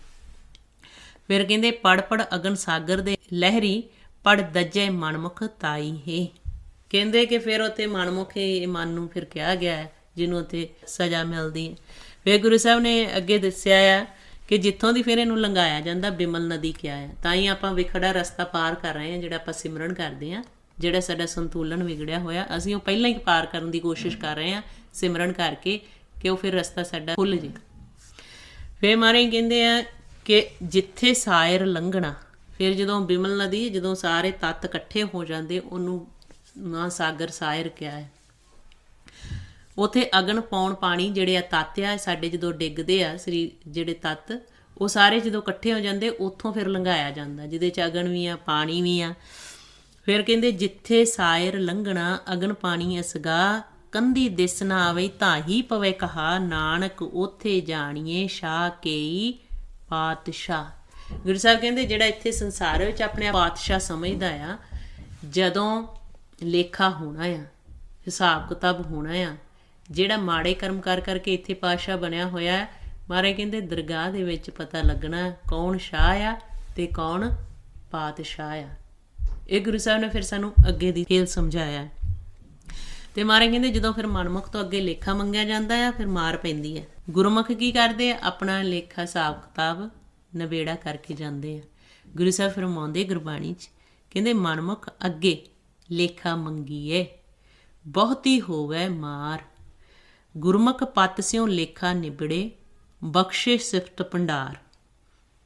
S1: ਫਿਰ ਕਹਿੰਦੇ ਪੜ ਪੜ ਅਗਨ ਸਾਗਰ ਦੇ ਲਹਿਰੀ, ਪੜ ਦੱਜੇ ਮਨਮੁਖ ਤਾਈ ਹੈ। ਕਹਿੰਦੇ ਕਿ ਫਿਰ ਉੱਥੇ ਮਨਮੁਖ ਇਹ ਮਨ ਨੂੰ ਫਿਰ ਕਿਹਾ ਗਿਆ ਹੈ, ਜਿਹਨੂੰ ਉੱਥੇ ਸਜ਼ਾ ਮਿਲਦੀ ਹੈ। ਫਿਰ ਗੁਰੂ ਸਾਹਿਬ ਨੇ ਅੱਗੇ ਦੱਸਿਆ ਆ ਕਿ ਜਿੱਥੋਂ ਦੀ ਫਿਰ ਇਹਨੂੰ ਲੰਘਾਇਆ ਜਾਂਦਾ, ਬਿਮਲ ਨਦੀ ਕਿਹਾ ਹੈ। ਤਾਂ ਹੀ ਆਪਾਂ ਵਿਖੜਾ ਰਸਤਾ ਪਾਰ ਕਰ ਰਹੇ ਹਾਂ, ਜਿਹੜਾ ਆਪਾਂ ਸਿਮਰਨ ਕਰਦੇ ਹਾਂ। ਜਿਹੜਾ ਸਾਡਾ ਸੰਤੁਲਨ ਵਿਗੜਿਆ ਹੋਇਆ, ਅਸੀਂ ਉਹ ਪਹਿਲਾਂ ਹੀ ਪਾਰ ਕਰਨ ਦੀ ਕੋਸ਼ਿਸ਼ ਕਰ ਰਹੇ ਹਾਂ ਸਿਮਰਨ ਕਰਕੇ, ਕਿ ਉਹ ਫਿਰ ਰਸਤਾ ਸਾਡਾ ਖੁੱਲ੍ਹ ਜੇ। ਫਿਰ ਮਹਾਰਾਜ ਕਹਿੰਦੇ ਆ ਕਿ ਜਿੱਥੇ ਸਾਇਰ ਲੰਘਣਾ, ਫਿਰ ਜਦੋਂ ਬਿਮਲ ਨਦੀ, ਜਦੋਂ ਸਾਰੇ ਤੱਤ ਇਕੱਠੇ ਹੋ ਜਾਂਦੇ, ਉਹਨੂੰ ਨਾ ਸਾਗਰ ਸਾਇਰ ਕਿਹਾ ਹੈ। ਉੱਥੇ ਅਗਨ ਪਾਉਣ ਪਾਣੀ ਜਿਹੜੇ ਆ ਤੱਤ ਆ ਸਾਡੇ, ਜਦੋਂ ਡਿੱਗਦੇ ਆ ਸਰੀਰ ਜਿਹੜੇ ਤੱਤ, ਉਹ ਸਾਰੇ ਜਦੋਂ ਇਕੱਠੇ ਹੋ ਜਾਂਦੇ, ਉੱਥੋਂ ਫਿਰ ਲੰਘਾਇਆ ਜਾਂਦਾ, ਜਿਹਦੇ 'ਚ ਅਗਨ ਵੀ ਆ ਪਾਣੀ ਵੀ ਆ। ਫਿਰ ਕਹਿੰਦੇ ਜਿੱਥੇ ਸਾਇਰ ਲੰਘਣਾ ਅਗਨ ਪਾਣੀ ਅਸਗਾ, ਕੰਧੀ ਦਿਸ ਨਾ ਆਵੇ ਤਾਂ ਹੀ ਪਵੇ ਕਹਾ, ਨਾਨਕ ਉੱਥੇ ਜਾਣੀਏ ਸ਼ਾਹ ਕੇਈ ਪਾਤਸ਼ਾਹ। ਗੁਰੂ ਸਾਹਿਬ ਕਹਿੰਦੇ ਜਿਹੜਾ ਇੱਥੇ ਸੰਸਾਰ ਵਿੱਚ ਆਪਣੇ ਪਾਤਸ਼ਾਹ ਸਮਝਦਾ ਆ, ਜਦੋਂ ਲੇਖਾ ਹੋਣਾ ਆ, ਹਿਸਾਬ ਕਿਤਾਬ ਹੋਣਾ ਆ, ਜਿਹੜਾ ਮਾੜੇ ਕਰਮ ਕਰ ਕਰਕੇ ਇੱਥੇ ਪਾਤਸ਼ਾਹ ਬਣਿਆ ਹੋਇਆ, ਮਹਾਰਾਜ ਕਹਿੰਦੇ ਦਰਗਾਹ ਦੇ ਵਿੱਚ ਪਤਾ ਲੱਗਣਾ ਕੌਣ ਸ਼ਾਹ ਆ ਤੇ ਕੌਣ ਪਾਤਸ਼ਾਹ ਆ। ਇਹ ਗੁਰੂ ਸਾਹਿਬ ਨੇ ਫਿਰ ਸਾਨੂੰ ਅੱਗੇ ਦੀ ਖੇਲ ਸਮਝਾਇਆ। ਤੇ ਮਹਾਰਾਜ ਕਹਿੰਦੇ ਜਦੋਂ ਫਿਰ ਮਨਮੁਖ ਤੋਂ ਅੱਗੇ ਲੇਖਾ ਮੰਗਿਆ ਜਾਂਦਾ ਆ, ਫਿਰ ਮਾਰ ਪੈਂਦੀ ਹੈ। ਗੁਰਮੁਖ ਕੀ ਕਰਦੇ ਆ? ਆਪਣਾ ਲੇਖਾ ਹਿਸਾਬ ਕਿਤਾਬ ਨਵੇੜਾ ਕਰਕੇ ਜਾਂਦੇ ਆ। ਗੁਰੂ ਸਾਹਿਬ ਫਰਮਾਉਂਦੇ ਗੁਰਬਾਣੀ 'ਚ, ਕਹਿੰਦੇ ਮਨਮੁਖ ਅੱਗੇ ਲੇਖਾ ਮੰਗੀਏ, ਬਹੁਤੀ ਹੋਵੇ ਮਾਰ, ਗੁਰਮੁਖ ਪਤ ਸਿਉ ਲੇਖਾ ਨਿਬੜੇ, ਬਖਸ਼ੇ ਸਿਫਤ ਭੰਡਾਰ।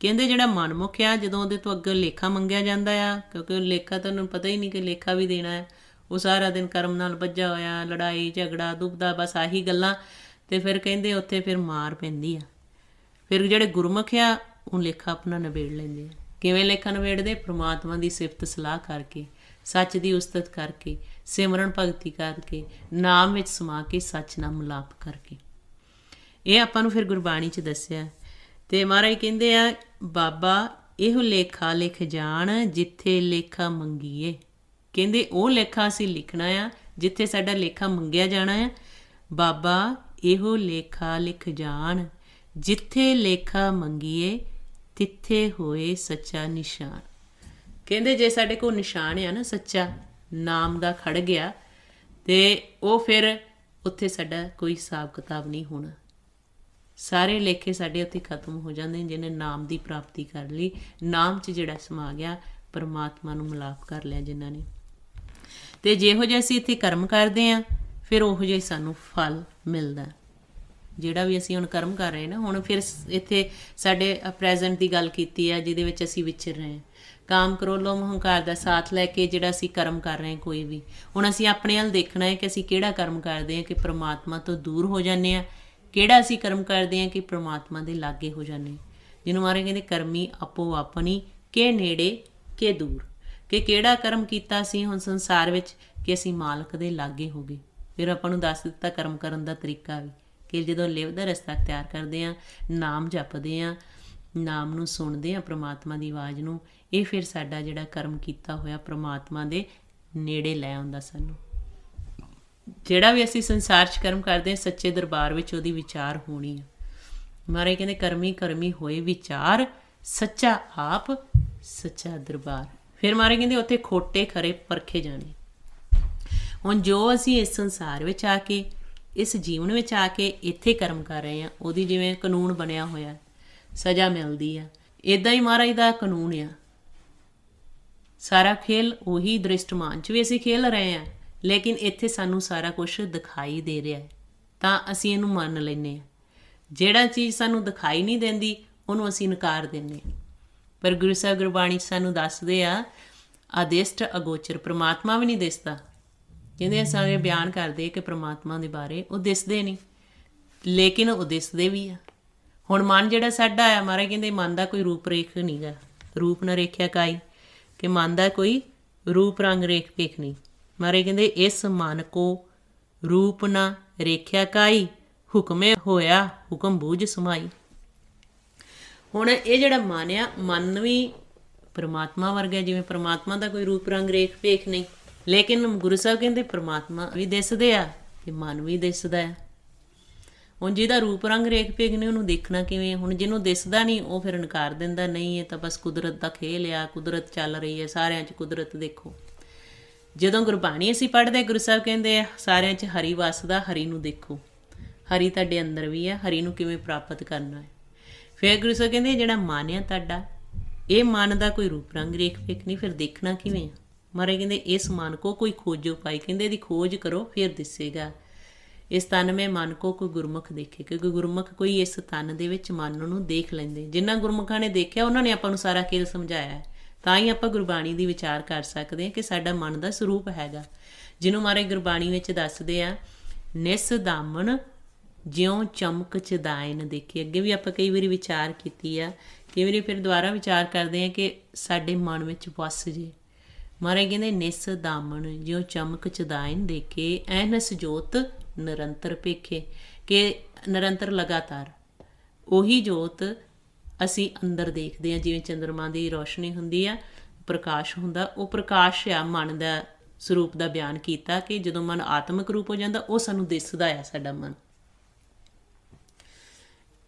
S1: ਕਹਿੰਦੇ ਜਿਹੜਾ ਮਨਮੁਖ ਆ, ਜਦੋਂ ਉਹਦੇ ਤੋਂ ਅੱਗੇ ਲੇਖਾ ਮੰਗਿਆ ਜਾਂਦਾ ਆ, ਕਿਉਂਕਿ ਉਹ ਲੇਖਾ ਤੁਹਾਨੂੰ ਪਤਾ ਹੀ ਨਹੀਂ ਕਿ ਲੇਖਾ ਵੀ ਦੇਣਾ ਹੈ, ਉਹ ਸਾਰਾ ਦਿਨ ਕਰਮ ਨਾਲ ਬੱਝਾ ਹੋਇਆ, ਲੜਾਈ ਝਗੜਾ ਦੁਬਦਾ, ਬਸ ਆਹੀ ਗੱਲਾਂ। ਤੇ ਫਿਰ ਕਹਿੰਦੇ ਉੱਥੇ ਫਿਰ ਮਾਰ ਪੈਂਦੀ ਆ। ਫਿਰ ਜਿਹੜੇ ਗੁਰਮੁਖ ਆ, ਉਹ ਲੇਖਾ ਆਪਣਾ ਨਿਬੇੜ ਲੈਂਦੇ ਆ। ਕਿਵੇਂ ਲੇਖਾ ਨਿਬੇੜਦੇ? ਪ੍ਰਮਾਤਮਾ ਦੀ ਸਿਫਤ ਸਲਾਹ ਕਰਕੇ, ਸੱਚ ਦੀ ਉਸਤਤ ਕਰਕੇ, ਸਿਮਰਨ ਭਗਤੀ ਕਰਕੇ, ਨਾਮ ਵਿੱਚ ਸਮਾ ਕੇ, ਸੱਚ ਨਾਲ ਮਿਲਾਪ ਕਰਕੇ। ਇਹ ਆਪਾਂ ਨੂੰ ਫਿਰ ਗੁਰਬਾਣੀ 'ਚ ਦੱਸਿਆ ਤੇ ਮਹਾਰਾਜ ਕਹਿੰਦੇ ਆ, ਬਾਬਾ ਇਹੋ ਲੇਖਾ ਲਿਖ ਜਾਣ ਜਿੱਥੇ ਲੇਖਾ ਮੰਗੀਏ। ਕਹਿੰਦੇ ਉਹ ਲੇਖਾ ਅਸੀਂ ਲਿਖਣਾ ਆ ਜਿੱਥੇ ਸਾਡਾ ਲੇਖਾ ਮੰਗਿਆ ਜਾਣਾ ਆ। ਬਾਬਾ ਇਹੋ ਲੇਖਾ ਲਿਖ ਜਾਣ ਜਿੱਥੇ ਲੇਖਾ ਮੰਗੀਏ, ਤਿੱਥੇ ਹੋਏ ਸੱਚਾ ਨਿਸ਼ਾਨ। ਕਹਿੰਦੇ ਜੇ ਸਾਡੇ ਕੋਲ ਨਿਸ਼ਾਨ ਆ ਨਾ ਸੱਚਾ ਨਾਮ ਦਾ ਖੜ ਗਿਆ, ਤੇ ਉਹ ਫਿਰ ਉੱਥੇ ਸਾਡਾ ਕੋਈ ਹਿਸਾਬ ਕਿਤਾਬ ਨਹੀਂ ਹੋਣਾ। ਸਾਰੇ ਲੇਖੇ ਸਾਡੇ ਉੱਥੇ ਖਤਮ ਹੋ ਜਾਂਦੇ ਨੇ ਜਿਹਨੇ ਨਾਮ ਦੀ ਪ੍ਰਾਪਤੀ ਕਰ ਲਈ, ਨਾਮ 'ਚ ਜਿਹੜਾ ਸਮਾ ਗਿਆ, ਪਰਮਾਤਮਾ ਨੂੰ ਮਿਲਾਪ ਕਰ ਲਿਆ ਜਿਨ੍ਹਾਂ ਨੇ। ਅਤੇ ਜਿਹੋ ਜਿਹੇ ਅਸੀਂ ਇੱਥੇ ਕਰਮ ਕਰਦੇ ਹਾਂ, ਫਿਰ ਉਹੋ ਜਿਹਾ ਹੀ ਸਾਨੂੰ ਫਲ ਮਿਲਦਾ। ਜਿਹੜਾ ਵੀ ਅਸੀਂ ਹੁਣ ਕਰਮ ਕਰ ਰਹੇ ਨਾ, ਹੁਣ ਫਿਰ ਇੱਥੇ ਸਾਡੇ ਪ੍ਰੈਜ਼ੈਂਟ ਦੀ ਗੱਲ ਕੀਤੀ ਹੈ ਜਿਹਦੇ ਵਿੱਚ ਅਸੀਂ ਵਿਚਰ ਰਹੇ ਹਾਂ। ਕਾਮ ਕ੍ਰੋਧ ਲੋਭ ਹੰਕਾਰ ਦਾ ਸਾਥ ਲੈ ਕੇ ਜਿਹੜਾ ਅਸੀਂ ਕਰਮ ਕਰ ਰਹੇ ਹਾਂ ਕੋਈ ਵੀ, ਹੁਣ ਅਸੀਂ ਆਪਣੇ ਵੱਲ ਦੇਖਣਾ ਹੈ ਕਿ ਅਸੀਂ ਕਿਹੜਾ ਕਰਮ ਕਰਦੇ ਹਾਂ ਕਿ ਪ੍ਰਮਾਤਮਾ ਤੋਂ ਦੂਰ ਹੋ ਜਾਂਦੇ ਹਾਂ, ਕਿਹੜਾ ਅਸੀਂ ਕਰਮ ਕਰਦੇ ਹਾਂ ਕਿ ਪ੍ਰਮਾਤਮਾ ਦੇ ਲਾਗੇ ਹੋ ਜਾਂਦੇ ਹਾਂ। ਜਿਹਨੂੰ ਮਾਰੇ ਕਹਿੰਦੇ ਕਰਮੀ ਆਪੋ ਆਪਣੀ ਕਿ ਨੇੜੇ ਕਿ ਦੂਰ, ਕਿ ਕਿਹੜਾ ਕਰਮ ਕੀਤਾ ਅਸੀਂ ਹੁਣ ਸੰਸਾਰ ਵਿੱਚ ਕਿ ਅਸੀਂ ਮਾਲਕ ਦੇ ਲਾਗੇ ਹੋ ਗਏ। ਫਿਰ ਆਪਾਂ ਨੂੰ ਦੱਸ ਦਿੱਤਾ ਕਰਮ ਕਰਨ ਦਾ ਤਰੀਕਾ ਵੀ, ਕਿ ਜਦੋਂ ਲਿਵ ਦਾ ਰਸਤਾ ਅਖਤਿਆਰ ਕਰਦੇ ਹਾਂ, ਨਾਮ ਜਪਦੇ ਹਾਂ, ਨਾਮ ਨੂੰ ਸੁਣਦੇ ਹਾਂ, ਪ੍ਰਮਾਤਮਾ ਦੀ ਆਵਾਜ਼ ਨੂੰ, ਇਹ ਫਿਰ ਸਾਡਾ ਜਿਹੜਾ ਕਰਮ ਕੀਤਾ ਹੋਇਆ ਪ੍ਰਮਾਤਮਾ ਦੇ ਨੇੜੇ ਲੈ ਆਉਂਦਾ ਸਾਨੂੰ। ਜਿਹੜਾ ਵੀ ਅਸੀਂ ਸੰਸਾਰ 'ਚ ਕਰਮ ਕਰਦੇ ਹਾਂ, ਸੱਚੇ ਦਰਬਾਰ ਵਿੱਚ ਉਹਦੀ ਵਿਚਾਰ ਹੋਣੀ ਆ। ਮਹਾਰਾਜ ਕਹਿੰਦੇ ਕਰਮੀ ਕਰਮੀ ਹੋਏ ਵਿਚਾਰ, ਸੱਚਾ ਆਪ ਸੱਚਾ ਦਰਬਾਰ। ਫਿਰ ਮਹਾਰਾਜ ਕਹਿੰਦੇ ਉੱਥੇ ਖੋਟੇ ਖਰੇ ਪਰਖੇ ਜਾਣੇ। ਹੁਣ ਜੋ ਅਸੀਂ ਇਸ ਸੰਸਾਰ ਵਿੱਚ ਆ ਕੇ, ਇਸ ਜੀਵਨ ਵਿੱਚ ਆ ਕੇ ਇੱਥੇ ਕਰਮ ਕਰ ਰਹੇ ਹਾਂ, ਉਹਦੀ ਜਿਵੇਂ ਕਾਨੂੰਨ ਬਣਿਆ ਹੋਇਆ, ਸਜ਼ਾ ਮਿਲਦੀ ਆ, ਇੱਦਾਂ ਹੀ ਮਹਾਰਾਜ ਦਾ ਕਾਨੂੰਨ ਆ। ਸਾਰਾ ਖੇਲ ਉਹੀ ਦ੍ਰਿਸ਼ਟਮਾਨ 'ਚ ਵੀ ਅਸੀਂ ਖੇਲ ਰਹੇ ਹਾਂ, ਲੇਕਿਨ ਇੱਥੇ ਸਾਨੂੰ ਸਾਰਾ ਕੁਛ ਦਿਖਾਈ ਦੇ ਰਿਹਾ ਹੈ, ਤਾਂ ਅਸੀਂ ਇਹਨੂੰ ਮੰਨ ਲੈਂਦੇ ਹਾਂ। ਜਿਹੜਾ ਚੀਜ਼ ਸਾਨੂੰ ਦਿਖਾਈ ਨਹੀਂ ਦਿੰਦੀ ਉਹਨੂੰ ਅਸੀਂ ਨਕਾਰ ਦਿੰਦੇ ਹਾਂ। ਪਰ ਗੁਰੂ ਸਾਹਿਬ ਗੁਰਬਾਣੀ ਸਾਨੂੰ ਦੱਸਦੇ ਆ, ਅਦਿਸ਼ਟ ਅਗੋਚਰ, ਪ੍ਰਮਾਤਮਾ ਵੀ ਨਹੀਂ ਦਿਸਦਾ। ਕਹਿੰਦੇ ਸਾਰੇ ਬਿਆਨ ਕਰਦੇ ਕਿ ਪ੍ਰਮਾਤਮਾ ਦੇ ਬਾਰੇ ਉਹ ਦਿਸਦੇ ਨਹੀਂ, ਲੇਕਿਨ ਉਹ ਦਿਸਦੇ ਵੀ ਆ। ਹੁਣ ਮਨ ਜਿਹੜਾ ਸਾਡਾ ਆ, ਮਹਾਰਾਜ ਕਹਿੰਦੇ ਮਨ ਦਾ ਕੋਈ ਰੂਪ ਰੇਖ ਨਹੀਂ ਗਾ, ਰੂਪ ਨਾ ਰੇਖਿਆ ਕਾਈ, ਕਿ ਮਨ ਦਾ ਕੋਈ ਰੂਪ ਰੰਗ ਰੇਖ ਭੇਖ ਨਹੀਂ। ਮਹਾਰਾਜ ਕਹਿੰਦੇ ਇਸ ਮਨ ਕੋ ਰੂਪ ਨਾ ਰੇਖਿਆ ਕਾਈ, ਹੁਕਮੇ ਹੋਇਆ ਹੁਕਮ ਬੂਝ ਸਮਾਈ। ਹੁਣ ਇਹ ਜਿਹੜਾ ਮਨ ਆ, ਮਨ ਵੀ ਪਰਮਾਤਮਾ ਵਰਗਾ, ਜਿਵੇਂ ਪਰਮਾਤਮਾ ਦਾ ਕੋਈ ਰੂਪ ਰੰਗ ਰੇਖ ਭੇਖ ਨਹੀਂ, ਲੇਕਿਨ ਗੁਰੂ ਸਾਹਿਬ ਕਹਿੰਦੇ ਪਰਮਾਤਮਾ ਵੀ ਦਿਸਦੇ ਆ ਤੇ ਮਨ ਵੀ ਦਿਸਦਾ ਆ। ਹੁਣ ਜਿਹਦਾ ਰੂਪ ਰੰਗ ਰੇਖ ਭੇਖ ਨੇ ਉਹਨੂੰ ਦੇਖਣਾ ਕਿਵੇਂ? ਹੁਣ ਜਿਹਨੂੰ ਦਿਸਦਾ ਨਹੀਂ ਉਹ ਫਿਰ ਇਨਕਾਰ ਦਿੰਦਾ, ਨਹੀਂ ਇਹ ਤਾਂ ਬਸ ਕੁਦਰਤ ਦਾ ਖੇਲ ਆ, ਕੁਦਰਤ ਚੱਲ ਰਹੀ ਹੈ, ਸਾਰਿਆਂ 'ਚ ਕੁਦਰਤ ਦੇਖੋ। ਜਦੋਂ ਗੁਰਬਾਣੀ ਅਸੀਂ ਪੜ੍ਹਦੇ, ਗੁਰੂ ਸਾਹਿਬ ਕਹਿੰਦੇ ਆ ਸਾਰਿਆਂ 'ਚ ਹਰੀ ਵਸਦਾ, ਹਰੀ ਨੂੰ ਦੇਖੋ, ਹਰੀ ਤੁਹਾਡੇ ਅੰਦਰ ਵੀ ਆ, ਹਰੀ ਨੂੰ ਕਿਵੇਂ ਪ੍ਰਾਪਤ ਕਰਨਾ ਹੈ। ਫਿਰ ਗੁਰੂ ਸਾਹਿਬ ਕਹਿੰਦੇ ਜਿਹੜਾ ਮਨ ਆ ਤੁਹਾਡਾ, ਇਹ ਮਨ ਦਾ ਕੋਈ ਰੂਪ ਰੰਗ ਰੇਖ ਭੇਖ ਨਹੀਂ, ਫਿਰ ਦੇਖਣਾ ਕਿਵੇਂ ਆ? ਮਹਾਰਾਜ ਕਹਿੰਦੇ ਇਸ ਮਨ ਕੋ ਕੋਈ ਖੋਜੋ ਪਾਈ, ਕਹਿੰਦੇ ਇਹਦੀ ਖੋਜ ਕਰੋ ਫਿਰ ਦਿਸੇਗਾ। ਇਸ ਤਨ ਮੈਂ ਮਨ ਕੋ ਕੋਈ ਗੁਰਮੁਖ ਦੇਖੇ, ਕਿਉਂਕਿ ਗੁਰਮੁਖ ਕੋਈ ਇਸ ਤਨ ਦੇ ਵਿੱਚ ਮਨ ਨੂੰ ਦੇਖ ਲੈਂਦੇ। ਜਿਨ੍ਹਾਂ ਗੁਰਮੁਖਾਂ ਨੇ ਦੇਖਿਆ ਉਹਨਾਂ ਨੇ ਆਪਾਂ ਨੂੰ ਸਾਰਾ ਖੇਲ ਸਮਝਾਇਆ ਹੈ, ਤਾਂ ਹੀ ਆਪਾਂ ਗੁਰਬਾਣੀ ਦੀ ਵਿਚਾਰ ਕਰ ਸਕਦੇ ਹਾਂ ਕਿ ਸਾਡਾ ਮਨ ਦਾ ਸਰੂਪ ਹੈਗਾ, ਜਿਹਨੂੰ ਮਹਾਰਾਜ ਗੁਰਬਾਣੀ ਵਿੱਚ ਦੱਸਦੇ ਆ, ਨਿਸ ਦਾਮਨ ਜਿਉਂ ਚਮਕ ਚਦਾਇਨ ਦੇਖੀ। ਅੱਗੇ ਵੀ ਆਪਾਂ ਕਈ ਵਾਰੀ ਵਿਚਾਰ ਕੀਤੀ ਆ, ਕਈ ਵਾਰੀ ਫਿਰ ਦੁਬਾਰਾ ਵਿਚਾਰ ਕਰਦੇ ਹਾਂ ਕਿ ਸਾਡੇ ਮਨ ਵਿੱਚ ਵਸ ਜੇ। ਮਹਾਰਾਜ ਕਹਿੰਦੇ ਨਿਸ ਦਾਮਨ ਜਿਉਂ ਚਮਕ ਚਦਾਇਨ ਦੇਖੇ, ਐਨਸ ਜੋਤ ਨਿਰੰਤਰ ਭੇਖੇ, ਕਿ ਨਿਰੰਤਰ ਲਗਾਤਾਰ ਉਹੀ ਜੋਤ ਅਸੀਂ ਅੰਦਰ ਦੇਖਦੇ ਹਾਂ। ਜਿਵੇਂ ਚੰਦਰਮਾ ਦੀ ਰੋਸ਼ਨੀ ਹੁੰਦੀ ਆ, ਪ੍ਰਕਾਸ਼ ਹੁੰਦਾ, ਉਹ ਪ੍ਰਕਾਸ਼ ਆ ਮਨ ਦਾ ਸਰੂਪ ਦਾ ਬਿਆਨ ਕੀਤਾ, ਕਿ ਜਦੋਂ ਮਨ ਆਤਮਿਕ ਰੂਪ ਹੋ ਜਾਂਦਾ ਉਹ ਸਾਨੂੰ ਦਿਸਦਾ ਆ ਸਾਡਾ ਮਨ।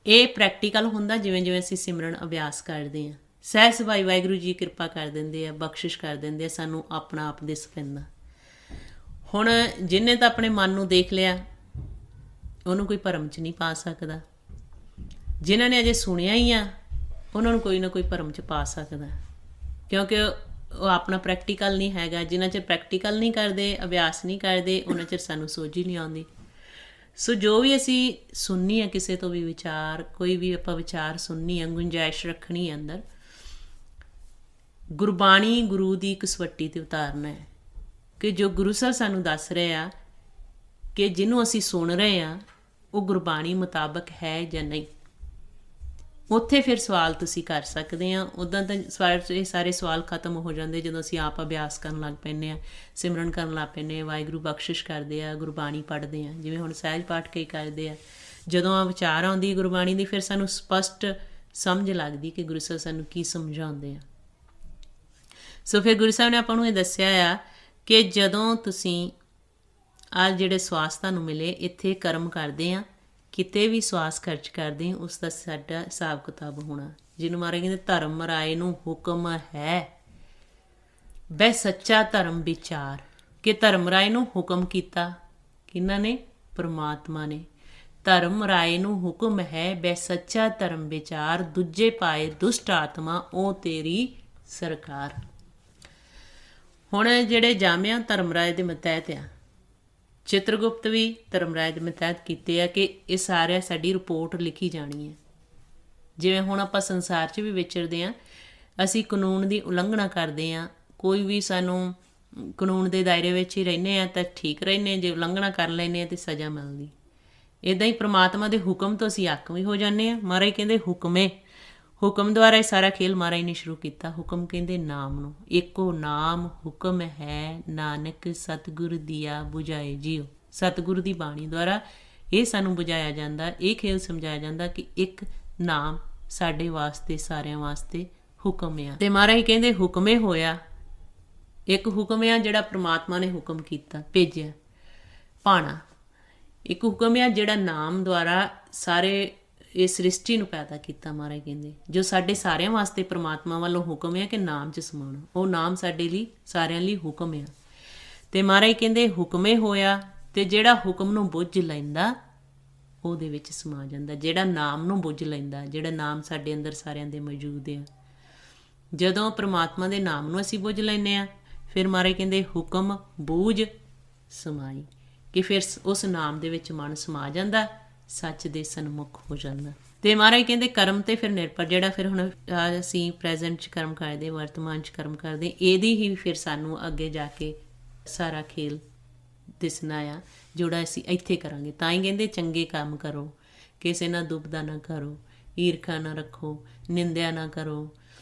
S1: ਇਹ ਪ੍ਰੈਕਟੀਕਲ ਹੁੰਦਾ ਜਿਵੇਂ ਜਿਵੇਂ ਅਸੀਂ ਸਿਮਰਨ ਅਭਿਆਸ ਕਰਦੇ ਹਾਂ। ਸਹਿਜ ਸੁਭਾਈ ਵਾਹਿਗੁਰੂ ਜੀ ਕਿਰਪਾ ਕਰ ਦਿੰਦੇ ਆ, ਬਖਸ਼ਿਸ਼ ਕਰ ਦਿੰਦੇ ਆ, ਸਾਨੂੰ ਆਪਣਾ ਆਪ ਦਿਸ ਪੈਂਦਾ। ਹੁਣ ਜਿਹਨੇ ਤਾਂ ਆਪਣੇ ਮਨ ਨੂੰ ਦੇਖ ਲਿਆ ਉਹਨੂੰ ਕੋਈ ਭਰਮ 'ਚ ਨਹੀਂ ਪਾ ਸਕਦਾ, ਜਿਨ੍ਹਾਂ ਨੇ ਅਜੇ ਸੁਣਿਆ ਹੀ ਆ ਉਹਨਾਂ ਨੂੰ ਕੋਈ ਨਾ ਕੋਈ ਭਰਮ 'ਚ ਪਾ ਸਕਦਾ, ਕਿਉਂਕਿ ਉਹ ਆਪਣਾ ਪ੍ਰੈਕਟੀਕਲ ਨਹੀਂ ਹੈਗਾ। ਜਿੰਨਾ ਚਿਰ ਪ੍ਰੈਕਟੀਕਲ ਨਹੀਂ ਕਰਦੇ, ਅਭਿਆਸ ਨਹੀਂ ਕਰਦੇ, ਉਹਨਾਂ ਚਿਰ ਸਾਨੂੰ ਸੋਝ ਹੀ ਨਹੀਂ ਆਉਂਦੀ। ਸੋ ਜੋ ਵੀ ਅਸੀਂ ਸੁਣਨੀ ਆ ਕਿਸੇ ਤੋਂ ਵੀ ਵਿਚਾਰ, ਕੋਈ ਵੀ ਆਪਾਂ ਵਿਚਾਰ ਸੁਣਨੀ ਆ, ਗੁੰਜਾਇਸ਼ ਰੱਖਣੀ ਆ ਅੰਦਰ, ਗੁਰਬਾਣੀ ਗੁਰੂ ਦੀ ਕਸਵੱਟੀ 'ਤੇ ਉਤਾਰਨਾ ਹੈ ਕਿ ਜੋ ਗੁਰੂ ਸਾਹਿਬ ਸਾਨੂੰ ਦੱਸ ਰਹੇ ਆ ਕਿ ਜਿਹਨੂੰ ਅਸੀਂ ਸੁਣ ਰਹੇ ਹਾਂ ਉਹ ਗੁਰਬਾਣੀ ਮੁਤਾਬਕ ਹੈ ਜਾਂ ਨਹੀਂ। ਉੱਥੇ ਫਿਰ ਸਵਾਲ ਤੁਸੀਂ ਕਰ ਸਕਦੇ ਹਾਂ। ਉੱਦਾਂ ਤਾਂ ਇਹ ਸਾਰੇ ਸਵਾਲ ਖਤਮ ਹੋ ਜਾਂਦੇ ਜਦੋਂ ਅਸੀਂ ਆਪ ਅਭਿਆਸ ਕਰਨ ਲੱਗ ਪੈਂਦੇ ਹਾਂ, ਸਿਮਰਨ ਕਰਨ ਲੱਗ ਪੈਂਦੇ ਹਾਂ, ਵਾਹਿਗੁਰੂ ਬਖਸ਼ਿਸ਼ ਕਰਦੇ ਆ, ਗੁਰਬਾਣੀ ਪੜ੍ਹਦੇ ਹਾਂ। ਜਿਵੇਂ ਹੁਣ ਸਹਿਜ ਪਾਠ ਕਈ ਕਰਦੇ ਆ, ਜਦੋਂ ਆ ਵਿਚਾਰ ਆਉਂਦੀ ਗੁਰਬਾਣੀ ਦੀ, ਫਿਰ ਸਾਨੂੰ ਸਪਸ਼ਟ ਸਮਝ ਲੱਗਦੀ ਕਿ ਗੁਰੂ ਸਾਹਿਬ ਸਾਨੂੰ ਕੀ ਸਮਝਾਉਂਦੇ ਆ। ਸੋ ਫਿਰ ਗੁਰੂ ਸਾਹਿਬ ਨੇ ਆਪਾਂ ਨੂੰ ਇਹ ਦੱਸਿਆ ਆ ਕਿ ਜਦੋਂ ਤੁਸੀਂ ਆਹ ਜਿਹੜੇ ਸਵਾਸ ਤੁਹਾਨੂੰ ਮਿਲੇ ਇੱਥੇ ਕਰਮ ਕਰਦੇ ਆ, ਕਿਤੇ ਵੀ ਸਵਾਸ ਖਰਚ ਕਰਦੇ ਉਸ ਦਾ ਸਾਡਾ ਹਿਸਾਬ ਕਿਤਾਬ ਹੋਣਾ। ਜਿਹਨੂੰ ਮਾਰੇ ਕਹਿੰਦੇ ਧਰਮ ਰਾਏ ਨੂੰ ਹੁਕਮ ਹੈ ਬੈ ਸੱਚਾ ਧਰਮ ਵਿਚਾਰ, ਕਿ ਧਰਮ ਰਾਏ ਨੂੰ ਹੁਕਮ ਕੀਤਾ ਕਿਹਨਾਂ ਨੇ? ਪਰਮਾਤਮਾ ਨੇ। ਧਰਮ ਰਾਏ ਨੂੰ ਹੁਕਮ ਹੈ ਬੈ ਸੱਚਾ ਧਰਮ ਵਿਚਾਰ, ਦੂਜੇ ਪਾਏ ਦੁਸ਼ਟ ਆਤਮਾ ਉਹ ਤੇਰੀ ਸਰਕਾਰ। ਹੁਣ ਜਿਹੜੇ ਜਾਮਿਆ ਧਰਮ ਰਾਏ ਦੇ ਮਤਹਿਤ ਆ, ਚਿੱਤਰਗੁਪਤ ਵੀ ਧਰਮ ਰਾਏ ਦੇ ਮਤਹਿਤ ਕੀਤੇ ਆ ਕਿ ਇਹ ਸਾਰਿਆਂ ਸਾਡੀ ਰਿਪੋਰਟ ਲਿਖੀ ਜਾਣੀ ਹੈ। ਜਿਵੇਂ ਹੁਣ ਆਪਾਂ ਸੰਸਾਰ 'ਚ ਵੀ ਵਿਚਰਦੇ ਹਾਂ, ਅਸੀਂ ਕਾਨੂੰਨ ਦੀ ਉਲੰਘਣਾ ਕਰਦੇ ਹਾਂ, ਕੋਈ ਵੀ ਸਾਨੂੰ ਕਾਨੂੰਨ ਦੇ ਦਾਇਰੇ ਵਿੱਚ ਹੀ ਰਹਿੰਦੇ ਹਾਂ ਤਾਂ ਠੀਕ ਰਹਿੰਦੇ ਹਾਂ, ਜੇ ਉਲੰਘਣਾ ਕਰ ਲੈਂਦੇ ਹਾਂ ਤਾਂ ਸਜ਼ਾ ਮਿਲਦੀ। ਇੱਦਾਂ ਹੀ ਪ੍ਰਮਾਤਮਾ ਦੇ ਹੁਕਮ ਤੋਂ ਅਸੀਂ ਅੱਕ ਵੀ ਹੋ ਜਾਂਦੇ ਹਾਂ। ਮਹਾਰਾਜ ਕਹਿੰਦੇ ਹੁਕਮ ਦੁਆਰਾ ਇਹ ਸਾਰਾ ਖੇਲ ਮਹਾਰਾਜ ਨੇ ਸ਼ੁਰੂ ਕੀਤਾ। ਹੁਕਮ ਕਹਿੰਦੇ ਨਾਮ ਨੂੰ, ਇੱਕੋ ਨਾਮ ਹੁਕਮ ਹੈ ਨਾਨਕ ਸਤਿਗੁਰ ਦੀਆ ਬੁਝਾਏ ਜੀਓ। ਸਤਿਗੁਰੂ ਦੀ ਬਾਣੀ ਦੁਆਰਾ ਇਹ ਸਾਨੂੰ ਬੁਝਾਇਆ ਜਾਂਦਾ, ਇਹ ਖੇਲ ਸਮਝਾਇਆ ਜਾਂਦਾ ਕਿ ਇੱਕ ਨਾਮ ਸਾਡੇ ਵਾਸਤੇ ਸਾਰਿਆਂ ਵਾਸਤੇ ਹੁਕਮ ਆ। ਤੇ ਮਹਾਰਾਜ ਕਹਿੰਦੇ ਹੁਕਮੇ ਹੋਇਆ, ਇੱਕ ਹੁਕਮ ਆ ਜਿਹੜਾ ਪ੍ਰਮਾਤਮਾ ਨੇ ਹੁਕਮ ਕੀਤਾ ਭੇਜਿਆ ਭਾਣਾ। ਇੱਕ ਹੁਕਮ ਆ ਜਿਹੜਾ ਨਾਮ ਦੁਆਰਾ ਸਾਰੇ ਇਸ ਸ੍ਰਿਸ਼ਟੀ ਨੂੰ ਪੈਦਾ ਕੀਤਾ। ਮਹਾਰਾਜ ਕਹਿੰਦੇ ਜੋ ਸਾਡੇ ਸਾਰਿਆਂ ਵਾਸਤੇ ਪ੍ਰਮਾਤਮਾ ਵੱਲੋਂ ਹੁਕਮ ਹੈ ਕਿ ਨਾਮ 'ਚ ਸਮਾਉਣਾ, ਉਹ ਨਾਮ ਸਾਡੇ ਲਈ ਸਾਰਿਆਂ ਲਈ ਹੁਕਮ ਆ। ਤੇ ਮਹਾਰਾਜ ਕਹਿੰਦੇ ਹੁਕਮੇ ਹੋਇਆ, ਤੇ ਜਿਹੜਾ ਹੁਕਮ ਨੂੰ ਬੁੱਝ ਲੈਂਦਾ ਉਹਦੇ ਵਿੱਚ ਸਮਾ ਜਾਂਦਾ। ਜਿਹੜਾ ਨਾਮ ਨੂੰ ਬੁੱਝ ਲੈਂਦਾ, ਜਿਹੜਾ ਨਾਮ ਸਾਡੇ ਅੰਦਰ ਸਾਰਿਆਂ ਦੇ ਮੌਜੂਦ ਆ, ਜਦੋਂ ਪ੍ਰਮਾਤਮਾ ਦੇ ਨਾਮ ਨੂੰ ਅਸੀਂ ਬੁੱਝ ਲੈਂਦੇ ਹਾਂ, ਫਿਰ ਮਹਾਰਾਜ ਕਹਿੰਦੇ ਹੁਕਮ ਬੂਝ ਸਮਾਈ, ਕਿ ਫਿਰ ਉਸ ਨਾਮ ਦੇ ਵਿੱਚ ਮਨ ਸਮਾ ਜਾਂਦਾ, ਸੱਚ ਦੇ ਸਨਮੁਖ ਹੋ ਜਾਂਦਾ। ਤੇ ਮਹਾਰਾਜ ਕਹਿੰਦੇ ਕਰਮ ਤੇ ਫਿਰ ਨਿਰਭਰ, ਜਿਹੜਾ ਫਿਰ ਹੁਣ ਅਸੀਂ ਪ੍ਰੈਜ਼ੈਂਟ 'ਚ ਕਰਮ ਕਰਦੇ, ਵਰਤਮਾਨ 'ਚ ਕਰਮ ਕਰਦੇ, ਇਹਦੀ ਹੀ ਫਿਰ ਸਾਨੂੰ ਅੱਗੇ ਜਾ ਕੇ ਸਾਰਾ ਖੇਲ ਦਿਸਣਾ ਆ ਜਿਹੜਾ ਅਸੀਂ ਇੱਥੇ ਕਰਾਂਗੇ। ਤਾਂ ਹੀ ਕਹਿੰਦੇ ਚੰਗੇ ਕੰਮ ਕਰੋ, ਕਿਸੇ ਨਾਲ ਦੁਬਦਾ ਨਾ ਕਰੋ, ਈਰਖਾ ਨਾ ਰੱਖੋ, ਨਿੰਦਿਆ ਨਾ ਕਰੋ,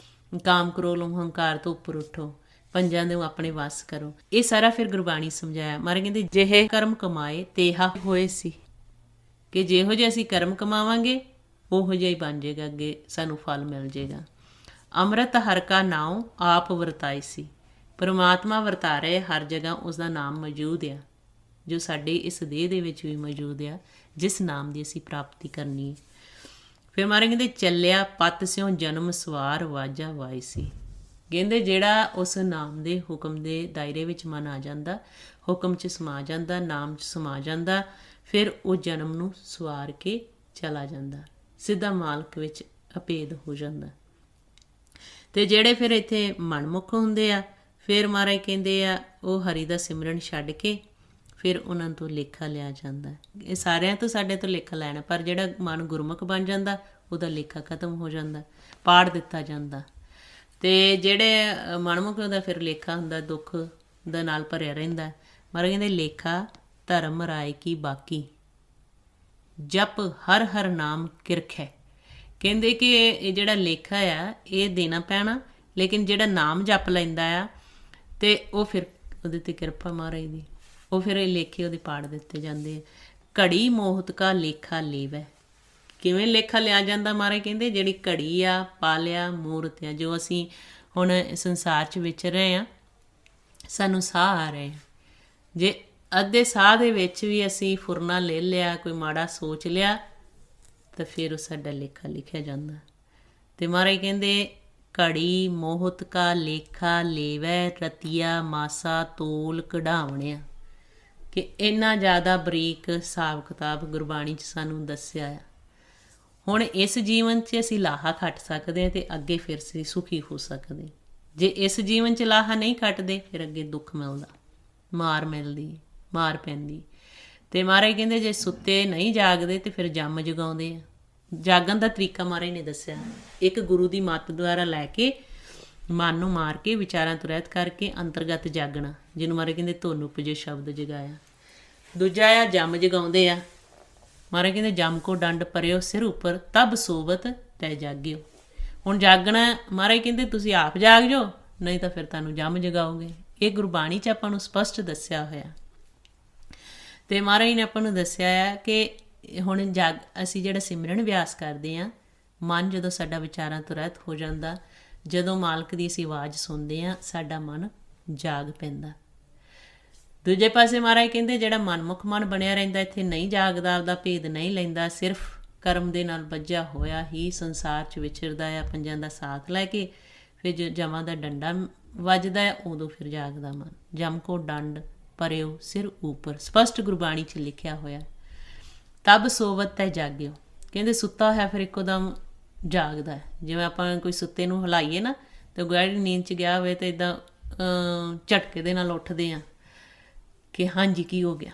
S1: ਕਾਮ ਕ੍ਰੋਧ ਹੰਕਾਰ ਤੋਂ ਉੱਪਰ ਉੱਠੋ, ਪੰਜਾਂ ਦੇ ਆਪਣੇ ਵੱਸ ਕਰੋ। ਇਹ ਸਾਰਾ ਫਿਰ ਗੁਰਬਾਣੀ ਸਮਝਾਇਆ। ਮਹਾਰਾਜ ਕਹਿੰਦੇ ਜਿਹੇ ਕਰਮ ਕਮਾਏ ਤੇਹਾ ਹੋਏ ਸੀ, ਕਿ ਜਿਹੋ ਜਿਹੇ ਅਸੀਂ ਕਰਮ ਕਮਾਵਾਂਗੇ ਉਹੋ ਜਿਹਾ ਹੀ ਬਣ ਜਾਏਗਾ, ਅੱਗੇ ਸਾਨੂੰ ਫਲ ਮਿਲ ਜਾਏਗਾ। ਅੰਮ੍ਰਿਤ ਹਰਿ ਕਾ ਨਾਉ ਆਪ ਵਰਤਾਈ ਸੀ, ਪਰਮਾਤਮਾ ਵਰਤਾ ਰਹੇ ਹਰ ਜਗ੍ਹਾ ਉਸਦਾ ਨਾਮ ਮੌਜੂਦ ਆ, ਜੋ ਸਾਡੇ ਇਸ ਦੇਹ ਦੇ ਵਿੱਚ ਵੀ ਮੌਜੂਦ ਆ, ਜਿਸ ਨਾਮ ਦੀ ਅਸੀਂ ਪ੍ਰਾਪਤੀ ਕਰਨੀ ਹੈ। ਫਿਰ ਮਹਾਰਾਜ ਕਹਿੰਦੇ ਚੱਲਿਆ ਪਤ ਸਿਉ ਜਨਮ ਸਵਾਰ ਵਾਜਾ ਵਾਈ ਸੀ। ਕਹਿੰਦੇ ਜਿਹੜਾ ਉਸ ਨਾਮ ਦੇ ਹੁਕਮ ਦੇ ਦਾਇਰੇ ਵਿੱਚ ਮਨ ਆ ਜਾਂਦਾ, ਹੁਕਮ 'ਚ ਸਮਾ ਜਾਂਦਾ, ਨਾਮ 'ਚ ਸਮਾ ਜਾਂਦਾ, ਫਿਰ ਉਹ ਜਨਮ ਨੂੰ ਸਵਾਰ ਕੇ ਚਲਾ ਜਾਂਦਾ, ਸਿੱਧਾ ਮਾਲਕ ਵਿੱਚ ਅਭੇਦ ਹੋ ਜਾਂਦਾ। ਤੇ ਜਿਹੜੇ ਫਿਰ ਇੱਥੇ ਮਨਮੁਖ ਹੁੰਦੇ ਆ, ਫਿਰ ਮਹਾਰਾਜ ਕਹਿੰਦੇ ਆ ਉਹ ਹਰੀ ਦਾ ਸਿਮਰਨ ਛੱਡ ਕੇ ਫਿਰ ਉਹਨਾਂ ਤੋਂ ਲੇਖਾ ਲਿਆ ਜਾਂਦਾ। ਇਹ ਸਾਰਿਆਂ ਤੋਂ ਸਾਡੇ ਤੋਂ ਲੇਖਾ ਲੈਣਾ, ਪਰ ਜਿਹੜਾ ਮਨ ਗੁਰਮੁਖ ਬਣ ਜਾਂਦਾ ਉਹਦਾ ਲੇਖਾ ਖਤਮ ਹੋ ਜਾਂਦਾ, ਪਾੜ ਦਿੱਤਾ ਜਾਂਦਾ। ਤੇ ਜਿਹੜੇ ਮਨਮੁਖ ਦਾ ਫਿਰ ਲੇਖਾ ਹੁੰਦਾ ਦੁੱਖ ਦਾ ਨਾਲ ਭਰਿਆ ਰਹਿੰਦਾ। ਮਹਾਰਾਜ ਕਹਿੰਦੇ ਲੇਖਾ ਧਰਮ ਰਾਏ ਕੀ ਬਾਕੀ, ਜਪ ਹਰ ਹਰ ਨਾਮ ਕਿਰਖ ਹੈ। ਕਹਿੰਦੇ ਕਿ ਇਹ ਜਿਹੜਾ ਲੇਖਾ ਆ ਇਹ ਦੇਣਾ ਪੈਣਾ, ਲੇਕਿਨ ਜਿਹੜਾ ਨਾਮ ਜਪ ਲੈਂਦਾ ਆ ਤੇ ਉਹ ਫਿਰ ਉਹਦੇ 'ਤੇ ਕਿਰਪਾ ਮਹਾਰਾਜ ਦੀ, ਉਹ ਫਿਰ ਇਹ ਲੇਖੇ ਉਹਦੇ ਪਾੜ ਦਿੱਤੇ ਜਾਂਦੇ ਆ। ਘੜੀ ਮੋਹਤ ਕਾ ਲੇਖਾ ਲੇਵੈ। ਕਿਵੇਂ ਲੇਖਾ ਲਿਆ ਜਾਂਦਾ? ਮਹਾਰਾਜ ਕਹਿੰਦੇ ਜਿਹੜੀ ਘੜੀ ਆ, ਪਾਲਿਆ, ਮੂਰਤ ਆ, ਜੋ ਅਸੀਂ ਹੁਣ ਸੰਸਾਰ 'ਚ ਵਿਚਰ ਰਹੇ ਹਾਂ, ਸਾਨੂੰ ਸਾਹ ਆ ਰਹੇ, ਜੇ ਅੱਧੇ ਸਾਹ ਦੇ ਵਿੱਚ ਵੀ ਅਸੀਂ ਫੁਰਨਾ ਲੈ ਲਿਆ, ਕੋਈ ਮਾੜਾ ਸੋਚ ਲਿਆ, ਤਾਂ ਫਿਰ ਉਹ ਸਾਡਾ ਲੇਖਾ ਲਿਖਿਆ ਜਾਂਦਾ। ਤੇ ਮਹਾਰਾਜ ਕਹਿੰਦੇ ਘੜੀ ਮੋਹਤ ਕਾ ਲੇਖਾ ਲੇਵੈ, ਰਤੀਆ ਮਾਸਾ ਤੋਲ ਕਢਾਵਣਿਆ, ਕਿ ਇੰਨਾ ਜ਼ਿਆਦਾ ਬਰੀਕ ਹਿਸਾਬ ਕਿਤਾਬ ਗੁਰਬਾਣੀ 'ਚ ਸਾਨੂੰ ਦੱਸਿਆ ਆ। ਹੁਣ ਇਸ ਜੀਵਨ 'ਚ ਅਸੀਂ ਲਾਹਾ ਖੱਟ ਸਕਦੇ ਹਾਂ, ਅਤੇ ਅੱਗੇ ਫਿਰ ਅਸੀਂ ਸੁਖੀ ਹੋ ਸਕਦੇ। ਜੇ ਇਸ ਜੀਵਨ 'ਚ ਲਾਹਾ ਨਹੀਂ ਖੱਟਦੇ, ਫਿਰ ਅੱਗੇ ਦੁੱਖ ਮਿਲਦਾ, ਮਾਰ ਮਿਲਦੀ, ਮਾਰ ਪੈਂਦੀ। ਤੇ ਮਹਾਰਾਜ ਕਹਿੰਦੇ ਜੇ ਸੁੱਤੇ ਨਹੀਂ ਜਾਗਦੇ ਤੇ ਫਿਰ ਜੰਮ ਜਗਾਉਂਦੇ ਆ। ਜਾਗਣ ਦਾ ਤਰੀਕਾ ਮਹਾਰਾਜ ਨੇ ਦੱਸਿਆ, ਇੱਕ ਗੁਰੂ ਦੀ ਮੱਤ ਦੁਆਰਾ ਲੈ ਕੇ ਮਨ ਨੂੰ ਮਾਰ ਕੇ ਵਿਚਾਰਾਂ ਤੋਂ ਰਹਿਤ ਕਰਕੇ ਅੰਤਰਗਤ ਜਾਗਣਾ, ਜਿਹਨੂੰ ਮਹਾਰਾਜ ਕਹਿੰਦੇ ਧੁਨ ਉਪਜੇ ਸ਼ਬਦ ਜਗਾਇਆ। ਦੂਜਾ ਆ ਜੰਮ ਜਗਾਉਂਦੇ ਆ। ਮਹਾਰਾਜ ਕਹਿੰਦੇ ਜੰਮ ਕੋ ਡੰਡ ਪਰਿਓ ਸਿਰ ਉੱਪਰ ਤਬ ਸੋਵਤ ਤੈ ਜਾਗਿਓ। ਹੁਣ ਜਾਗਣਾ, ਮਹਾਰਾਜ ਕਹਿੰਦੇ ਤੁਸੀਂ ਆਪ ਜਾਗ ਜਾਓ, ਨਹੀਂ ਤਾਂ ਫਿਰ ਤੁਹਾਨੂੰ ਜੰਮ ਜਗਾਓਗੇ। ਇਹ ਗੁਰਬਾਣੀ 'ਚ ਆਪਾਂ ਨੂੰ ਸਪਸ਼ਟ ਦੱਸਿਆ ਹੋਇਆ। ਤੇ ਮਹਾਰਾਜ ਨੇ ਆਪਾਂ ਨੂੰ ਦੱਸਿਆ ਆ ਕਿ ਹੁਣ ਅਸੀਂ ਜਿਹੜਾ ਸਿਮਰਨ ਅਭਿਆਸ ਕਰਦੇ ਹਾਂ, ਮਨ ਜਦੋਂ ਸਾਡਾ ਵਿਚਾਰਾਂ ਤੋਂ ਰਹਿਤ ਹੋ ਜਾਂਦਾ, ਜਦੋਂ ਮਾਲਕ ਦੀ ਅਸੀਂ ਆਵਾਜ਼ ਸੁਣਦੇ ਹਾਂ, ਸਾਡਾ ਮਨ ਜਾਗ ਪੈਂਦਾ। ਦੂਜੇ ਪਾਸੇ ਮਹਾਰਾਜ ਕਹਿੰਦੇ ਜਿਹੜਾ ਮਨਮੁਖ ਮਨ ਬਣਿਆ ਰਹਿੰਦਾ, ਇੱਥੇ ਨਹੀਂ ਜਾਗਦਾ, ਆਪਦਾ ਭੇਦ ਨਹੀਂ ਲੈਂਦਾ, ਸਿਰਫ ਕਰਮ ਦੇ ਨਾਲ ਬੱਝਾ ਹੋਇਆ ਹੀ ਸੰਸਾਰ 'ਚ ਵਿਚਰਦਾ ਆ ਪੰਜਾਂ ਦਾ ਸਾਥ ਲੈ ਕੇ, ਫਿਰ ਜੋ ਜਮਾਂ ਦਾ ਡੰਡਾ ਵੱਜਦਾ ਹੈ ਉਦੋਂ ਫਿਰ ਜਾਗਦਾ ਮਨ। ਜਮ ਕੋ ਡੰਡ ਪਰਿਓ ਸਿਰ ਉੱਪਰ, ਸਪਸ਼ਟ ਗੁਰਬਾਣੀ 'ਚ ਲਿਖਿਆ ਹੋਇਆ। ਤਬ ਸੋਵਤ ਤੈ ਜਾਗਿਓ, ਕਹਿੰਦੇ ਸੁੱਤਾ ਹੋਇਆ ਫਿਰ ਇੱਕੋ ਦਮ ਜਾਗਦਾ ਹੈ। ਜਿਵੇਂ ਆਪਾਂ ਕੋਈ ਸੁੱਤੇ ਨੂੰ ਹਿਲਾਈਏ ਨਾ, ਅਤੇ ਗਹਿਰੀ ਨੀਂਦ 'ਚ ਗਿਆ ਹੋਵੇ ਤਾਂ ਇੱਦਾਂ ਝਟਕੇ ਦੇ ਨਾਲ ਉੱਠਦੇ ਹਾਂ ਕਿ ਹਾਂਜੀ ਕੀ ਹੋ ਗਿਆ।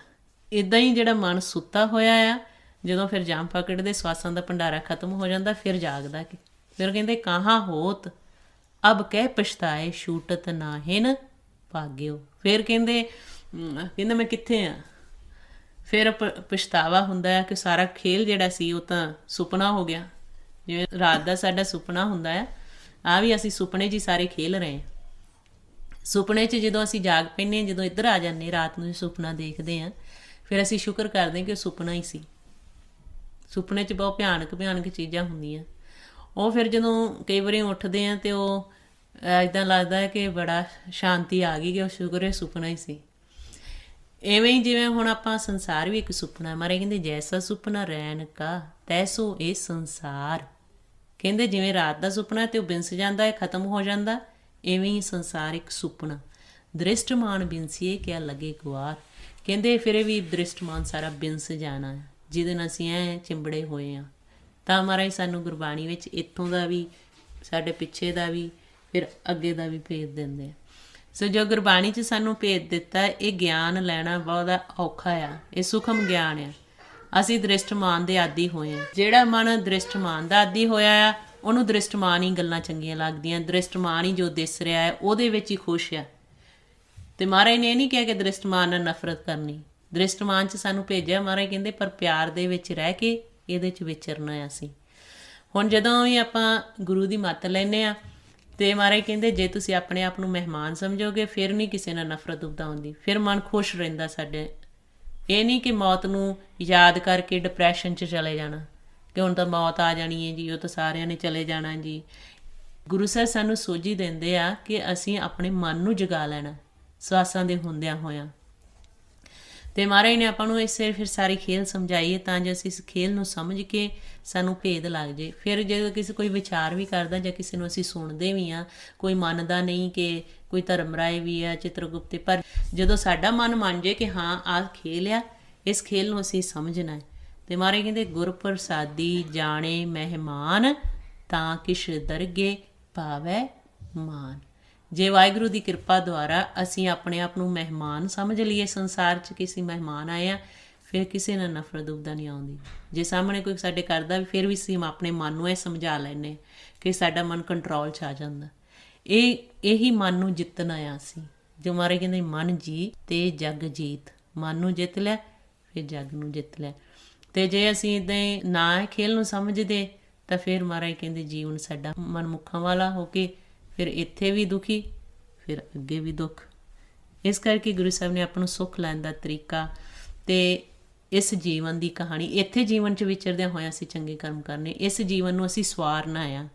S1: ਇੱਦਾਂ ਹੀ ਜਿਹੜਾ ਮਨ ਸੁੱਤਾ ਹੋਇਆ ਆ, ਜਦੋਂ ਫਿਰ ਜਾਮ ਪਕੜਦੇ, ਸਵਾਸਾਂ ਦਾ ਭੰਡਾਰਾ ਖਤਮ ਹੋ ਜਾਂਦਾ, ਫਿਰ ਜਾਗਦਾ ਕਿ ਫਿਰ ਕਹਿੰਦੇ ਕਾਹਾਂ ਹੋਤ ਅਬ ਕਹਿ ਪਛਤਾਏ ਛੂਟਤ ਨਾਹਿਨ ਭਾਗਿਓ। ਫਿਰ ਕਹਿੰਦੇ ਮੈਂ ਕਿੱਥੇ ਆ। ਫਿਰ ਪਛਤਾਵਾ ਹੁੰਦਾ ਆ ਕਿ ਸਾਰਾ ਖੇਲ ਜਿਹੜਾ ਸੀ ਉਹ ਤਾਂ ਸੁਪਨਾ ਹੋ ਗਿਆ। ਜਿਵੇਂ ਰਾਤ ਦਾ ਸਾਡਾ ਸੁਪਨਾ ਹੁੰਦਾ ਆ ਵੀ ਅਸੀਂ ਸੁਪਨੇ 'ਚ ਹੀ ਸਾਰੇ ਖੇਲ ਰਹੇ ਹਾਂ। ਸੁਪਨੇ 'ਚ ਜਦੋਂ ਅਸੀਂ ਜਾਗ ਪੈਂਦੇ ਹਾਂ, ਜਦੋਂ ਇੱਧਰ ਆ ਜਾਂਦੇ ਰਾਤ ਨੂੰ ਸੁਪਨਾ ਦੇਖਦੇ ਹਾਂ, ਫਿਰ ਅਸੀਂ ਸ਼ੁਕਰ ਕਰਦੇ ਕਿ ਉਹ ਸੁਪਨਾ ਹੀ ਸੀ। ਸੁਪਨੇ 'ਚ ਬਹੁਤ ਭਿਆਨਕ ਚੀਜ਼ਾਂ ਹੁੰਦੀਆਂ। ਉਹ ਫਿਰ ਜਦੋਂ ਕਈ ਵਾਰੀ ਉੱਠਦੇ ਹਾਂ ਅਤੇ ਉਹ ਇੱਦਾਂ ਲੱਗਦਾ ਹੈ ਕਿ ਬੜਾ ਸ਼ਾਂਤੀ ਆ ਗਈ, ਕਿ ਉਹ ਸ਼ੁਕਰ ਹੈ ਸੁਪਨਾ ਹੀ ਸੀ। ਇਵੇਂ ਹੀ ਜਿਵੇਂ ਹੁਣ ਆਪਾਂ ਸੰਸਾਰ ਵੀ ਇੱਕ ਸੁਪਨਾ, ਮਾਰੇ ਕਹਿੰਦੇ ਜੈਸਾ ਸੁਪਨਾ ਰੈਣ ਕਾ ਤੈਸੋ ਇਹ ਸੰਸਾਰ। ਕਹਿੰਦੇ ਜਿਵੇਂ ਰਾਤ ਦਾ ਸੁਪਨਾ ਤੇ ਉਹ ਬਿੰਸ ਜਾਂਦਾ ਹੈ, ਖਤਮ ਹੋ ਜਾਂਦਾ, ਇਵੇਂ ਹੀ ਸੰਸਾਰ ਇੱਕ ਸੁਪਨਾ। ਦ੍ਰਿਸ਼ਟਮਾਨ ਬਿੰਸੀਏ ਕਿਆ ਲੱਗੇ ਗੁਆਰ। ਕਹਿੰਦੇ ਫਿਰ ਵੀ ਦ੍ਰਿਸ਼ਟਮਾਨ ਸਾਰਾ ਬਿੰਸ ਜਾਣਾ ਹੈ, ਜਿਹਦੇ ਨਾਲ ਅਸੀਂ ਚਿੰਬੜੇ ਹੋਏ ਹਾਂ। ਤਾਂ ਮਹਾਰਾਜ ਸਾਨੂੰ ਗੁਰਬਾਣੀ ਵਿੱਚ ਇੱਥੋਂ ਦਾ ਵੀ, ਸਾਡੇ ਪਿੱਛੇ ਦਾ ਵੀ, ਫਿਰ ਅੱਗੇ ਦਾ ਵੀ ਭੇਦ ਦਿੰਦੇ ਆ। ਸੋ ਜੋ ਗੁਰਬਾਣੀ 'ਚ ਸਾਨੂੰ ਭੇਦ ਦਿੱਤਾ, ਇਹ ਗਿਆਨ ਲੈਣਾ ਬਹੁਤ ਔਖਾ ਆ, ਇਹ ਸੂਖਮ ਗਿਆਨ ਆ। ਅਸੀਂ ਦ੍ਰਿਸ਼ਟਮਾਨ ਦੇ ਆਦੀ ਹੋਏ ਹਾਂ। ਜਿਹੜਾ ਮਨ ਦ੍ਰਿਸ਼ਟਮਾਨ ਦਾ ਆਦੀ ਹੋਇਆ ਆ, ਉਹਨੂੰ ਦ੍ਰਿਸ਼ਟਮਾਨ ਹੀ ਗੱਲਾਂ ਚੰਗੀਆਂ ਲੱਗਦੀਆਂ, ਦ੍ਰਿਸ਼ਟਮਾਨ ਹੀ ਜੋ ਦਿਸ ਰਿਹਾ ਹੈ ਉਹਦੇ ਵਿੱਚ ਹੀ ਖੁਸ਼ ਆ। ਅਤੇ ਮਹਾਰਾਜ ਨੇ ਇਹ ਨਹੀਂ ਕਿਹਾ ਕਿ ਦ੍ਰਿਸ਼ਟਮਾਨ ਨਾਲ ਨਫ਼ਰਤ ਕਰਨੀ। ਦ੍ਰਿਸ਼ਟਮਾਨ 'ਚ ਸਾਨੂੰ ਭੇਜਿਆ ਮਹਾਰਾਜ ਕਹਿੰਦੇ, ਪਰ ਪਿਆਰ ਦੇ ਵਿੱਚ ਰਹਿ ਕੇ ਇਹਦੇ 'ਚ ਵਿਚਰਨਾ ਅਸੀਂ। ਹੁਣ ਜਦੋਂ ਵੀ ਆਪਾਂ ਗੁਰੂ ਦੀ ਮੱਤ ਲੈਂਦੇ ਹਾਂ, ਅਤੇ ਮਹਾਰਾਜ ਕਹਿੰਦੇ ਜੇ ਤੁਸੀਂ ਆਪਣੇ ਆਪ ਨੂੰ ਮਹਿਮਾਨ ਸਮਝੋਗੇ, ਫਿਰ ਨਹੀਂ ਕਿਸੇ ਨਾਲ ਨਫ਼ਰਤ ਉਪਦਾਉਂਦੀ, ਫਿਰ ਮਨ ਖੁਸ਼ ਰਹਿੰਦਾ ਸਾਡੇ। ਇਹ ਨਹੀਂ ਕਿ ਮੌਤ ਨੂੰ ਯਾਦ ਕਰਕੇ ਡਿਪਰੈਸ਼ਨ 'ਚ ਚਲੇ ਜਾਣਾ ਕਿ ਹੁਣ ਤਾਂ ਮੌਤ ਆ ਜਾਣੀ ਹੈ ਜੀ, ਉਹ ਤਾਂ ਸਾਰਿਆਂ ਨੇ ਚਲੇ ਜਾਣਾ ਜੀ। ਗੁਰੂ ਸਾਹਿਬ ਸਾਨੂੰ ਸੋਝੀ ਦਿੰਦੇ ਆ ਕਿ ਅਸੀਂ ਆਪਣੇ ਮਨ ਨੂੰ ਜਗਾ ਲੈਣਾ ਸਵਾਸਾਂ ਦੇ ਹੁੰਦਿਆਂ ਹੋਇਆਂ। ਅਤੇ ਮਹਾਰਾਜ ਨੇ ਆਪਾਂ ਨੂੰ ਇਸੇ ਫਿਰ ਸਾਰੀ ਖੇਲ ਸਮਝਾਈਏ ਤਾਂ ਜੋ ਅਸੀਂ ਇਸ ਖੇਲ ਨੂੰ ਸਮਝ ਕੇ ਸਾਨੂੰ ਭੇਦ ਲੱਗ ਜੇ। ਫਿਰ ਜਦੋਂ ਕਿਸੇ ਕੋਈ ਵਿਚਾਰ ਵੀ ਕਰਦਾ ਜਾਂ ਕਿਸੇ ਨੂੰ ਅਸੀਂ ਸੁਣਦੇ ਵੀ ਹਾਂ, ਕੋਈ ਮੰਨਦਾ ਨਹੀਂ ਕਿ ਕੋਈ ਧਰਮ ਰਾਏ ਵੀ ਆ, ਚਿੱਤਰਗੁਪਤ, ਪਰ ਜਦੋਂ ਸਾਡਾ ਮਨ ਮੰਨ ਜੇ ਕਿ ਹਾਂ ਆਹ ਖੇਲ ਆ, ਇਸ ਖੇਲ ਨੂੰ ਅਸੀਂ ਸਮਝਣਾ ਹੈ। ਅਤੇ ਮਹਾਰਾਜ ਕਹਿੰਦੇ ਗੁਰ ਪ੍ਰਸਾਦੀ ਜਾਣੇ ਮਹਿਮਾਨ, ਤਾਂ ਕਿਛ ਦਰਗੇ ਭਾਵੈ ਮਾਨ। ਜੇ ਵਾਹਿਗੁਰੂ ਦੀ ਕਿਰਪਾ ਦੁਆਰਾ ਅਸੀਂ ਆਪਣੇ ਆਪ ਨੂੰ ਮਹਿਮਾਨ ਸਮਝ ਲਈਏ ਸੰਸਾਰ 'ਚ, ਕਿਸੇ ਮਹਿਮਾਨ ਆਏ ਆ, ਫਿਰ ਕਿਸੇ ਨਾਲ ਨਫ਼ਰਤ ਉਪਦਾ ਨਹੀਂ ਆਉਂਦੀ। ਜੇ ਸਾਹਮਣੇ ਕੋਈ ਸਾਡੇ ਕਰਦਾ ਵੀ, ਫਿਰ ਵੀ ਅਸੀਂ ਆਪਣੇ ਮਨ ਨੂੰ ਇਹ ਸਮਝਾ ਲੈਂਦੇ ਕਿ ਸਾਡਾ ਮਨ ਕੰਟਰੋਲ 'ਚ ਆ ਜਾਂਦਾ। ਇਹੀ ਮਨ ਨੂੰ ਜਿੱਤਣਾ ਆ ਅਸੀਂ। ਜੋ ਮਹਾਰਾਜ ਕਹਿੰਦੇ ਮਨ ਜੀਤ ਤੇ ਜਗ ਜੀਤ, ਮਨ ਨੂੰ ਜਿੱਤ ਲਿਆ ਫਿਰ ਜਗ ਨੂੰ ਜਿੱਤ ਲਿਆ। ਅਤੇ ਜੇ ਅਸੀਂ ਇੱਦਾਂ ਨਾ ਖੇਲ ਨੂੰ ਸਮਝਦੇ, ਤਾਂ ਫਿਰ ਮਹਾਰਾਜ ਕਹਿੰਦੇ ਜੀਵਨ ਸਾਡਾ ਮਨਮੁੱਖਾਂ ਵਾਲਾ ਹੋ ਕੇ ਫਿਰ ਇੱਥੇ ਵੀ ਦੁਖੀ, ਫਿਰ ਅੱਗੇ ਵੀ ਦੁੱਖ। ਇਸ ਕਰਕੇ ਗੁਰੂ ਸਾਹਿਬ ਨੇ ਆਪਾਂ ਨੂੰ ਸੁੱਖ ਲੈਣ ਦਾ ਤਰੀਕਾ ਅਤੇ ਇਸ ਜੀਵਨ ਦੀ ਕਹਾਣੀ, ਇੱਥੇ ਜੀਵਨ 'ਚ ਵਿਚਰਦਿਆਂ ਹੋਇਆਂ ਅਸੀਂ ਚੰਗੇ ਕਰਮ ਕਰਨੇ, ਇਸ ਜੀਵਨ ਨੂੰ ਅਸੀਂ ਸਵਾਰਨਾ ਆ,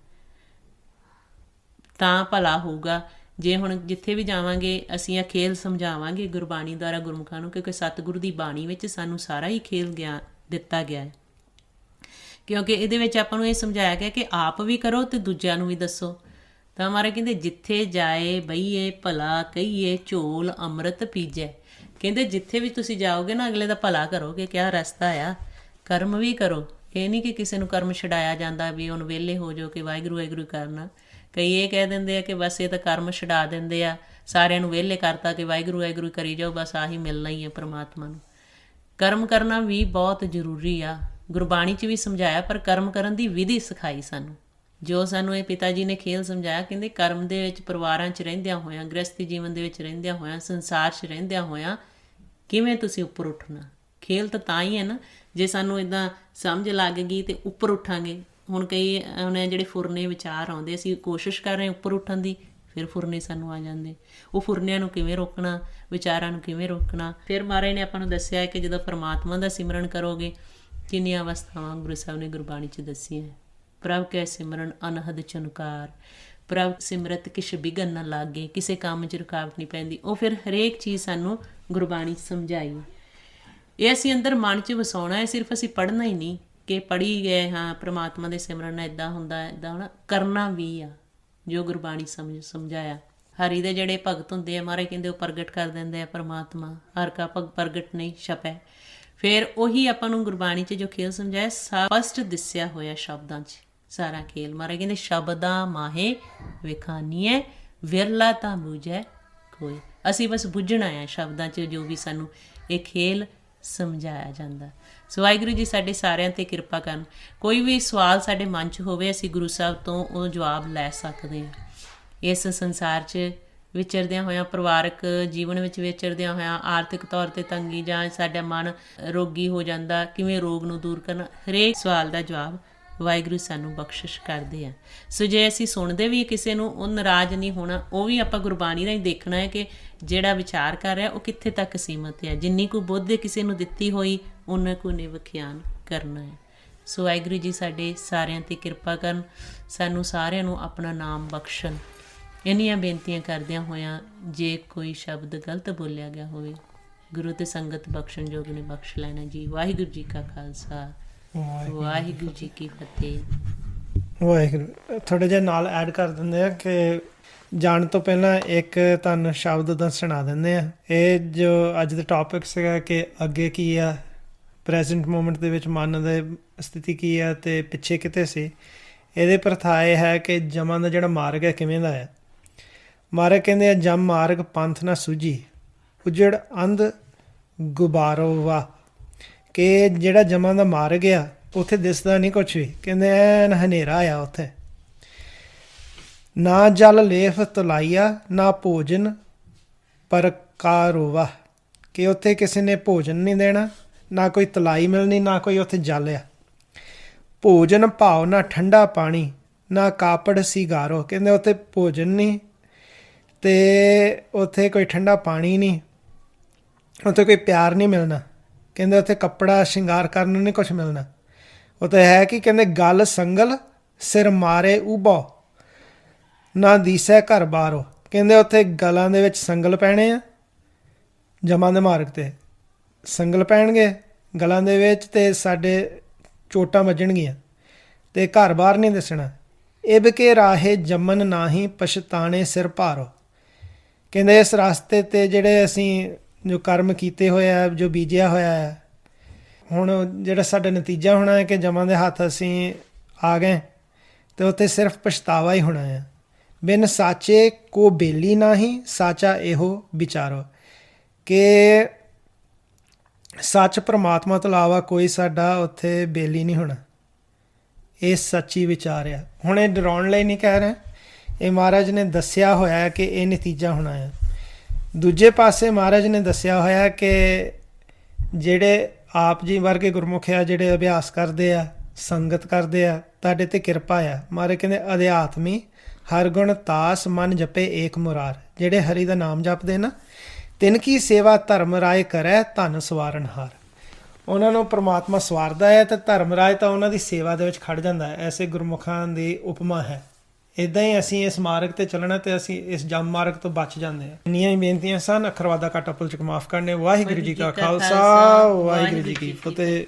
S1: ਤਾਂ ਭਲਾ ਹੋਊਗਾ। ਜੇ ਹੁਣ ਜਿੱਥੇ ਵੀ ਜਾਵਾਂਗੇ ਅਸੀਂ ਇਹ ਖੇਲ ਸਮਝਾਵਾਂਗੇ ਗੁਰਬਾਣੀ ਦੁਆਰਾ ਗੁਰਮੁਖਾਂ ਨੂੰ, ਕਿਉਂਕਿ ਸਤਿਗੁਰੂ ਦੀ ਬਾਣੀ ਵਿੱਚ ਸਾਨੂੰ ਸਾਰਾ ਹੀ ਖੇਲ ਗਿਆਨ ਦਿੱਤਾ ਗਿਆ ਹੈ। ਕਿਉਂਕਿ ਇਹਦੇ ਵਿੱਚ ਆਪਾਂ ਨੂੰ ਇਹ ਸਮਝਾਇਆ ਗਿਆ ਕਿ ਆਪ ਵੀ ਕਰੋ ਅਤੇ ਦੂਜਿਆਂ ਨੂੰ ਵੀ ਦੱਸੋ। ਤਾਂ ਮਹਾਰਾਜ ਕਹਿੰਦੇ ਜਿੱਥੇ ਜਾਏ ਬਈਏ ਭਲਾ ਕਹੀਏ, ਝੋਲ ਅੰਮ੍ਰਿਤ ਪੀਜੈ। ਕਹਿੰਦੇ ਜਿੱਥੇ ਵੀ ਤੁਸੀਂ ਜਾਓਗੇ ਨਾ, ਅਗਲੇ ਦਾ ਭਲਾ ਕਰੋਗੇ, ਕਿਆ ਰਸਤਾ ਆ, ਕਰਮ ਵੀ ਕਰੋ। ਇਹ ਨਹੀਂ ਕਿ ਕਿਸੇ ਨੂੰ ਕਰਮ ਛਡਾਇਆ ਜਾਂਦਾ ਵੀ ਹੁਣ ਵਿਹਲੇ ਹੋ ਜਾਓ ਕਿ ਵਾਹਿਗੁਰੂ ਵਾਹਿਗੁਰੂ ਕਰਨਾ। ਕਈ ਇਹ ਕਹਿ ਦਿੰਦੇ ਆ ਕਿ ਬਸ ਇਹ ਤਾਂ ਕਰਮ ਛਡਾ ਦਿੰਦੇ ਆ, ਸਾਰਿਆਂ ਨੂੰ ਵਿਹਲੇ ਕਰਤਾ ਕਿ ਵਾਹਿਗੁਰੂ ਵਾਹਿਗੁਰੂ ਕਰੀ ਜਾਓ, ਬਸ ਆਹੀ ਮਿਲਣਾ ਹੀ ਹੈ ਪਰਮਾਤਮਾ ਨੂੰ। ਕਰਮ ਕਰਨਾ ਵੀ ਬਹੁਤ ਜ਼ਰੂਰੀ ਆ, ਗੁਰਬਾਣੀ 'ਚ ਵੀ ਸਮਝਾਇਆ, ਪਰ ਕਰਮ ਕਰਨ ਦੀ ਵਿਧੀ ਸਿਖਾਈ ਸਾਨੂੰ। ਜੋ ਸਾਨੂੰ ਇਹ ਪਿਤਾ ਜੀ ਨੇ ਖੇਲ ਸਮਝਾਇਆ, ਕਹਿੰਦੇ ਕਰਮ ਦੇ ਵਿੱਚ ਪਰਿਵਾਰਾਂ 'ਚ ਰਹਿੰਦਿਆਂ ਹੋਇਆਂ, ਗ੍ਰਸਤੀ ਜੀਵਨ ਦੇ ਵਿੱਚ ਰਹਿੰਦਿਆਂ ਹੋਇਆਂ, ਸੰਸਾਰ 'ਚ ਰਹਿੰਦਿਆਂ ਹੋਇਆਂ ਕਿਵੇਂ ਤੁਸੀਂ ਉੱਪਰ ਉੱਠਣਾ। ਖੇਲ ਤਾਂ ਹੀ ਹੈ ਨਾ, ਜੇ ਸਾਨੂੰ ਇੱਦਾਂ ਸਮਝ ਲੱਗ ਗਈ ਅਤੇ ਉੱਪਰ ਉੱਠਾਂਗੇ। ਹੁਣ ਕਈ ਹੁਣ ਜਿਹੜੇ ਫੁਰਨੇ ਵਿਚਾਰ ਆਉਂਦੇ, ਅਸੀਂ ਕੋਸ਼ਿਸ਼ ਕਰ ਰਹੇ ਉੱਪਰ ਉੱਠਣ ਦੀ, ਫਿਰ ਫੁਰਨੇ ਸਾਨੂੰ ਆ ਜਾਂਦੇ। ਉਹ ਫੁਰਨਿਆਂ ਨੂੰ ਕਿਵੇਂ ਰੋਕਣਾ, ਵਿਚਾਰਾਂ ਨੂੰ ਕਿਵੇਂ ਰੋਕਣਾ। ਫਿਰ ਮਹਾਰਾਜ ਨੇ ਆਪਾਂ ਨੂੰ ਦੱਸਿਆ ਕਿ ਜਦੋਂ ਪਰਮਾਤਮਾ ਦਾ ਸਿਮਰਨ ਕਰੋਗੇ, ਕਿੰਨੀਆਂ ਅਵਸਥਾਵਾਂ ਗੁਰੂ ਸਾਹਿਬ ਨੇ ਗੁਰਬਾਣੀ 'ਚ ਦੱਸੀਆਂ। ਪ੍ਰਭ ਕੈ ਸਿਮਰਨ ਅਨਹਦ ਚਨਕਾਰ, ਪ੍ਰਭ ਸਿਮਰਤ ਕਿਛ ਬਿਘਨ ਨਾ ਲਾਗੇ, ਕਿਸੇ ਕੰਮ 'ਚ ਰੁਕਾਵਟ ਨਹੀਂ ਪੈਂਦੀ। ਉਹ ਫਿਰ ਹਰੇਕ ਚੀਜ਼ ਸਾਨੂੰ ਗੁਰਬਾਣੀ 'ਚ ਸਮਝਾਈ। ਇਹ ਅਸੀਂ ਅੰਦਰ ਮਨ 'ਚ ਵਸਾਉਣਾ ਹੈ। ਸਿਰਫ ਅਸੀਂ ਪੜ੍ਹਨਾ ਹੀ ਨਹੀਂ ਕਿ ਪੜ੍ਹੀ ਗਏ ਹਾਂ ਪ੍ਰਮਾਤਮਾ ਦੇ ਸਿਮਰਨ ਨਾਲ ਇੱਦਾਂ ਹੁੰਦਾ, ਇੱਦਾਂ ਹੋਣਾ, ਕਰਨਾ ਵੀ ਆ ਜੋ ਗੁਰਬਾਣੀ ਸਮਝਾਇਆ। ਹਰੀ ਦੇ ਜਿਹੜੇ ਭਗਤ ਹੁੰਦੇ ਆ, ਮਹਾਰਾਜ ਕਹਿੰਦੇ ਉਹ ਪ੍ਰਗਟ ਕਰ ਦਿੰਦੇ ਆ ਪਰਮਾਤਮਾ, ਹਰ ਕਾ ਭਗ ਪ੍ਰਗਟ ਨਹੀਂ ਛਪੈ। ਫਿਰ ਉਹੀ ਆਪਾਂ ਨੂੰ ਗੁਰਬਾਣੀ 'ਚ ਜੋ ਖੇਲ ਸਮਝਾਇਆ, ਸਪਸ਼ਟ ਦਿਸਿਆ ਹੋਇਆ ਸ਼ਬਦਾਂ 'ਚ ਸਾਰਾ ਖੇਲ। ਮਹਾਰਾਜ ਕਹਿੰਦੇ ਸ਼ਬਦਾਂ ਮਾਹੇ ਵਿਖਾਨੀਐ, ਵਿਰਲਾ ਤਾਂ ਬੂਝੈ ਕੋਈ। ਅਸੀਂ ਬਸ ਬੁੱਝਣਾ ਆ ਸ਼ਬਦਾਂ 'ਚ ਜੋ ਵੀ ਸਾਨੂੰ ਇਹ ਖੇਲ ਸਮਝਾਇਆ ਜਾਂਦਾ। ਸੋ ਵਾਹਿਗੁਰੂ ਜੀ ਸਾਡੇ ਸਾਰਿਆਂ 'ਤੇ ਕਿਰਪਾ ਕਰਨ। ਕੋਈ ਵੀ ਸਵਾਲ ਸਾਡੇ ਮਨ 'ਚ ਹੋਵੇ, ਅਸੀਂ ਗੁਰੂ ਸਾਹਿਬ ਤੋਂ ਉਹ ਜਵਾਬ ਲੈ ਸਕਦੇ ਹਾਂ। ਇਸ ਸੰਸਾਰ 'ਚ ਵਿਚਰਦਿਆਂ ਹੋਇਆਂ, ਪਰਿਵਾਰਕ ਜੀਵਨ ਵਿੱਚ ਵਿਚਰਦਿਆਂ ਹੋਇਆਂ, ਆਰਥਿਕ ਤੌਰ 'ਤੇ ਤੰਗੀ ਜਾਂ ਸਾਡਾ ਮਨ ਰੋਗੀ ਹੋ ਜਾਂਦਾ, ਕਿਵੇਂ ਰੋਗ ਨੂੰ ਦੂਰ ਕਰਨਾ, ਹਰੇਕ ਸਵਾਲ ਦਾ ਜਵਾਬ ਵਾਹਿਗੁਰੂ ਸਾਨੂੰ ਬਖਸ਼ਿਸ਼ ਕਰਦੇ ਆ। ਸੋ ਜੇ ਅਸੀਂ ਸੁਣਦੇ ਵੀ ਕਿਸੇ ਨੂੰ, ਉਹ ਨਾਰਾਜ਼ ਨਹੀਂ ਹੋਣਾ। ਉਹ ਵੀ ਆਪਾਂ ਗੁਰਬਾਣੀ ਰਾਹੀਂ ਦੇਖਣਾ ਹੈ ਕਿ ਜਿਹੜਾ ਵਿਚਾਰ ਕਰ ਰਿਹਾ ਉਹ ਕਿੱਥੇ ਤੱਕ ਸੀਮਤ ਹੈ। ਜਿੰਨੀ ਕੁ ਬੁੱਧ ਕਿਸੇ ਨੂੰ ਦਿੱਤੀ ਹੋਈ ਉਹਨਾਂ ਕੁ ਨੇ ਵਿਖਿਆਨ ਕਰਨਾ ਹੈ। ਸੋ ਵਾਹਿਗੁਰੂ ਜੀ ਸਾਡੇ ਸਾਰਿਆਂ 'ਤੇ ਕਿਰਪਾ ਕਰਨ, ਸਾਨੂੰ ਸਾਰਿਆਂ ਨੂੰ ਆਪਣਾ ਨਾਮ ਬਖਸ਼ਣ। ਇੰਨੀਆਂ ਬੇਨਤੀਆਂ ਕਰਦਿਆਂ ਹੋਇਆਂ ਜੇ ਕੋਈ ਸ਼ਬਦ ਗਲਤ ਬੋਲਿਆ ਗਿਆ ਹੋਵੇ, ਗੁਰੂ ਤੇ ਸੰਗਤ ਬਖਸ਼ਣ ਯੋਗ ਨੇ ਬਖਸ਼ ਲੈਣਾ ਜੀ। ਵਾਹਿਗੁਰੂ ਜੀ ਕਾ ਖਾਲਸਾ, ਵਾਹਿਗੁਰੂ ਜੀ ਕੀ ਫਤਿਹ।
S2: ਵਾਹਿਗੁਰੂ। ਥੋੜ੍ਹਾ ਜਿਹਾ ਨਾਲ ਐਡ ਕਰ ਦਿੰਦੇ ਆ ਕਿ ਜਾਣ ਤੋਂ ਪਹਿਲਾਂ ਇੱਕ ਤੁਹਾਨੂੰ ਸ਼ਬਦ ਦਾ ਸੁਣਾ ਦਿੰਦੇ ਆ। ਇਹ ਜੋ ਅੱਜ ਦਾ ਟੌਪਿਕ ਸੀਗਾ ਕਿ ਅੱਗੇ ਕੀ ਆ, ਪ੍ਰੈਜ਼ੈਂਟ ਮੂਮੈਂਟ ਦੇ ਵਿੱਚ ਮਨ ਦੀ ਸਥਿਤੀ ਕੀ ਆ ਅਤੇ ਪਿੱਛੇ ਕਿਤੇ ਸੀ। ਇਹਦੇ ਪ੍ਰਥਾ ਇਹ ਹੈ ਕਿ ਜਮਾਂ ਦਾ ਜਿਹੜਾ ਮਾਰਗ ਹੈ ਕਿਵੇਂ ਦਾ ਹੈ। ਮਹਾਰਾਜ ਕਹਿੰਦੇ ਆ ਜਮ ਮਾਰਗ ਪੰਥ ਨਾ ਸੂਝੀ, ਉਜੜ ਅੰਧ ਗੁਬਾਰੋ ਵਾ। ਕਿ ਜਿਹੜਾ ਜਮਾਂ ਦਾ ਮਾਰਗ ਆ ਉੱਥੇ ਦਿਸਦਾ ਨਹੀਂ ਕੁਛ ਵੀ। ਕਹਿੰਦੇ ਐਨ ਹਨੇਰਾ ਆ ਉੱਥੇ। ਨਾ ਜਲ ਲੇਫ ਤਲਾਈਆ, ਨਾ ਭੋਜਨ ਪਰਕਾਰੋਵਾ। ਕਿ ਉੱਥੇ ਕਿਸੇ ਨੇ ਭੋਜਨ ਨਹੀਂ ਦੇਣਾ, ਨਾ ਕੋਈ ਤਲਾਈ ਮਿਲਣੀ, ਨਾ ਕੋਈ ਉੱਥੇ ਜਲ ਆ। ਭੋਜਨ ਭਾਵ ਨਾ ਠੰਡਾ ਪਾਣੀ, ਨਾ ਕਾਪੜ ਸਿਗਾਰੋ। ਕਹਿੰਦੇ ਉੱਥੇ ਭੋਜਨ ਨਹੀਂ ਅਤੇ ਉੱਥੇ ਕੋਈ ਠੰਡਾ ਪਾਣੀ ਨਹੀਂ, ਉੱਥੇ ਕੋਈ ਪਿਆਰ ਨਹੀਂ ਮਿਲਣਾ। ਕਹਿੰਦੇ ਉੱਥੇ ਕੱਪੜਾ ਸ਼ਿੰਗਾਰ ਕਰਨ ਨੂੰ ਨਹੀਂ ਕੁਛ ਮਿਲਣਾ। ਉੱਥੇ ਹੈ ਕਿ ਕਹਿੰਦੇ ਗਲ ਸੰਗਲ ਸਿਰ ਮਾਰੇ ਉਬੋ, ਨਾ ਦੀਸੈ ਘਰ ਬਾਹਰੋ। ਕਹਿੰਦੇ ਉੱਥੇ ਗਲਾਂ ਦੇ ਵਿੱਚ ਸੰਗਲ ਪੈਣੇ ਆ, ਜਮਾਂ ਦੇ ਮਾਰਗ 'ਤੇ ਸੰਗਲ ਪੈਣਗੇ ਗਲਾਂ ਦੇ ਵਿੱਚ, ਅਤੇ ਸਾਡੇ ਚੋਟਾਂ ਵੱਜਣਗੀਆਂ ਅਤੇ ਘਰ ਬਾਹਰ ਨਹੀਂ ਦਿਸਣਾ। ਇਬ ਕੇ ਰਾਹੇ ਜੰਮਨ ਨਾਹੀਂ, ਪਛਤਾਣੇ ਸਿਰ ਭਾਰੋ। ਕਹਿੰਦੇ ਇਸ ਰਸਤੇ 'ਤੇ ਜਿਹੜੇ ਅਸੀਂ ਜੋ ਕਰਮ ਕੀਤੇ ਹੋਏ ਆ, ਜੋ ਬੀਜਿਆ ਹੋਇਆ ਹੈ, ਹੁਣ ਜਿਹੜਾ ਸਾਡਾ ਨਤੀਜਾ ਹੋਣਾ ਹੈ ਕਿ ਜਮਾਂ ਦੇ ਹੱਥ ਅਸੀਂ ਆ ਗਏ ਅਤੇ ਉੱਥੇ ਸਿਰਫ ਪਛਤਾਵਾ ਹੀ ਹੋਣਾ ਹੈ। ਬਿਨ ਸਾਚੇ ਕੋ ਬੇਲੀ ਨਾਹੀਂ, ਸਾਚਾ ਇਹੋ ਵਿਚਾਰੋ। ਕਿ ਸੱਚ ਪਰਮਾਤਮਾ ਤੋਂ ਇਲਾਵਾ ਕੋਈ ਸਾਡਾ ਉੱਥੇ ਬੇਲੀ ਨਹੀਂ ਹੋਣਾ। ਇਹ ਸੱਚੀ ਵਿਚਾਰ ਆ। ਹੁਣ ਇਹ ਡਰਾਉਣ ਲਈ ਨਹੀਂ ਕਹਿ ਰਹੇ, ਇਹ ਮਹਾਰਾਜ ਨੇ ਦੱਸਿਆ ਹੋਇਆ ਕਿ ਇਹ ਨਤੀਜਾ ਹੋਣਾ ਹੈ। ਦੂਜੇ ਪਾਸੇ ਮਹਾਰਾਜ ਨੇ ਦੱਸਿਆ ਹੋਇਆ ਕਿ ਜਿਹੜੇ ਆਪ ਜੀ ਵਰਗੇ ਗੁਰਮੁਖ ਆ, ਜਿਹੜੇ ਅਭਿਆਸ ਕਰਦੇ ਆ, ਸੰਗਤ ਕਰਦੇ ਆ, ਤੁਹਾਡੇ 'ਤੇ ਕਿਰਪਾ ਆ। ਮਹਾਰਾਜ ਕਹਿੰਦੇ ਅਧਿਆਤਮੀ ਹਰ ਗੁਣ ਤਾਸ, ਮਨ ਜਪੇ ਏਕ ਮੁਰਾਰ। ਜਿਹੜੇ ਹਰੀ ਦਾ ਨਾਮ ਜਪਦੇ ਨਾ, ਤਿਨ ਕੀ ਸੇਵਾ ਧਰਮ ਰਾਏ ਕਰੈ, ਧਨ ਸਵਾਰਨ ਹਾਰ। ਉਹਨਾਂ ਨੂੰ ਪਰਮਾਤਮਾ ਸਵਾਰਦਾ ਹੈ ਅਤੇ ਧਰਮ ਰਾਏ ਤਾਂ ਉਹਨਾਂ ਦੀ ਸੇਵਾ ਦੇ ਵਿੱਚ ਖੜ ਜਾਂਦਾ ਹੈ। ਐਸੇ ਗੁਰਮੁਖਾਂ ਦੀ ਉਪਮਾ ਹੈ। ਇੱਦਾਂ ਹੀ ਅਸੀਂ ਇਸ ਮਾਰਗ 'ਤੇ ਚੱਲਣਾ ਅਤੇ ਅਸੀਂ ਇਸ ਜਮ ਮਾਰਗ ਤੋਂ ਬਚ ਜਾਂਦੇ ਹਾਂ। ਇੰਨੀਆਂ ਹੀ ਬੇਨਤੀਆਂ ਸਨ। ਅੱਖਰ ਵਾਧਾ ਘੱਟ ਅਪਲ 'ਚ ਮਾਫ਼ ਕਰਨੇ। ਵਾਹਿਗੁਰੂ ਜੀ ਕਾ ਖਾਲਸਾ, ਵਾਹਿਗੁਰੂ ਜੀ ਕੀ ਫਤਿਹ।